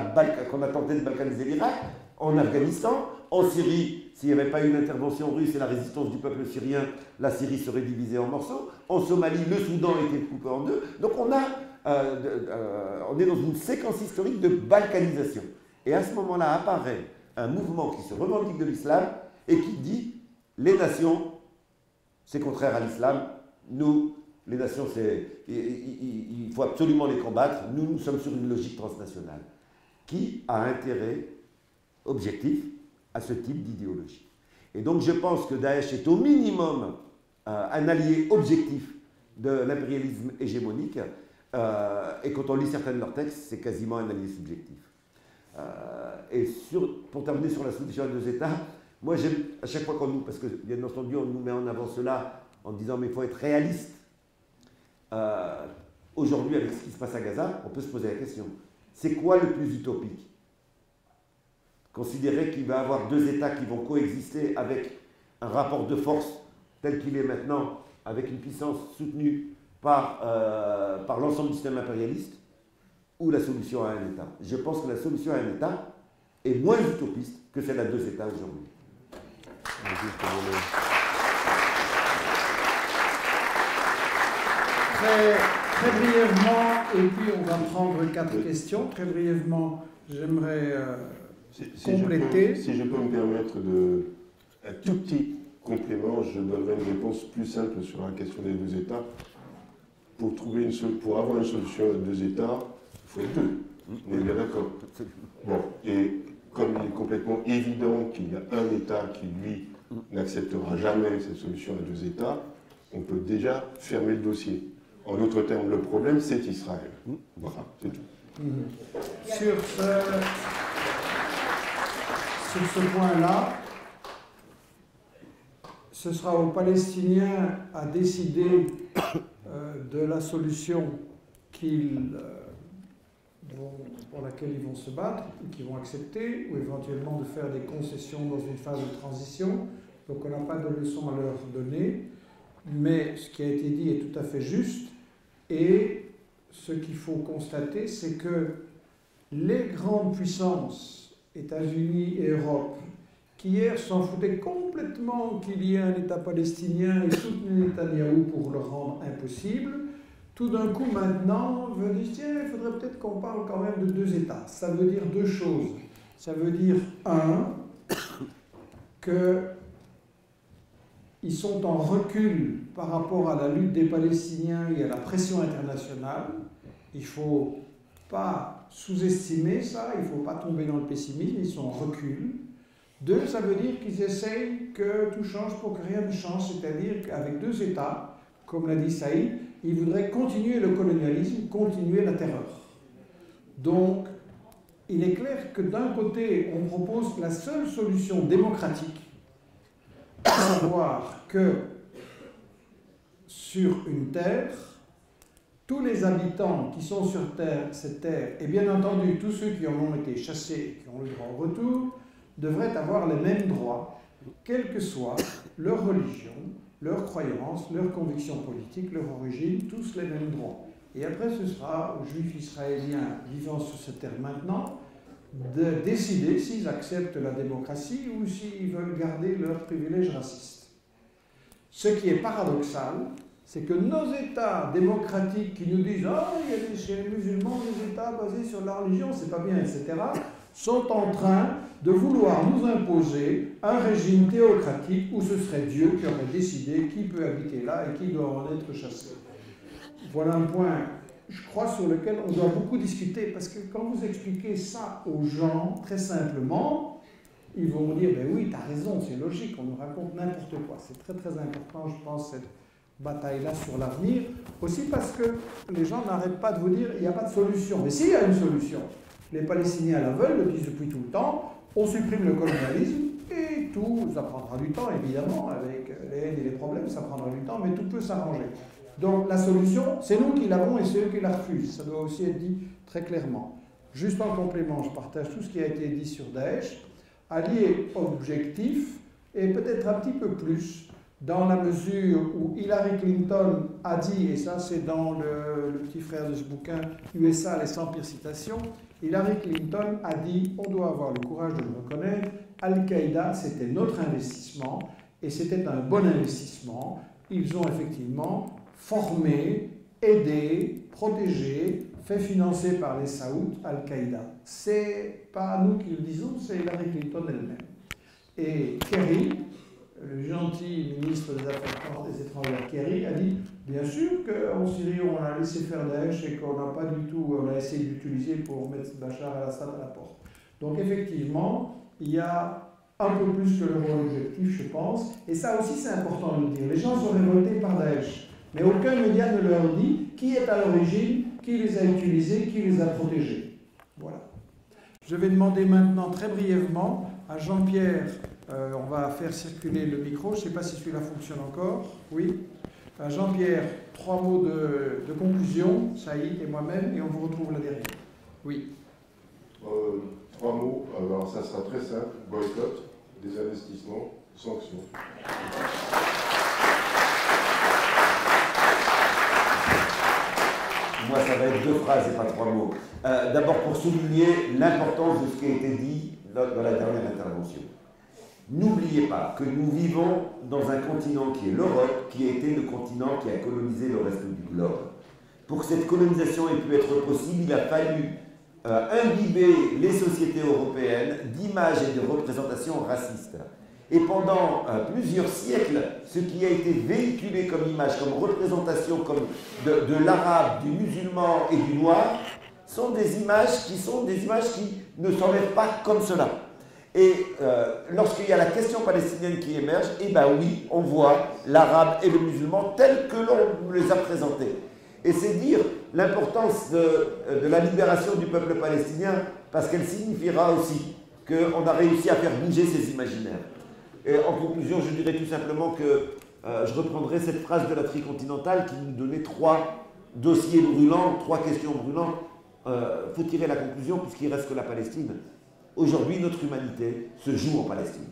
tenté de balkaniser l'Irak, en Afghanistan, en Syrie, s'il n'y avait pas eu une intervention russe et la résistance du peuple syrien, la Syrie serait divisée en morceaux. En Somalie, le Soudan était coupé en 2. Donc on est dans une séquence historique de balkanisation. Et à ce moment-là apparaît un mouvement qui se revendique de l'islam et qui dit les nations, c'est contraire à l'islam. Nous, les nations, il faut absolument les combattre. Nous sommes sur une logique transnationale qui a intérêt objectif à ce type d'idéologie. Et donc je pense que Daesh est au minimum un allié objectif de l'impérialisme hégémonique, et quand on lit certains de leurs textes, c'est quasiment un allié subjectif. Et pour terminer sur la solution à 2 États, moi j'aime à chaque fois parce que bien entendu on nous met en avant cela en disant mais il faut être réaliste. Aujourd'hui avec ce qui se passe à Gaza, on peut se poser la question, c'est quoi le plus utopique? Considérer qu'il va y avoir 2 États qui vont coexister avec un rapport de force tel qu'il est maintenant, avec une puissance soutenue par l'ensemble du système impérialiste, ou la solution à un État. Je pense que la solution à un État est moins utopiste que celle à 2 États aujourd'hui. Très brièvement, et puis on va prendre 4 questions. Très brièvement, j'aimerais compléter. Si je peux me permettre un tout petit complément, je donnerai une réponse plus simple sur la question des 2 États. Pour avoir une solution à 2 États, il faut être 2. On est bien d'accord. Bon, et comme il est complètement évident qu'il y a un État qui, lui, n'acceptera jamais cette solution à 2 États, on peut déjà fermer le dossier. En d'autres termes, le problème, c'est Israël. Voilà, c'est tout. Sur ce point-là, ce sera aux Palestiniens à décider de la solution pour laquelle ils vont se battre, ou qu'ils vont accepter, ou éventuellement de faire des concessions dans une phase de transition. Donc on n'a pas de leçon à leur donner, mais ce qui a été dit est tout à fait juste, et ce qu'il faut constater, c'est que les grandes puissances, États-Unis et Europe, qui hier s'en foutaient complètement qu'il y ait un État palestinien et soutenaient Netanyahou pour le rendre impossible, tout d'un coup maintenant veulent dire tiens, il faudrait peut-être qu'on parle quand même de 2 États. Ça veut dire 2 choses. Ça veut dire, qu'ils sont en recul par rapport à la lutte des Palestiniens et à la pression internationale. Il ne faut pas sous-estimer ça, il ne faut pas tomber dans le pessimisme, ils sont en recul. 2, ça veut dire qu'ils essayent que tout change pour que rien ne change, c'est-à-dire qu'avec 2 États, comme l'a dit Saïd, ils voudraient continuer le colonialisme, continuer la terreur. Donc, il est clair que d'un côté, on propose la seule solution démocratique, à savoir que sur une terre, tous les habitants qui sont sur cette terre, et bien entendu tous ceux qui en ont été chassés et qui ont le droit au retour, devraient avoir les mêmes droits, quelle que soit leur religion, leur croyance, leur conviction politique, leur origine, tous les mêmes droits. Et après, ce sera aux Juifs israéliens vivant sur cette terre maintenant de décider s'ils acceptent la démocratie ou s'ils veulent garder leurs privilèges racistes. Ce qui est paradoxal, c'est que nos États démocratiques qui nous disent « Ah, il y a chez les musulmans des États basés sur la religion, c'est pas bien, etc. » sont en train de vouloir nous imposer un régime théocratique où ce serait Dieu qui aurait décidé qui peut habiter là et qui doit en être chassé. Voilà un point, je crois, sur lequel on doit beaucoup discuter, parce que quand vous expliquez ça aux gens, très simplement, ils vont dire, ben oui, tu as raison, c'est logique, on nous raconte n'importe quoi. C'est très très important, je pense, cette bataille-là sur l'avenir. Aussi parce que les gens n'arrêtent pas de vous dire, il n'y a pas de solution. Mais s'il y a une solution, les Palestiniens la veulent, le disent depuis tout le temps, on supprime le colonialisme, et tout, ça prendra du temps, évidemment, avec les haines et les problèmes, ça prendra du temps, mais tout peut s'arranger. Donc la solution, c'est nous qui l'avons et c'est eux qui la refusent. Ça doit aussi être dit très clairement. Juste en complément, je partage tout ce qui a été dit sur Daesh. Allié objectif, et peut-être un petit peu plus, dans la mesure où Hillary Clinton a dit, et ça c'est dans le petit frère de ce bouquin, USA, les 100 pires citations, Hillary Clinton a dit, on doit avoir le courage de le reconnaître, Al-Qaïda c'était notre investissement, et c'était un bon investissement. Ils ont effectivement formé, aidé, protégé, fait financer par les Saouds, Al-Qaïda. C'est pas nous qui le disons, c'est Hillary Clinton elle-même. Et Kerry, le gentil ministre des Affaires étrangères Kerry, a dit, bien sûr qu'en Syrie, on a laissé faire Daesh et qu'on n'a pas du tout, on a essayé d'utiliser pour mettre Bachar al-Assad à la porte. Donc effectivement, il y a un peu plus que le rôle objectif, je pense, et ça aussi c'est important de le dire. Les gens sont révoltés par Daesh, mais aucun média ne leur dit qui est à l'origine, qui les a utilisés, qui les a protégés. Voilà. Je vais demander maintenant très brièvement à Jean-Pierre, on va faire circuler le micro, je ne sais pas si celui-là fonctionne encore, oui. Jean-Pierre, 3 mots de conclusion, Saïd et moi-même, et on vous retrouve là derrière. Oui. 3 mots, alors ça sera très simple, boycott, désinvestissement, sanctions. Moi, ça va être 2 phrases et pas 3 mots. D'abord, pour souligner l'importance de ce qui a été dit dans la dernière intervention. N'oubliez pas que nous vivons dans un continent qui est l'Europe, qui a été le continent qui a colonisé le reste du globe. Pour que cette colonisation ait pu être possible, il a fallu imbiber les sociétés européennes d'images et de représentations racistes. Et pendant plusieurs siècles, ce qui a été véhiculé comme image, comme représentation comme de l'arabe, du musulman et du noir, sont des images qui ne s'enlèvent pas comme cela. Et lorsqu'il y a la question palestinienne qui émerge, eh bien oui, on voit l'arabe et le musulman tels que l'on les a présentés. Et c'est dire l'importance de la libération du peuple palestinien, parce qu'elle signifiera aussi qu'on a réussi à faire bouger ces imaginaires. Et en conclusion, je dirais tout simplement que je reprendrai cette phrase de la tricontinentale qui nous donnait 3 dossiers brûlants, 3 questions brûlantes. Faut tirer la conclusion puisqu'il reste que la Palestine. Aujourd'hui, notre humanité se joue en Palestine.